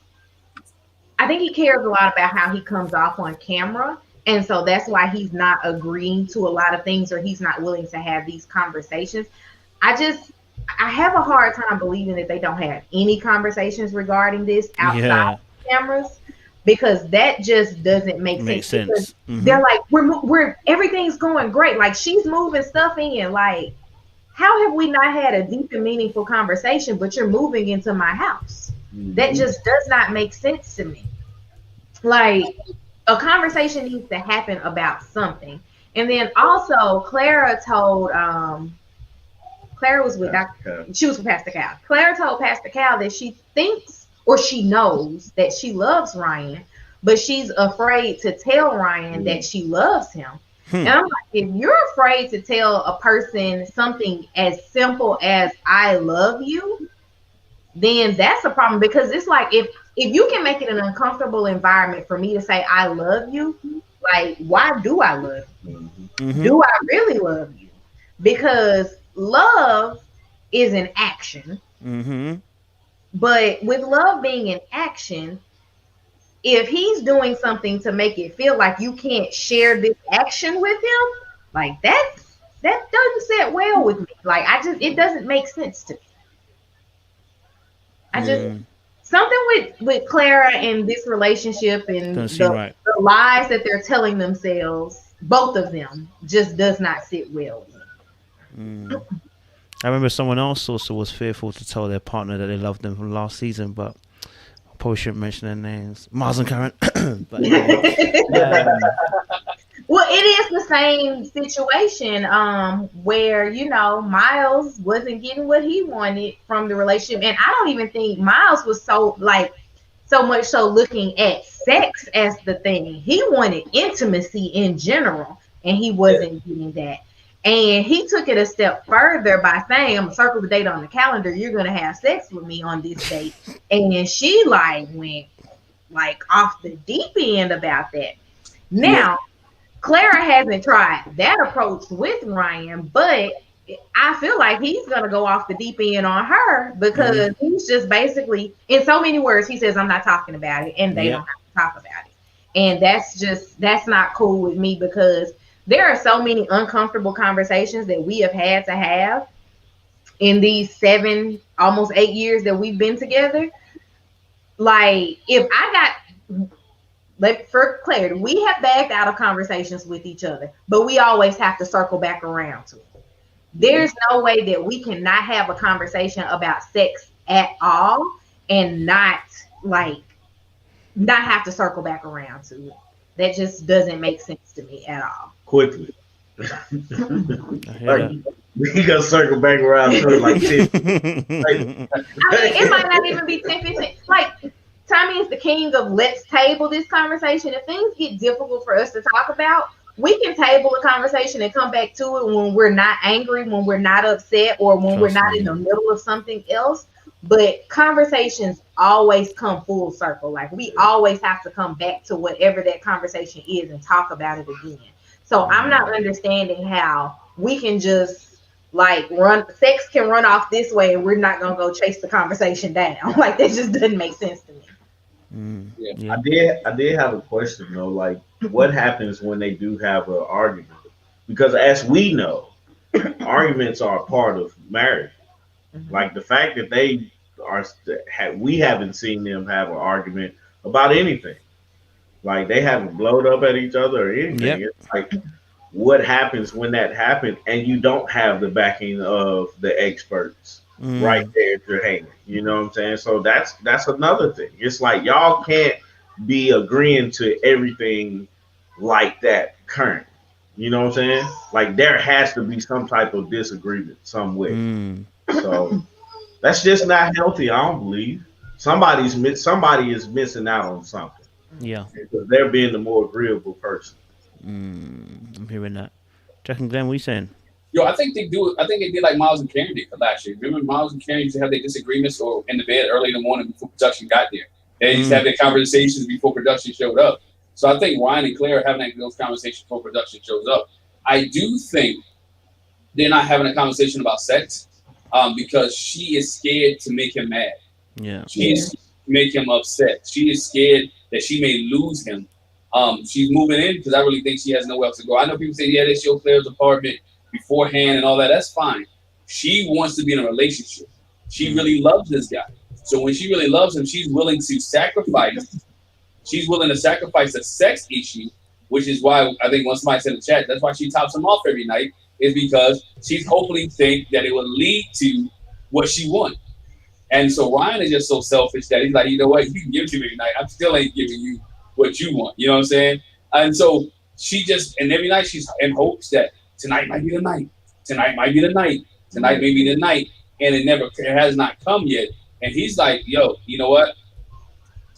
[SPEAKER 2] I think he cares a lot about how he comes off on camera. And so that's why he's not agreeing to a lot of things, or he's not willing to have these conversations. I have a hard time believing that they don't have any conversations regarding this outside of cameras, because that just doesn't make sense. They're like, we're everything's going great. Like, she's moving stuff in. Like, how have we not had a deep and meaningful conversation, but you're moving into my house? That just does not make sense to me. Like, a conversation needs to happen about something. And then also, Clara told Clara was with she was with Pastor Cal. Clara told Pastor Cal that she thinks, or she knows, that she loves Ryan, but she's afraid to tell Ryan that she loves him. And I'm like, if you're afraid to tell a person something as simple as I love you, then that's a problem. Because it's like, if you can make it an uncomfortable environment for me to say I love you, like, why do I love you? Do I really love you? Because love is an action. But with love being an action, if he's doing something to make it feel like you can't share this action with him, like, that doesn't sit well with me. Like, it doesn't make sense to me. Something with Clara and this relationship and the lies that they're telling themselves, both of them, just does not sit well with me.
[SPEAKER 1] I remember someone else also was fearful to tell their partner that they loved them from last season, but I probably shouldn't mention their names. Miles and Karen. But
[SPEAKER 2] well, it is the same situation where, Miles wasn't getting what he wanted from the relationship. And I don't even think Miles was so much so looking at sex as the thing. He wanted intimacy in general, and he wasn't getting that. And he took it a step further by saying, I'm going to circle the date on the calendar. You're going to have sex with me on this date. And she went off the deep end about that. Now, Clara hasn't tried that approach with Ryan, but I feel like he's gonna go off the deep end on her because he's just basically, in so many words, he says, "I'm not talking about it," and they don't have to talk about it. And that's not cool with me because there are so many uncomfortable conversations that we have had to have in these 7, almost 8 years that we've been together. Like, if I got, like, for clarity, we have backed out of conversations with each other, but we always have to circle back around to it. There's no way that we cannot have a conversation about sex at all and not have to circle back around to it. That just doesn't make sense to me at all.
[SPEAKER 3] Quickly. Like, we gonna circle back around to it like 10.
[SPEAKER 2] I mean, it might not even be 10, 15. Like, Tommy is the king of let's table this conversation. If things get difficult for us to talk about, we can table a conversation and come back to it when we're not angry, when we're not upset, or when we're not in the middle of something else. But conversations always come full circle. Like, we always have to come back to whatever that conversation is and talk about it again. So I'm not understanding how we can just sex can run off this way and we're not gonna go chase the conversation down. Like, that just doesn't make sense to me.
[SPEAKER 3] Yeah. I did have a question though. Like, what happens when they do have an argument? Because as we know, arguments are a part of marriage. Like, the fact that we haven't seen them have an argument about anything. Like, they haven't blown up at each other or anything. Yep. It's like, what happens when that happens and you don't have the backing of the experts right there at your hand? You know what I'm saying? So that's another thing. It's like, y'all can't be agreeing to everything like that current. You know what I'm saying? Like, there has to be some type of disagreement somewhere. So that's just not healthy, I don't believe. Somebody is missing out on something.
[SPEAKER 1] Yeah.
[SPEAKER 3] Because they're being the more agreeable person.
[SPEAKER 1] I'm hearing that. Jack and Glenn, what are you saying?
[SPEAKER 4] Yo, I think they did like Miles and Karen did last year. Remember, Miles and Karen used to have their disagreements or in the bed early in the morning before production got there. They used to have their conversations before production showed up. So I think Ryan and Claire are having those conversations before production shows up. I do think they're not having a conversation about sex because she is scared to make him mad.
[SPEAKER 1] Yeah.
[SPEAKER 4] She is make him upset. She is scared that she may lose him. She's moving in because I really think she has nowhere else to go. I know people say, yeah, they show Claire's apartment beforehand and all that. That's fine. She wants to be in a relationship. She really loves this guy. So when she really loves him, she's willing to sacrifice. She's willing to sacrifice the sex issue, which is why I think once somebody said in the chat, that's why she tops him off every night, is because she's hopefully think that it will lead to what she wants. And so Ryan is just so selfish that he's like, you know what, you can give it to me tonight. I still ain't giving you what you want. You know what I'm saying? And so she just, and every night she's in hopes that tonight might be the night. Tonight might be the night. Tonight may be the night. And it has not come yet. And he's like, yo, you know what?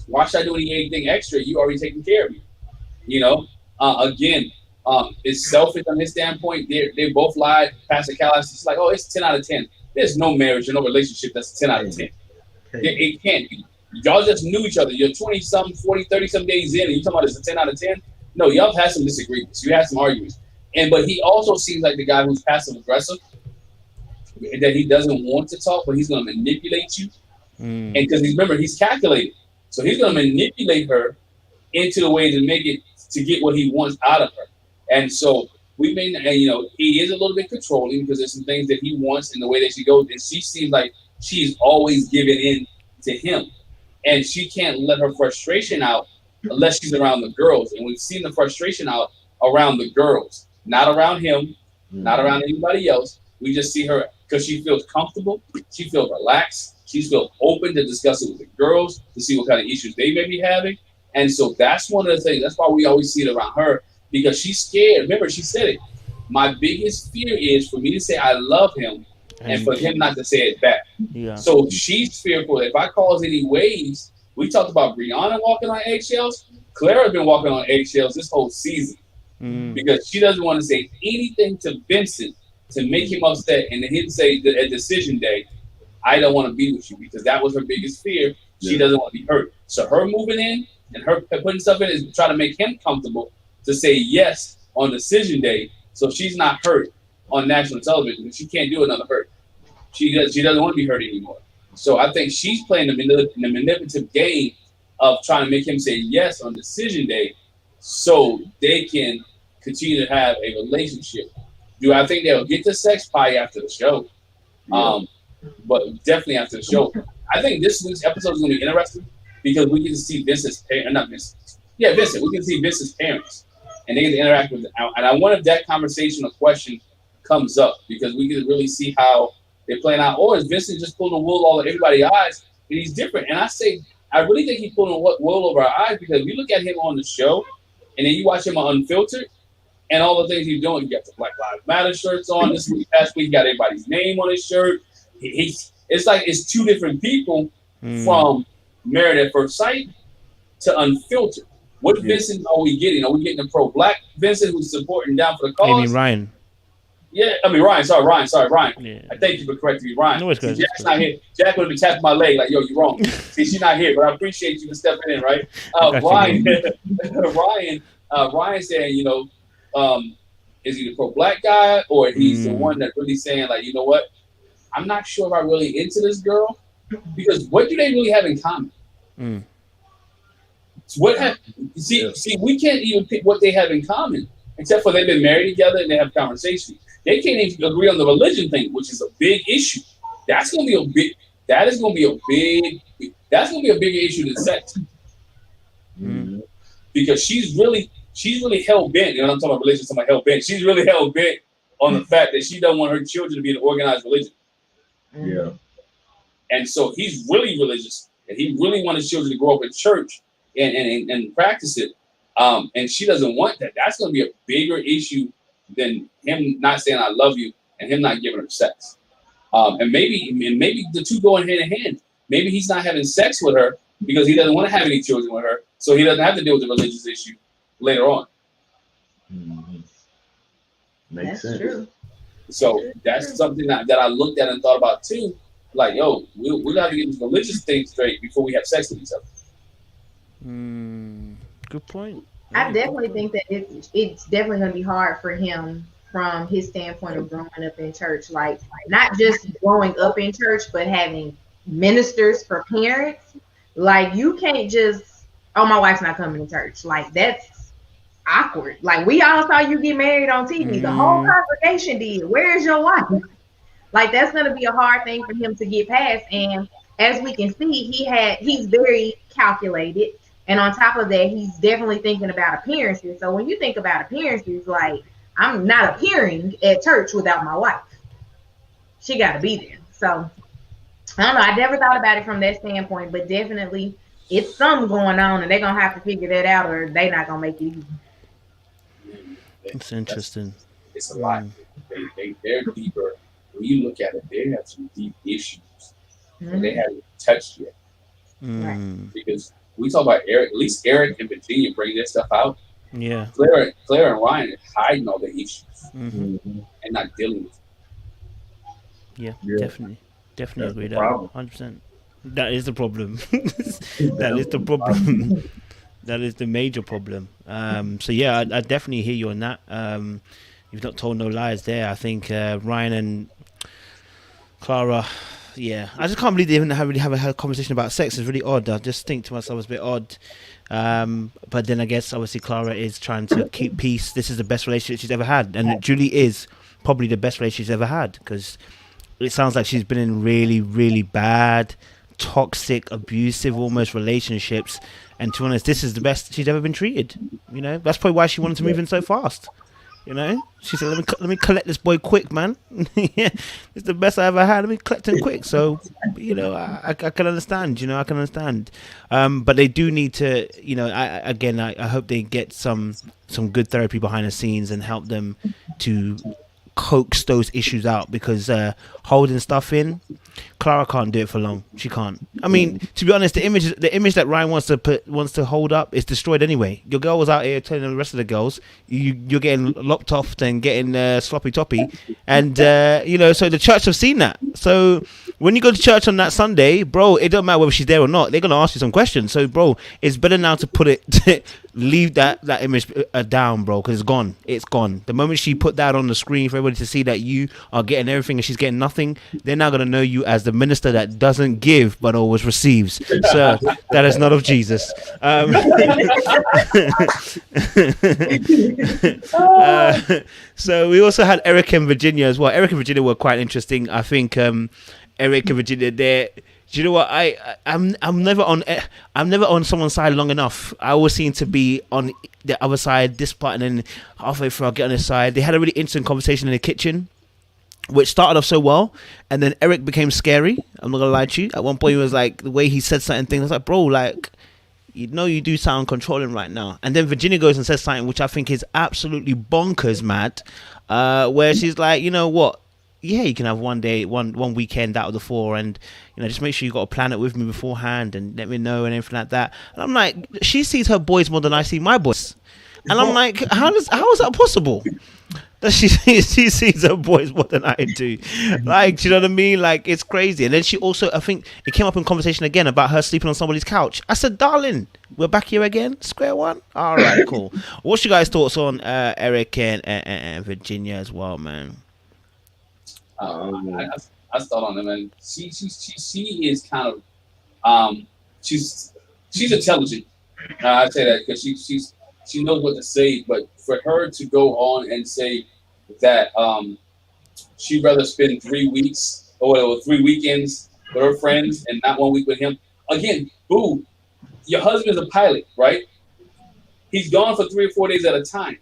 [SPEAKER 4] Why should I do anything extra? You already taking care of me. You know? Again, it's selfish on his standpoint. They both lied. Pastor Callis is like, oh, it's 10 out of 10. There's no marriage or no relationship that's 10 out of 10. It can't be. Y'all just knew each other. You're 20-some, 40, 30-some days in, and you talking about it's a 10 out of 10? No, y'all have had some disagreements. You had some arguments. But he also seems like the guy who's passive-aggressive, that he doesn't want to talk, but he's going to manipulate you. And because remember, he's calculated. So he's going to manipulate her into a way to get what he wants out of her. And so he is a little bit controlling because there's some things that he wants in the way that she goes. And she seems like she's always giving in to him. And she can't let her frustration out unless she's around the girls. And we've seen the frustration out around the girls, not around him, not around anybody else. We just see her because she feels comfortable. She feels relaxed. She feels open to discuss it with the girls to see what kind of issues they may be having. And so that's one of the things. That's why we always see it around her, because she's scared. Remember, she said it. My biggest fear is for me to say I love him and for him not to say it back. Yeah. So she's fearful that if I cause any waves, we talked about Brianna walking on eggshells. Clara's been walking on eggshells this whole season because she doesn't want to say anything to Vincent to make him upset and then he'd say at decision day, I don't want to be with you, because that was her biggest fear. She doesn't want to be hurt. So her moving in and her putting stuff in is trying to make him comfortable to say yes on decision day, so she's not hurt on national television. She can't do another hurt. She doesn't want to be hurt anymore. So I think she's playing the manipulative game of trying to make him say yes on decision day, so they can continue to have a relationship. Do I think they'll get to sex? Probably after the show. But definitely after the show. I think this week's episode is going to be interesting because we get to see Vincent's parents. Not Vincent. Yeah, Vincent. We can see Vincent's parents, and they get to interact with them. And I wonder if that conversation or question comes up because we can really see how they're playing out. Or is Vincent just pulling the wool over everybody's eyes and he's different? And I really think he's pulling the wool over our eyes because we look at him on the show and then you watch him on Unfiltered and all the things he's doing. He got the Black Lives Matter shirts on this week. Past week, he got everybody's name on his shirt. It's like it's two different people from Married at First Sight to Unfiltered. What Vincent are we getting? Are we getting a pro-black Vincent who's supporting down for the cause?
[SPEAKER 1] You mean Ryan?
[SPEAKER 4] Yeah, I mean Ryan. Sorry, Ryan.
[SPEAKER 1] Yeah.
[SPEAKER 4] I thank you for correcting me, Ryan.
[SPEAKER 1] No, it's good.
[SPEAKER 4] Jack's not here. Jack would have been tapping my leg like, "Yo, you're wrong." See, she's not here, but I appreciate you for stepping in, right? Ryan saying, is he the pro-black guy or he's the one that really saying like, you know what? I'm not sure if I'm really into this girl because what do they really have in common? See, we can't even pick what they have in common, except for they've been married together and they have conversations. They can't even agree on the religion thing, which is a big issue. That's going to be that's going to be a bigger issue than sex. Because she's really hell bent. You know what I'm talking about? Religion, somebody hell bent. She's really hell bent on the fact that she doesn't want her children to be an organized religion.
[SPEAKER 3] Yeah.
[SPEAKER 4] And so he's really religious, and he really wants his children to grow up in church and practice it. And she doesn't want that. That's going to be a bigger issue than him not saying "I love you" and him not giving her sex. And maybe the two going hand in hand. Maybe he's not having sex with her because he doesn't want to have any children with her, so he doesn't have to deal with the religious issue later on.
[SPEAKER 3] Makes sense.
[SPEAKER 2] True.
[SPEAKER 4] So that's something that I looked at and thought about too. Like, yo, we got to get this religious thing straight before we have sex with each other.
[SPEAKER 1] Good point.
[SPEAKER 2] I definitely think that it's definitely going to be hard for him from his standpoint of growing up in church. Like, not just growing up in church, but having ministers for parents. Like, you can't just, oh, my wife's not coming to church. Like, that's awkward. Like, we all saw you get married on TV. The whole congregation did. Where's your wife? Like, that's going to be a hard thing for him to get past. And as we can see, he's very calculated. And on top of that, he's definitely thinking about appearances. So when you think about appearances, like, I'm not appearing at church without my wife. She got to be there. So I don't know. I never thought about it from that standpoint, but definitely it's something going on, and they're going to have to figure that out, or they're not going to make it easy.
[SPEAKER 1] It's interesting.
[SPEAKER 4] It's a lot. They're deeper. When you look at it, they have some deep issues that they haven't touched yet.
[SPEAKER 2] Right.
[SPEAKER 4] Because we talk about Eric, at least Eric and Virginia bring their stuff out.
[SPEAKER 1] Yeah.
[SPEAKER 4] Claire and Ryan are hiding all the issues and not dealing with them.
[SPEAKER 1] Yeah. Definitely
[SPEAKER 3] That's
[SPEAKER 1] agree
[SPEAKER 3] the
[SPEAKER 1] that.
[SPEAKER 3] problem.
[SPEAKER 1] 100%. That is the problem. That is the problem. That is the major problem. So yeah, I definitely hear you on that. You've not told no lies there. I think Ryan and Clara, yeah, I just can't believe they even really have a conversation about sex. It's really odd. I just think to myself it's a bit odd. But then I guess obviously Clara is trying to keep peace. This is the best relationship she's ever had, and Julie is probably the best relationship she's ever had, because it sounds like she's been in really, really bad, toxic, abusive, almost relationships. And to be honest, this is the best she's ever been treated. You know, that's probably why she wanted to move in so fast. You know, she said, "Let me collect this boy quick, man. Yeah, it's the best I ever had. Let me collect him quick." So, you know, I can understand. You know, I can understand. But they do need to. You know, I hope they get some good therapy behind the scenes and help them to coax those issues out, because holding stuff in, Clara can't do it for long. She can't. I mean, to be honest, the image that Ryan wants to hold up is destroyed anyway. Your girl was out here telling the rest of the girls you're getting lopped off and getting sloppy toppy, and so the church have seen that. So when you go to church on that Sunday, bro, it don't matter whether she's there or not. They're gonna ask you some questions. So, bro, it's better now to put it, leave that image down, bro, because it's gone. It's gone. The moment she put that on the screen for everybody to see that you are getting everything and she's getting nothing, they're now gonna know you as the minister that doesn't give but always receives. Sir, that is not of Jesus. So we also had Eric and Virginia as well. Eric and Virginia were quite interesting. I think Eric and Virginia, do you know what? I'm never on someone's side long enough. I always seem to be on the other side, this part, and then halfway through I'll get on this side. They had a really interesting conversation in the kitchen, which started off so well, and then Eric became scary. I'm not gonna lie to you. At one point, he was like, the way he said certain things, I was like, bro, like, you do sound controlling right now. And then Virginia goes and says something which I think is absolutely bonkers mad, where she's like, you know what? Yeah, you can have one weekend out of the 4, and just make sure you got to plan it with me beforehand and let me know and everything like that. And I'm like, she sees her boys more than I see my boys, and I'm like, how is that possible? That she sees her boys more than I do. Like, do you know what I mean? Like, it's crazy. And then she also, I think it came up in conversation again about her sleeping on somebody's couch. I said, darling, we're back here again, square one. All right, cool. What's your guys' thoughts on Eric and Virginia as well, man?
[SPEAKER 4] I thought on them, and she is kind of she's intelligent. I say that because she knows what to say, but for her to go on and say that she'd rather spend 3 weeks or 3 weekends with her friends and not 1 week with him. Again, boo, your husband's a pilot, right? He's gone for 3 or 4 days at a time.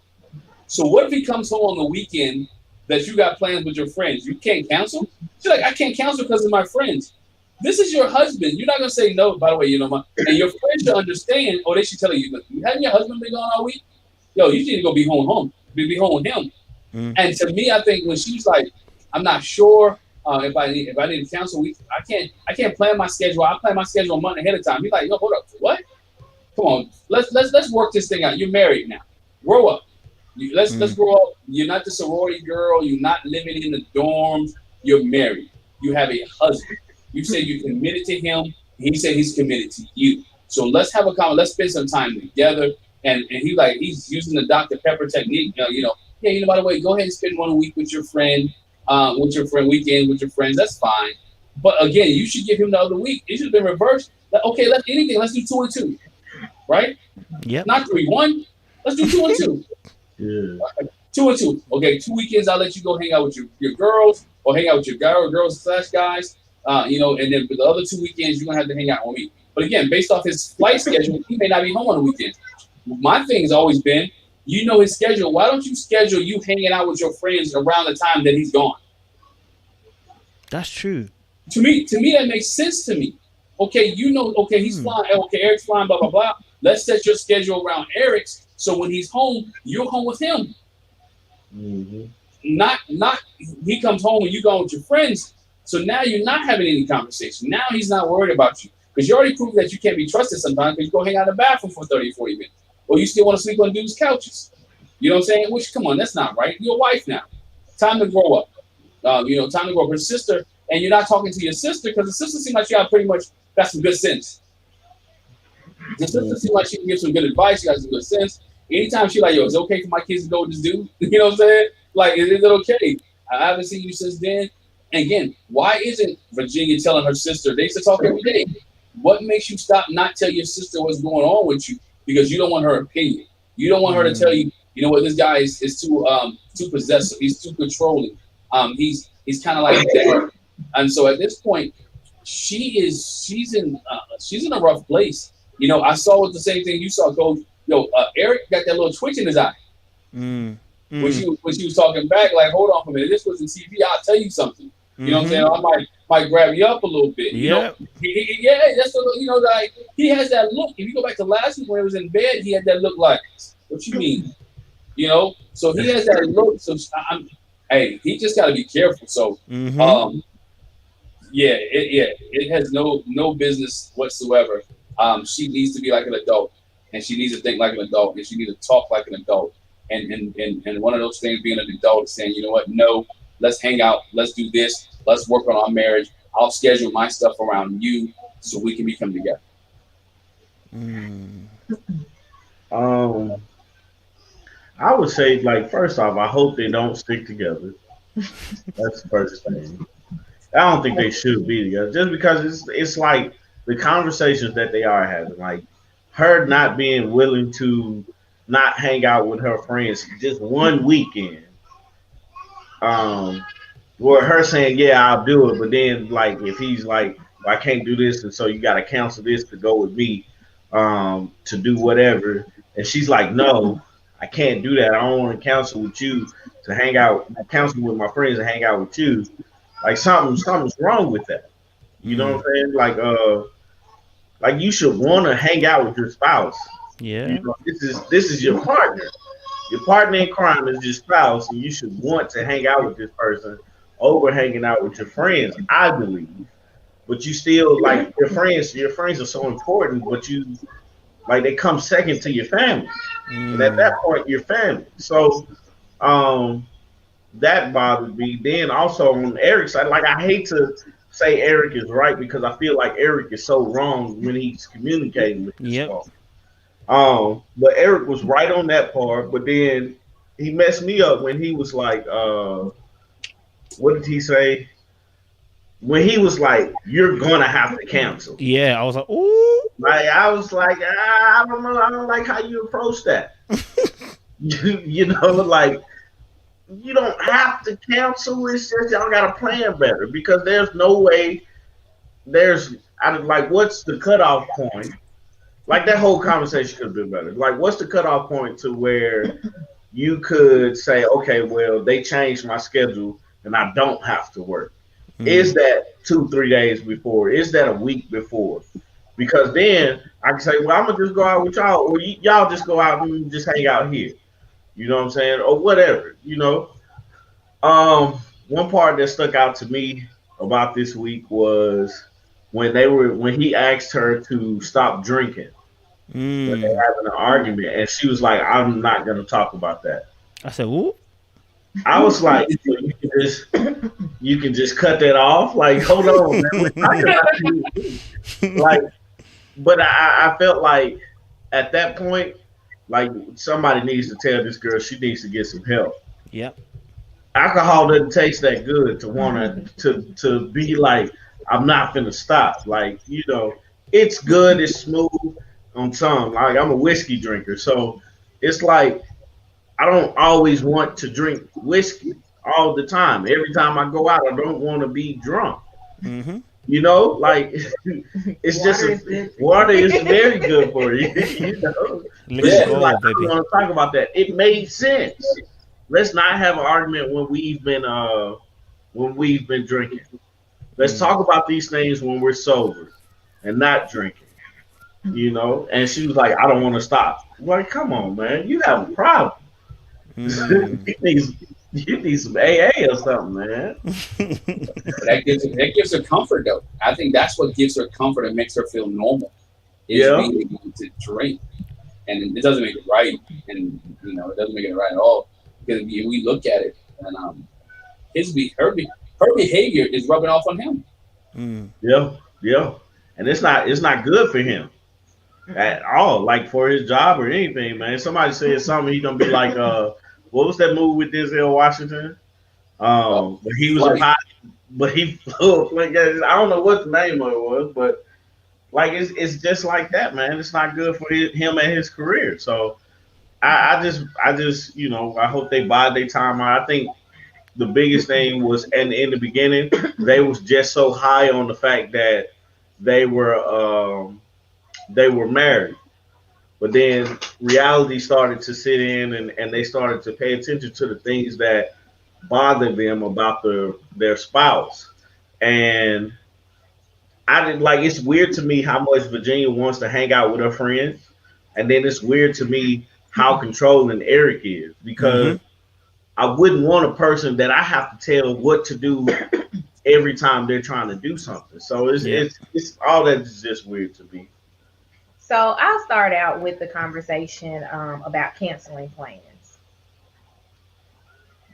[SPEAKER 4] So what if he comes home on the weekend that you got plans with your friends? You can't cancel? She's like, I can't cancel because of my friends. This is your husband. You're not going to say no, by the way, and your friends should understand, or they should tell you, hasn't your husband been gone all week? Yo, you need to go be home with him. Mm. And to me, I think when she's like, I'm not sure if I need to cancel, I can't plan my schedule. I plan my schedule a month ahead of time. He's like, yo, hold up, what? Come on, let's work this thing out. You're married now. Grow up. Let's grow up. You're not the sorority girl. You're not living in the dorms. You're married. You have a husband. You say you're committed to him. He said he's committed to you. So let's have a conversation. Let's spend some time together. And he's using the Dr. Pepper technique. By the way, go ahead and spend 1 week with your friend, weekend with your friends. That's fine. But again, you should give him the other week. It should have been reversed. Okay, let's do 2 and 2, right?
[SPEAKER 1] Yeah.
[SPEAKER 4] Not 3-1. Let's do 2 and 2.
[SPEAKER 3] Yeah.
[SPEAKER 4] 2 and 2. Okay, 2 weekends I'll let you go hang out with your girls or hang out with your girls/guys. And then for the other 2 weekends you're gonna have to hang out on me. But again, based off his flight schedule, he may not be home on the weekend. My thing has always been, his schedule. Why don't you schedule you hanging out with your friends around the time that he's gone?
[SPEAKER 1] That's true.
[SPEAKER 4] To me, that makes sense to me. Okay, he's flying. Okay, Eric's flying. Blah blah blah. Let's set your schedule around Eric's. So when he's home, you're home with him. Mm-hmm. Not he comes home and you go with your friends. So now you're not having any conversation. Now he's not worried about you because you already proved that you can't be trusted sometimes because you go hang out in the bathroom for 30 or 40 minutes. Or you still want to sleep on dudes' couches. You know what I'm saying? Which, come on, that's not right. You're a wife now. Time to grow up. Time to grow up. Her sister, and you're not talking to your sister because the sister seems like she got some good sense. The sister seems like she can give some good advice. She got some good sense. Anytime she's like, yo, is it okay for my kids to go with this dude? You know what I'm saying? Like, is it okay? I haven't seen you since then. And again, why isn't Virginia telling her sister? They used to talk every day. What makes you not tell your sister what's going on with you? Because you don't want her opinion. You don't want her to tell you, you know what, this guy is too possessive. He's too controlling. He's kind of like that. And so at this point, she's in a rough place. I saw the same thing you saw, Coach. Eric got that little twitch in his eye. When she was talking back, like, hold on for a minute, this wasn't TV. I'll tell you something. You know what I'm saying? I might grab you up a little bit.
[SPEAKER 1] Yeah.
[SPEAKER 4] That's like he has that look. If you go back to last week when he was in bed, he had that look like, what you mean? So he has that look. So he just got to be careful. So it has no business whatsoever. She needs to be like an adult, and she needs to think like an adult, and she needs to talk like an adult. And one of those things being an adult is saying, you know what, no, let's hang out, let's do this, let's work on our marriage. I'll schedule my stuff around you so we can become together.
[SPEAKER 1] Mm.
[SPEAKER 3] Um, I would say, like, first off, I hope they don't stick together. That's the first thing. I don't think they should be together, just because it's like the conversations that they are having, like her not being willing to not hang out with her friends just one weekend. Um, or her saying, "Yeah, I'll do it," but then like if he's like, "Well, I can't do this," and so you got to cancel this to go with me, to do whatever, and she's like, "No, I can't do that. I don't want to cancel with you to hang out, cancel with my friends and hang out with you." Like something's wrong with that. You know what I'm saying? Like you should want to hang out with your spouse.
[SPEAKER 1] Yeah.
[SPEAKER 3] You know, this is your partner. Your partner in crime is your spouse, and you should want to hang out with this person over hanging out with your friends, I believe. But you still like your friends are so important, but you like they come second to your family. And at that point you're family. So um that bothered me. Then also on Eric's side, like I hate to say Eric is right because I feel like Eric is so wrong when he's communicating with this
[SPEAKER 1] Yep.
[SPEAKER 3] phone. But Eric was right on that part, but then he messed me up when he was like, what did he say? When he was like, "You're gonna have to cancel."
[SPEAKER 1] Yeah. I was like, ooh.
[SPEAKER 3] Like I was like, I don't know, I don't like how you approach that. You know, like you don't have to cancel. It's just y'all got to plan better because there's no way. Like, what's the cutoff point? Like that whole conversation could have been better. Like, what's the cutoff point to where you could say, okay, well, they changed my schedule and I don't have to work? Is that 2-3 days before? Is that a week before? Because then I can say, well, I'm gonna just go out with y'all, or y'all just go out and just hang out here. You know what I'm saying, or whatever. You know. One part that stuck out to me about this week was when he asked her to stop drinking. When they having an argument, and she was like, "I'm not gonna talk about that."
[SPEAKER 1] I said, ooh.
[SPEAKER 3] I was like, you can just cut that off. Like, hold on, man. We're talking about you. Like, but I felt like at that point, like somebody needs to tell this girl she needs to get some help.
[SPEAKER 1] Yep.
[SPEAKER 3] Alcohol doesn't taste that good to want to be like, I'm not gonna stop. Like, you know, it's good, it's smooth on some. Like I'm a whiskey drinker, so it's like I don't always want to drink whiskey all the time. Every time I go out, I don't want to be drunk.
[SPEAKER 1] Mm-hmm.
[SPEAKER 3] You know, like it's water is very good for you. You know, like, I don't want to talk about that. It made sense. Let's not have an argument when we've been drinking. Let's talk about these things when we're sober and not drinking. You know, and she was like, "I don't want to stop." I'm like, come on, man, you have a problem. You need some AA or something, man.
[SPEAKER 4] That gives her comfort, though. I think that's what gives her comfort and makes her feel normal. Is being able to drink, and it doesn't make it right, and you know, it doesn't make it right at all. Because we look at it, and her behavior is rubbing off on him.
[SPEAKER 3] Yeah, and it's not good for him at all. Like for his job or anything, man. Somebody said something, he gonna be like, what was that movie with Denzel Washington? But he was a pilot, but he flew. Like, I don't know what the name of it was, but like it's just like that, man. It's not good for him and his career. So I just you know, I hope they bide their time out. I think the biggest thing was, and in the beginning, they was just so high on the fact that they were married. But then reality started to sit in, and they started to pay attention to the things that bothered them about their spouse. And I did like, it's weird to me how much Virginia wants to hang out with her friends. And then it's weird to me how controlling Eric is, because I wouldn't want a person that I have to tell what to do every time they're trying to do something. So it's all that is just weird to me.
[SPEAKER 2] So I'll start out with the conversation about canceling plans.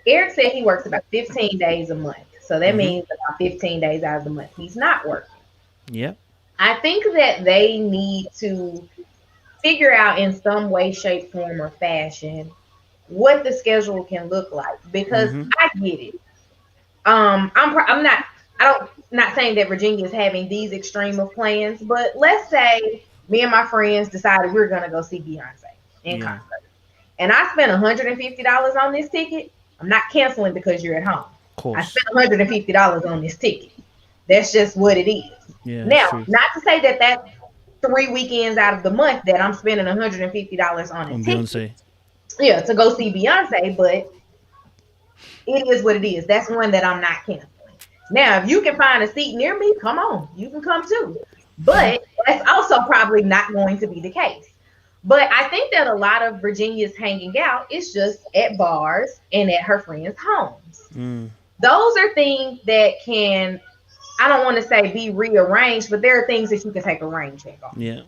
[SPEAKER 2] Eric said he works about 15 days a month. So that means about 15 days out of the month he's not working.
[SPEAKER 1] Yeah.
[SPEAKER 2] I think that they need to figure out in some way, shape, form, or fashion what the schedule can look like, because I get it. I'm not saying that Virginia is having these extreme of plans, but let's say me and my friends decided we're gonna go see Beyonce in concert, and I spent $150 on this ticket. I'm not canceling because you're at home.
[SPEAKER 1] Of course.
[SPEAKER 2] I spent $150 on this ticket. That's just what it is.
[SPEAKER 1] Yeah,
[SPEAKER 2] now, not to say that that's 3 weekends out of the month that I'm spending $150 on a ticket.
[SPEAKER 1] Beyonce.
[SPEAKER 2] Yeah, to go see Beyonce, but it is what it is. That's one that I'm not canceling. Now, if you can find a seat near me, come on, you can come too. But that's also probably not going to be the case. But I think that a lot of Virginia's hanging out is just at bars and at her friends' homes. Those are things that can, I don't want to say be rearranged, but there are things that you can take arrangement on.
[SPEAKER 1] Yeah.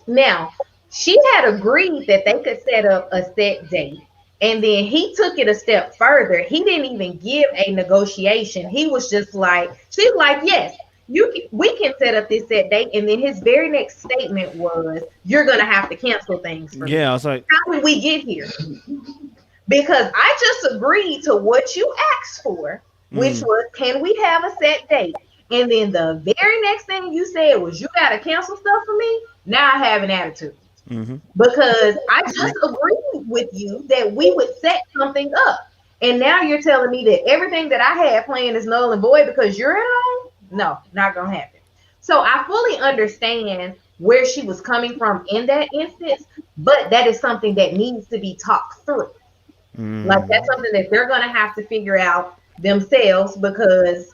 [SPEAKER 2] Now, she had agreed that they could set up a set date. And then he took it a step further. He didn't even give a negotiation. He was just like, she's like, yes, we can set up this set date. And then his very next statement was, you're going to have to cancel things for me.
[SPEAKER 1] I was like,
[SPEAKER 2] how did we get here? Because I just agreed to what you asked for, which was, can we have a set date? And then the very next thing you said was, you got to cancel stuff for me? Now I have an attitude. Because I just agreed with you that we would set something up. And now you're telling me that everything that I had planned is null and void because you're at home? No, not going to happen. So I fully understand where she was coming from in that instance, but that is something that needs to be talked through. Like, that's something that they're going to have to figure out themselves, because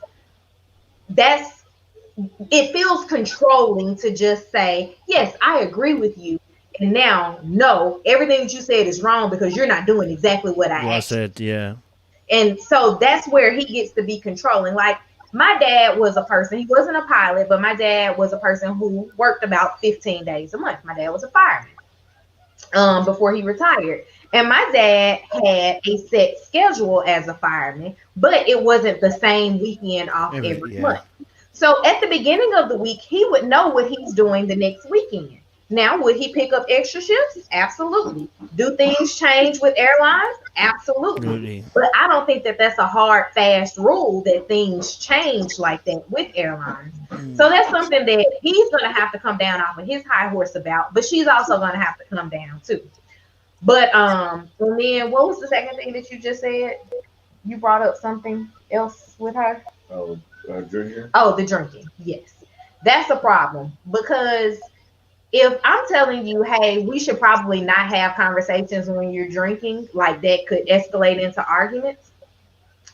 [SPEAKER 2] it feels controlling to just say, yes, I agree with you. And now, no, everything that you said is wrong because you're not doing exactly what I said.
[SPEAKER 1] Yeah.
[SPEAKER 2] And so that's where he gets to be controlling. Like, my dad was a person, he wasn't a pilot, but my dad was a person who worked about 15 days a month. My dad was a fireman before he retired. And my dad had a set schedule as a fireman, but it wasn't the same weekend off every month. So at the beginning of the week, he would know what he's doing the next weekend. Now, would he pick up extra shifts? Absolutely. Do things change with airlines? Absolutely. But I don't think that that's a hard, fast rule that things change like that with airlines. So that's something that he's going to have to come down off of his high horse about, but she's also going to have to come down too. But and then what was the second thing that you just said? You brought up something else with her?
[SPEAKER 3] Drinking.
[SPEAKER 2] Oh, the drinking. Yes. That's a problem, because if I'm telling you, hey, we should probably not have conversations when you're drinking, like that could escalate into arguments,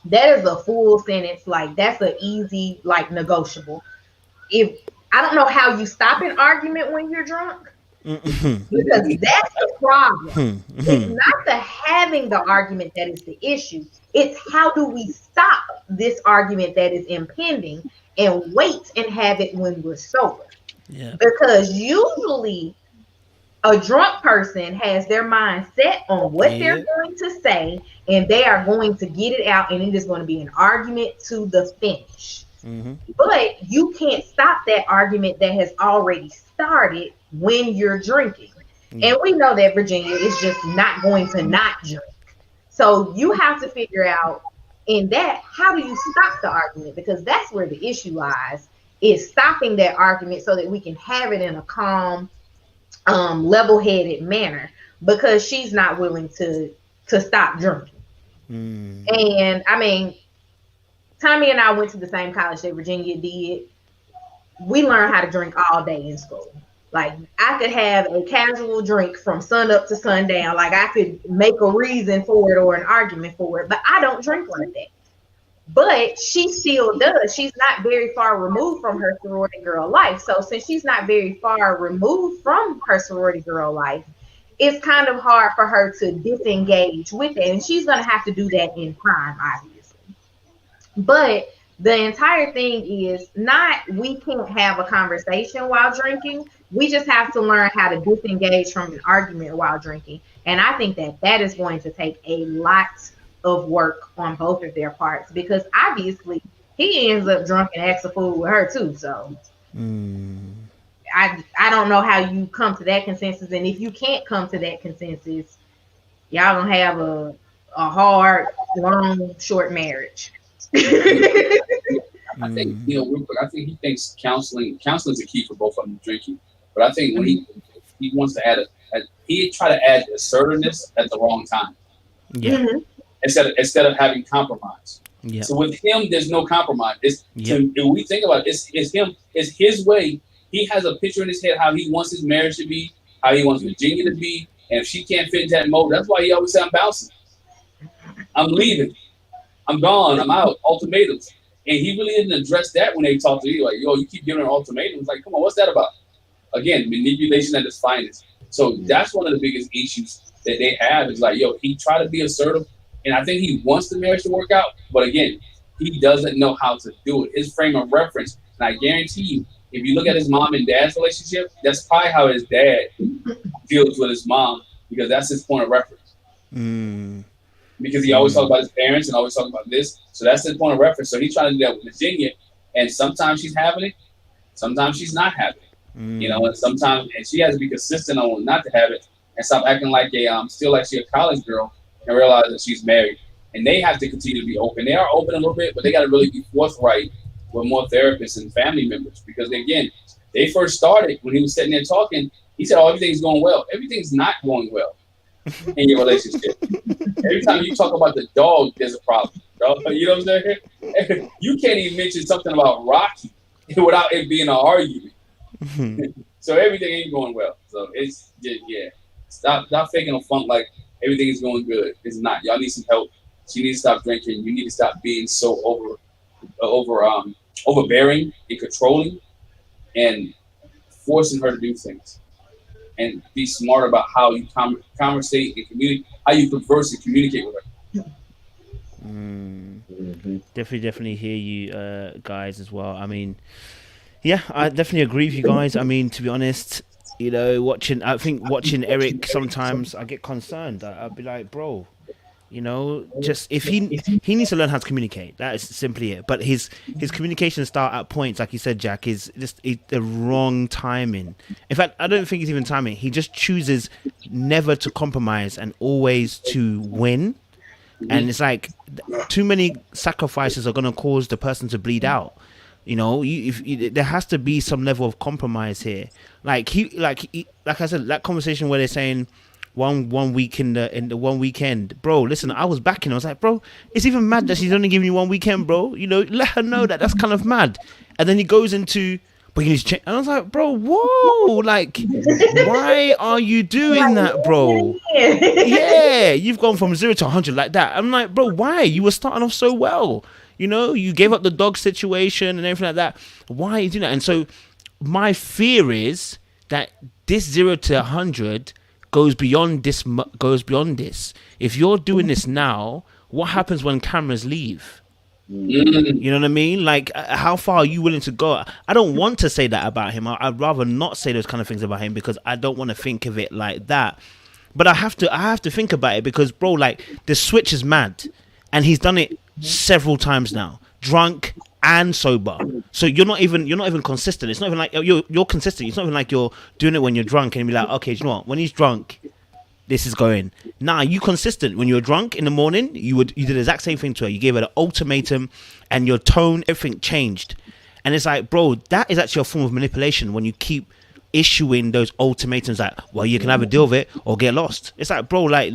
[SPEAKER 2] that is a full sentence. Like, that's an easy, like, negotiable. If I don't know how you stop an argument when you're drunk, because that's the problem. It's not the having the argument that is the issue. It's how do we stop this argument that is impending and wait and have it when we're sober. Yeah. Because usually a drunk person has their mind set on what they're going to say, and they are going to get it out, and it is going to be an argument to the finish. But you can't stop that argument that has already started when you're drinking. And we know that Virginia is just not going to not drink. So you have to figure out in that, how do you stop the argument? Because that's where the issue lies, is stopping that argument so that we can have it in a calm, level-headed manner, because she's not willing to stop drinking. And I mean, Tommy and I went to the same college that Virginia did. We learned how to drink all day in school. Like, I could have a casual drink from sun up to sundown. Like, I could make a reason for it or an argument for it, but I don't drink like that. But she still does. She's not very far removed from her sorority girl life. So since she's not very far removed from her sorority girl life, it's kind of hard for her to disengage with it. And she's going to have to do that in time, obviously. But The entire thing is not we can't have a conversation while drinking. We just have to learn how to disengage from an argument while drinking. And I think that that is going to take a lot of work on both of their parts because obviously he ends up drunk and acts a fool with her too. So I don't know how you come to that consensus. And if you can't come to that consensus, y'all gonna have a hard, long, short marriage.
[SPEAKER 4] I think, real quick, I think he thinks counseling is a key for both of them drinking. But I think when he wants to add he tried to add assertiveness at the wrong time.
[SPEAKER 1] Yeah.
[SPEAKER 2] Mm-hmm.
[SPEAKER 4] Instead of having compromise.
[SPEAKER 1] Yeah.
[SPEAKER 4] So with him, there's no compromise. If we think about it, it's his way. He has a picture in his head how he wants his marriage to be, how he wants Virginia to be, and if she can't fit into that mold, that's why he always said, "I'm bouncing, I'm leaving, I'm gone, I'm out." Ultimatums, and he really didn't address that when they talked to you. Like, yo, you keep giving her ultimatums. Like, come on, what's that about? Again, manipulation at its finest. So that's one of the biggest issues that they have. Is like, yo, he tried to be assertive, and I think he wants the marriage to work out, but again, he doesn't know how to do it. His frame of reference, and I guarantee you, if you look at his mom and dad's relationship, that's probably how his dad deals with his mom, because that's his point of reference. Because he always talks about his parents and always talks about this. So that's his point of reference. So he's trying to do that with Virginia. And sometimes she's having it. Sometimes she's not having it. And sometimes, and she has to be consistent on not to have it and stop acting like still like she's a college girl and realize that she's married. And they have to continue to be open. They are open a little bit, but they got to really be forthright with more therapists and family members. Because again, they first started when he was sitting there talking, he said, "Oh, everything's going well." Everything's not going well in your relationship. Every time you talk about the dog, there's a problem. You know what I'm saying? You can't even mention something about Rocky without it being an argument. So everything ain't going well. So it's stop faking a funk like everything is going good. It's not. Y'all need some help. She needs to stop drinking. You need to stop being so overbearing and controlling and forcing her to do things. And be smart about how you conversate and communicate, how you converse and communicate with her.
[SPEAKER 1] Definitely hear you guys as well. I mean, yeah, I definitely agree with you guys. I mean, to be honest, watching Eric, sometimes I get concerned. I'll be like, bro, just if he needs to learn how to communicate. That is simply it. But his communication style at points, like you said, Jack, is just the wrong timing. In fact, I don't think it's even timing. He just chooses never to compromise and always to win. And it's like too many sacrifices are going to cause the person to bleed out. There has to be some level of compromise here. Like I said, that conversation where they're saying one week in the 1 weekend, bro. Listen, I was backing. I was like, bro, it's even mad that she's only giving you 1 weekend, bro. Let her know that. That's kind of mad. And then he goes into, but you need to change. And I was like, bro, whoa, like, why are you doing that, bro? Yeah, you've gone from 0 to 100 like that. I'm like, bro, why? You were starting off so well. You gave up the dog situation and everything like that. Why are you doing that? And so my fear is that this 0 to 100 goes beyond this. If you're doing this now, what happens when cameras leave? You know what I mean? Like, how far are you willing to go? I don't want to say that about him. I'd rather not say those kind of things about him because I don't want to think of it like that. But I have to think about it because, bro, like, the switch is mad, and he's done it several times now, drunk and sober. So you're not even consistent. It's not even like you're consistent. It's not even like you're doing it when you're drunk and you be like, okay, you know what? When he's drunk, this is going. Nah, you consistent. When you were drunk in the morning, you did the exact same thing to her. You gave her the ultimatum, and your tone, everything changed. And it's like, bro, that is actually a form of manipulation when you keep issuing those ultimatums like, well, you can have a deal with it or get lost. It's like, bro, like,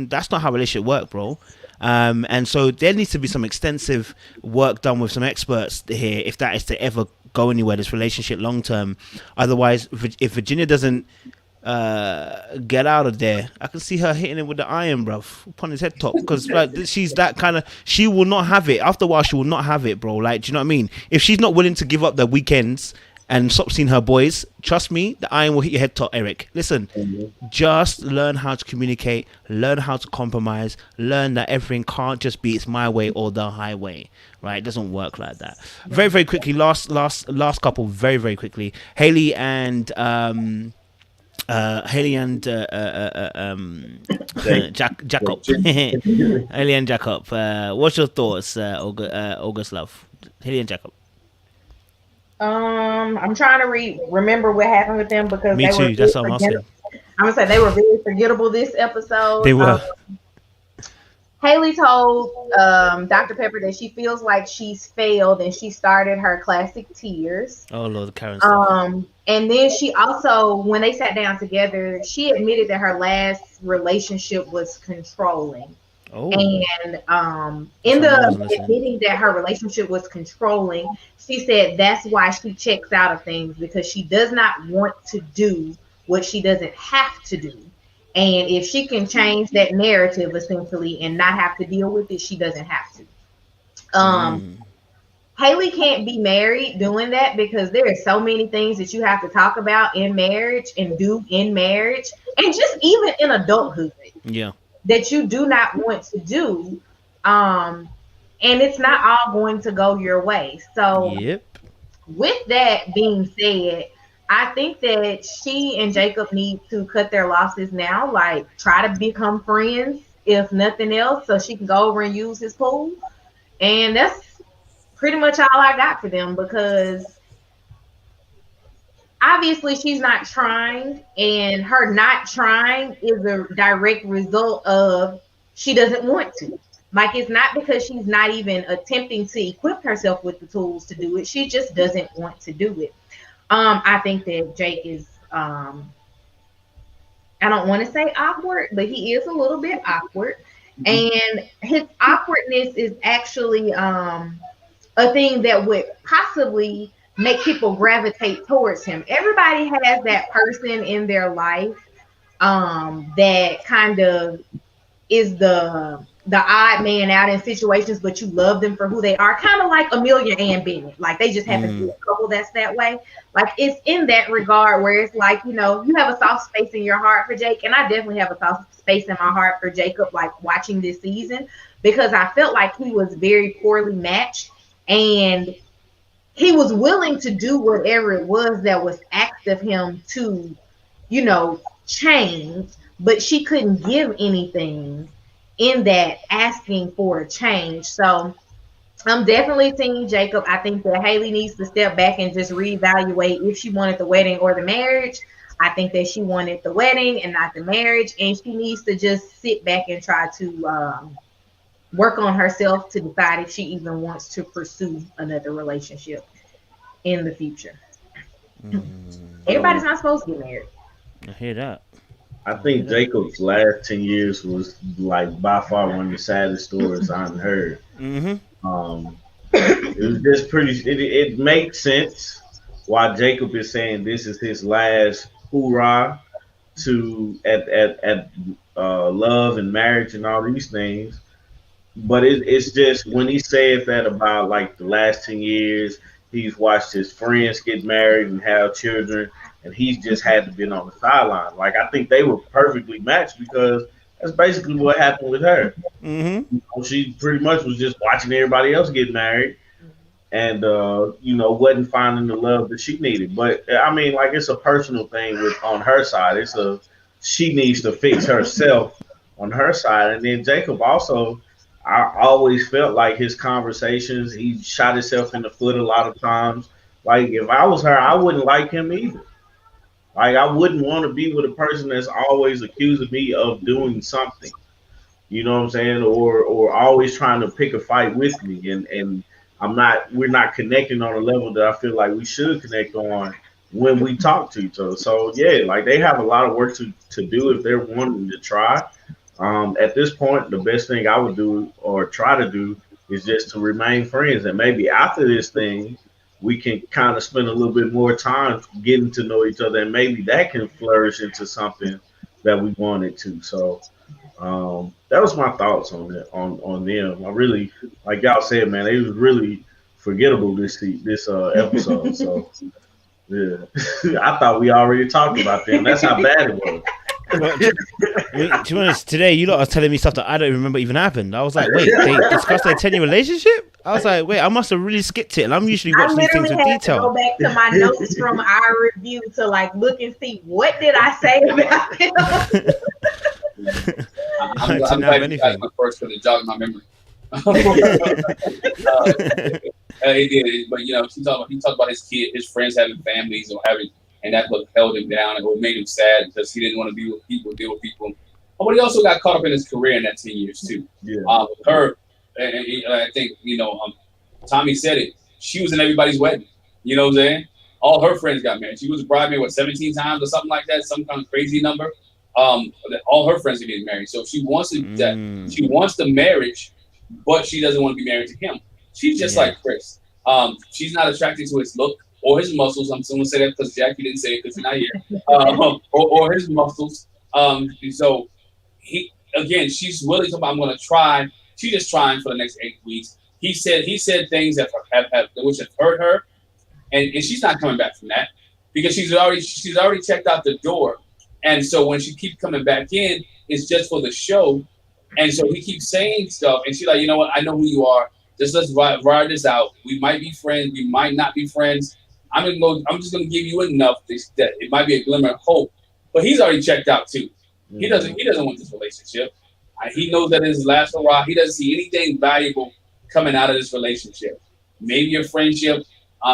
[SPEAKER 1] that's not how relationship work, bro. And so there needs to be some extensive work done with some experts here if that is to ever go anywhere, this relationship long term. Otherwise, if Virginia doesn't get out of there, I can see her hitting him with the iron, bruv, upon his head top, because like she's that kind of, she will not have it. After a while, she will not have it, bro. Like, do you know what I mean? If she's not willing to give up the weekends and stop seeing her boys. Trust me, the iron will hit your head top, Eric. Listen, just learn how to communicate, learn how to compromise, learn that everything can't just be it's my way or the highway. Right? It doesn't work like that. Very, very quickly, last couple, very, very quickly. Haley and Jacob. Haley and Jacob. What's your thoughts, August Love? Haley and Jacob.
[SPEAKER 2] I'm trying to remember what happened with them because
[SPEAKER 1] Me
[SPEAKER 2] they
[SPEAKER 1] too.
[SPEAKER 2] were
[SPEAKER 1] That's what I'm asking.
[SPEAKER 2] I'm gonna say they were very forgettable this episode.
[SPEAKER 1] They were.
[SPEAKER 2] Haley told Dr. Pepper that she feels like she's failed, and she started her classic tears.
[SPEAKER 1] Oh Lord, Karen.
[SPEAKER 2] And then she also, when they sat down together, she admitted that her last relationship was controlling.
[SPEAKER 1] Oh.
[SPEAKER 2] And in the admitting that her relationship was controlling, she said that's why she checks out of things, because she does not want to do what she doesn't have to do. And if she can change that narrative essentially and not have to deal with it, she doesn't have to. Haley can't be married doing that, because there are so many things that you have to talk about in marriage and do in marriage, and just even in adulthood.
[SPEAKER 1] Yeah.
[SPEAKER 2] That you do not want to do. And it's not all going to go your way. So with that being said, I think that she and Jacob need to cut their losses now, like try to become friends, if nothing else, so she can go over and use his pool. And that's pretty much all I got for them, because obviously she's not trying, and her not trying is a direct result of she doesn't want to. Like, it's not because she's not even attempting to equip herself with the tools to do it. She just doesn't want to do it. I think that Jake is, I don't want to say awkward, but he is a little bit awkward. And his awkwardness is actually a thing that would possibly make people gravitate towards him. Everybody has that person in their life that kind of is the odd man out in situations, but you love them for who they are. Kind of like Amelia and Bennett. Like, they just happen to be a couple that's that way. Like, it's in that regard where it's like, you know, you have a soft space in your heart for Jake, and I definitely have a soft space in my heart for Jacob, like, watching this season, because I felt like he was very poorly matched, and he was willing to do whatever it was that was asked of him to, you know, change, but she couldn't give anything in that asking for a change. So I'm definitely team Jacob. I think that Haley needs to step back and just reevaluate if she wanted the wedding or the marriage. I think that she wanted the wedding and not the marriage, and she needs to just sit back and try to work on herself to decide if she even wants to pursue another relationship in the future. Everybody's not supposed to get married.
[SPEAKER 1] I hear that.
[SPEAKER 3] I think Jacob's last 10 years was, like, by far one of the saddest stories I've heard. It was just pretty. It makes sense why Jacob is saying this is his last hoorah to at love and marriage and all these things. But it's just when he said that about, like, the last 10 years, he's watched his friends get married and have children, and he's just had to be on the sideline. Like, I think they were perfectly matched, because that's basically what happened with her. She pretty much was just watching everybody else get married, and you know, wasn't finding the love that she needed. But I mean, like, it's a personal thing on her side. She needs to fix herself on her side, and then Jacob also. I always felt like his conversations, he shot himself in the foot a lot of times. Like, if I was her, I wouldn't like him either. Like, I wouldn't want to be with a person that's always accusing me of doing something. You know what I'm saying? Or always trying to pick a fight with me. And we're not connecting on a level that I feel like we should connect on when we talk to each other. So yeah, like, they have a lot of work to do if they're wanting to try. At this point, the best thing I would do or try to do is just to remain friends. And maybe after this thing, we can kind of spend a little bit more time getting to know each other, and maybe that can flourish into something that we wanted to. So that was my thoughts on it, on them. I really, like y'all said, man, they was really forgettable this episode. So Yeah. I thought we already talked about them. That's how bad it was.
[SPEAKER 1] But, to be honest, today you lot are telling me stuff that I don't remember even happened. I was like, wait, they discussed their 10-year relationship? I was like, wait, I must have really skipped it. And I'm usually watching these things with
[SPEAKER 2] had
[SPEAKER 1] detail.
[SPEAKER 2] to go back to my notes from our review to like look and see what did I say about them.
[SPEAKER 4] I'm glad you guys went first because it jogged my memory. He did, but he talked about his kid, his friends having families or having, and that what held him down and what made him sad because he didn't want to be with people, deal with people. But he also got caught up in his career in that 10 years too.
[SPEAKER 3] Yeah.
[SPEAKER 4] With her, and I think Tommy said it. She was in everybody's wedding. You know what I'm saying? All her friends got married. She was a bridesmaid 17 times or something like that, some kind of crazy number. All her friends are getting married, so she wants that. She wants the marriage, but she doesn't want to be married to him. She's just like Chris. She's not attracted to his look or his muscles. I'm going to say that because Jackie didn't say it because you're not here. Or his muscles. So she's willing to. I'm going to try. She's just trying for the next 8 weeks. He said things that which have hurt her, and she's not coming back from that because she's already checked out the door. And so when she keeps coming back in, it's just for the show. And so he keeps saying stuff, and she's like, you know what? I know who you are. Just let's ride this out. We might be friends. We might not be friends. I'm just gonna give you enough that it might be a glimmer of hope. But he's already checked out too. He doesn't want this relationship. He knows that it's his last hurrah. He doesn't see anything valuable coming out of this relationship. Maybe a friendship.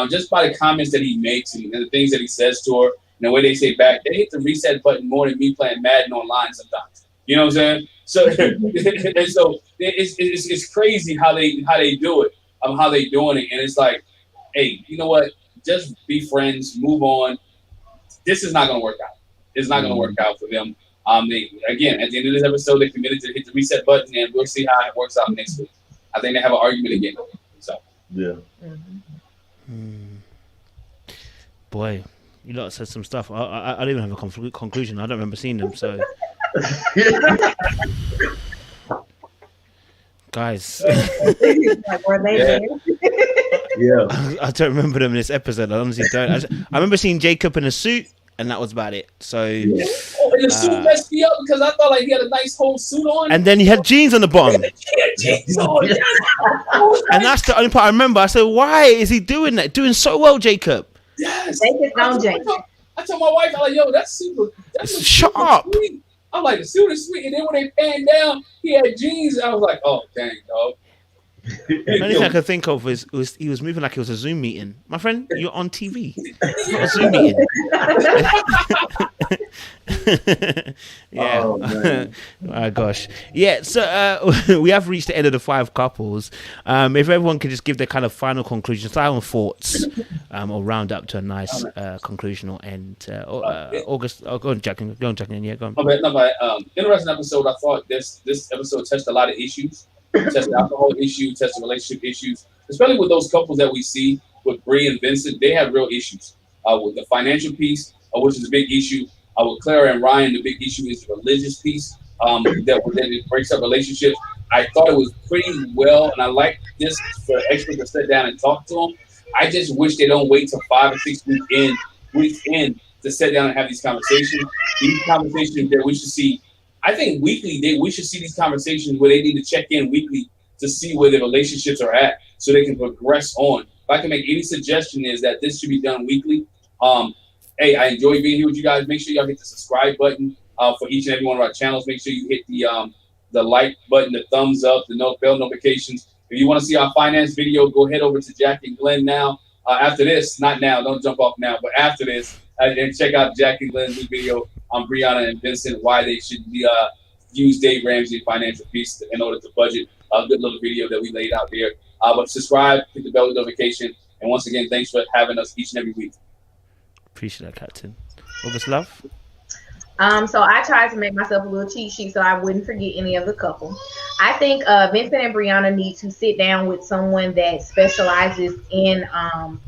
[SPEAKER 4] Just by the comments that he makes and the things that he says to her, and the way they say back, they hit the reset button more than me playing Madden online sometimes. You know what I'm saying? So, and so it's crazy how they do it, how they doing it, and it's like, hey, you know what? Just be friends, move on. This is not going to work out. It's not going to work out for them. Again, at the end of this episode, they committed to hit the reset button, and we'll see how it works out next week. I think they have an argument again. So
[SPEAKER 3] yeah.
[SPEAKER 1] Boy, you lot said some stuff. I don't even have a conclusion. I don't remember seeing them. So, guys,
[SPEAKER 2] like, were they there?
[SPEAKER 3] Yeah.
[SPEAKER 1] I don't remember them in this episode. I honestly don't. I remember seeing Jacob in a suit, and that was about it. So,
[SPEAKER 4] and the suit messed me up because I thought like he had a nice whole suit on,
[SPEAKER 1] and then he had jeans on the bottom.
[SPEAKER 4] Jeans on.
[SPEAKER 1] And that's the only part I remember. I said, "Why is he doing that? Doing so well, Jacob."
[SPEAKER 4] Yes.
[SPEAKER 2] They just don't change.
[SPEAKER 4] I told my wife, I'm like, yo, that's super.
[SPEAKER 1] Shut up.
[SPEAKER 4] Sweet. I'm like, the suit is sweet. And then when they panned down, he had jeans. I was like, oh, dang, dog.
[SPEAKER 1] The only thing I could think of was he was moving like it was a Zoom meeting. My friend, you're on TV. It's not a Zoom meeting. Yeah.
[SPEAKER 3] Oh, man.
[SPEAKER 1] Oh gosh. Yeah. So we have reached the end of the 5 couples. If everyone could just give their kind of final conclusions, final thoughts, or round up to a nice conclusion or end. August. Oh, go on, Jack. Go on, Jack. Yeah, go on.
[SPEAKER 4] Interesting episode. I thought this episode touched a lot of issues. Test the alcohol issue, test the relationship issues, especially with those couples that we see with Bree and Vincent. They have real issues with the financial piece, which is a big issue. With Clara and Ryan, the big issue is the religious piece that it breaks up relationships. I thought it was pretty well, and I like this for experts to sit down and talk to them. I just wish they don't wait till 5 or 6 weeks in to sit down and have these conversations. These conversations that we should see. I think weekly, we should see these conversations where they need to check in weekly to see where their relationships are at so they can progress on. If I can make any suggestion is that this should be done weekly. Hey, I enjoy being here with you guys. Make sure y'all hit the subscribe button for each and every one of our channels. Make sure you hit the like button, the thumbs up, the bell notifications. If you want to see our finance video, go head over to Jack and Glenn now. After this, not now, don't jump off now, but after this, and check out Jack and Glenn's new video on Brianna and Vincent, why they should be use Dave Ramsey financial piece in order to budget. A good little video that we laid out there. But subscribe, hit the bell notification, and once again, thanks for having us each and every week.
[SPEAKER 1] Appreciate that, Captain. August Love.
[SPEAKER 2] So I tried to make myself a little cheat sheet so I wouldn't forget any of the couple. I think Vincent and Brianna need to sit down with someone that specializes in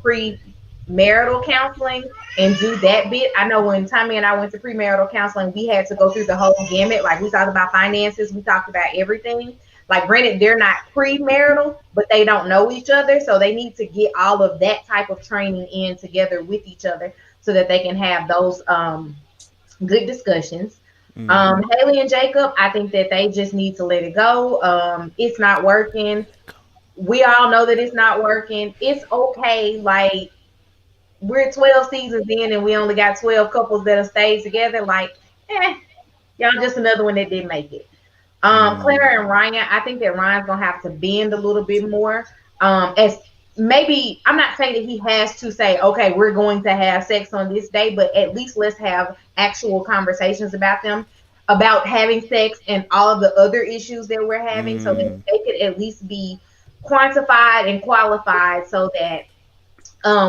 [SPEAKER 2] premarital counseling and do that bit. I know when Tommy and I went to premarital counseling, we had to go through the whole gamut. Like we talked about finances, we talked about everything. Like, granted, they're not premarital, but they don't know each other, so they need to get all of that type of training in together with each other so that they can have those good discussions. Haley and Jacob, I think that they just need to let it go. It's not working. We all know that it's not working. It's okay. Like, we're 12 seasons in and we only got 12 couples that have stayed together. Like, y'all just another one that didn't make it. Clara and Ryan, I think that Ryan's gonna have to bend a little bit more. As maybe, I'm not saying that he has to say, okay, we're going to have sex on this day, but at least let's have actual conversations about having sex and all of the other issues that we're having, so that they could at least be quantified and qualified, so that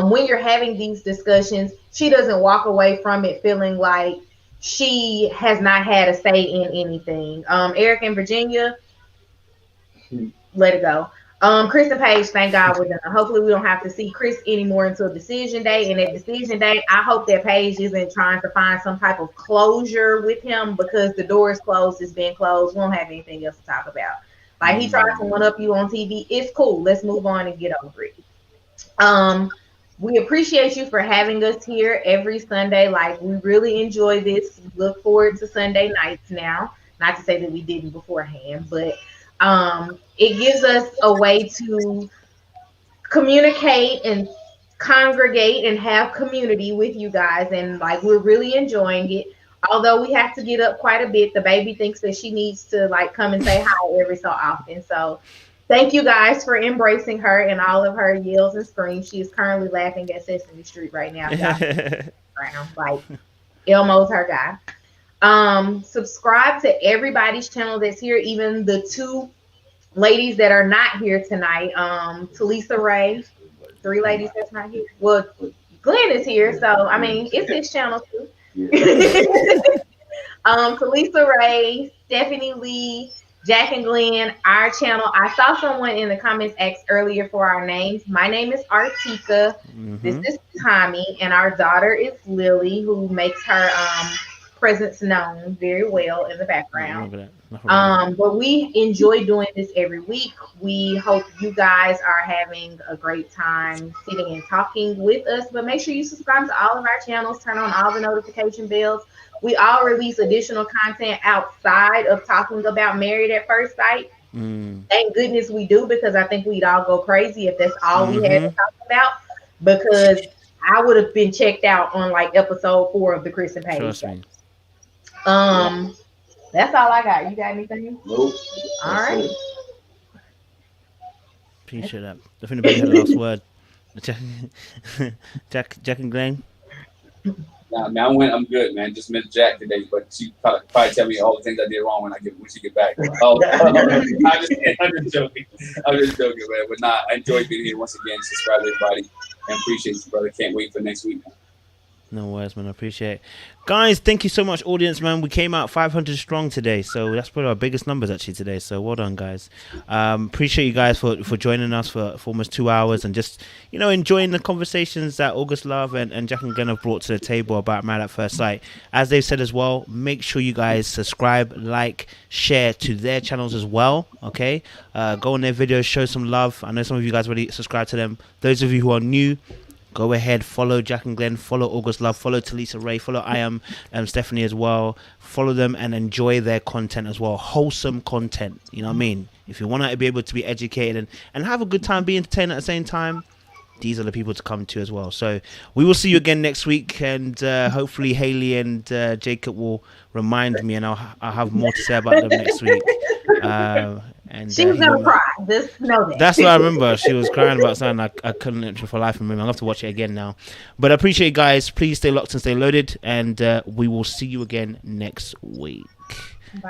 [SPEAKER 2] when you're having these discussions, she doesn't walk away from it feeling like she has not had a say in anything. Eric and Virginia, let it go. Chris and Paige, thank God we're done. Hopefully we don't have to see Chris anymore until decision day. And at decision day, I hope that Paige isn't trying to find some type of closure with him, because the door is closed, it's been closed. We don't have anything else to talk about. Like, he tried to one up you on TV. It's cool. Let's move on and get over it. We appreciate you for having us here every Sunday. Like, we really enjoy this. Look forward to Sunday nights now. Not to say that we didn't beforehand, but it gives us a way to communicate and congregate and have community with you guys. And like, we're really enjoying it. Although we have to get up quite a bit, the baby thinks that she needs to like come and say hi every so often. So thank you guys for embracing her and all of her yells and screams. She is currently laughing at Sesame Street right now. Like, Elmo's her guy. Subscribe to everybody's channel that's here, even the two ladies that are not here tonight. Talisa Ray, 3 ladies that's not here. Well, Glenn is here, so I mean, it's his channel too. Talisa Ray, Stephanie Lee, Jack and Glenn, our channel. I saw someone in the comments ask earlier for our names. My name is Artieka. This is Tommy, and our daughter is Lily, who makes her presence known very well in the background. But we enjoy doing this every week. We hope you guys are having a great time sitting and talking with us. But make sure you subscribe to all of our channels, turn on all the notification bells. We all release additional content outside of talking about Married at First Sight. Thank goodness we do, because I think we'd all go crazy if that's all we had to talk about, because I would have been checked out on like episode 4 of the Chris and Paige.
[SPEAKER 1] Trust me.
[SPEAKER 2] That's all I got. You got anything?
[SPEAKER 3] Nope.
[SPEAKER 2] All right.
[SPEAKER 1] Appreciate that. I think the baby had the last word. Jack and Glenn.
[SPEAKER 4] Nah, man, I'm good, man. Just met Jack today, but she probably tell me all the things I did wrong when she get back. I'm just joking. I'm just joking, man. But nah, I enjoy being here once again. Subscribe to everybody, and appreciate you, brother. Can't wait for next week.
[SPEAKER 1] No worries, man. I appreciate it. Guys, thank you so much, audience, man. We came out 500 strong today, so that's probably our biggest numbers actually today. So well done, guys. Appreciate you guys for joining us for almost 2 hours and just, enjoying the conversations that August Love and Jack and Glenn have brought to the table about Married at First Sight. As they've said as well, make sure you guys subscribe, like, share to their channels as well, okay? Go on their videos, show some love. I know some of you guys already subscribe to them. Those of you who are new, go ahead, follow Jack and Glenn, follow August Love, follow Talisa Ray, follow I Am Stephanie as well. Follow them and enjoy their content as well. Wholesome content, you know what I mean? If you want to be able to be educated and have a good time, be entertained at the same time, these are the people to come to as well. So we will see you again next week, and hopefully Haley and Jacob will remind me, and I'll have more to say about them next week. And
[SPEAKER 2] she was gonna cry. Just know that.
[SPEAKER 1] That's what I remember. She was crying about something I couldn't literally for life remember. I'll have to watch it again now. But I appreciate you guys. Please stay locked and stay loaded, and we will see you again next week.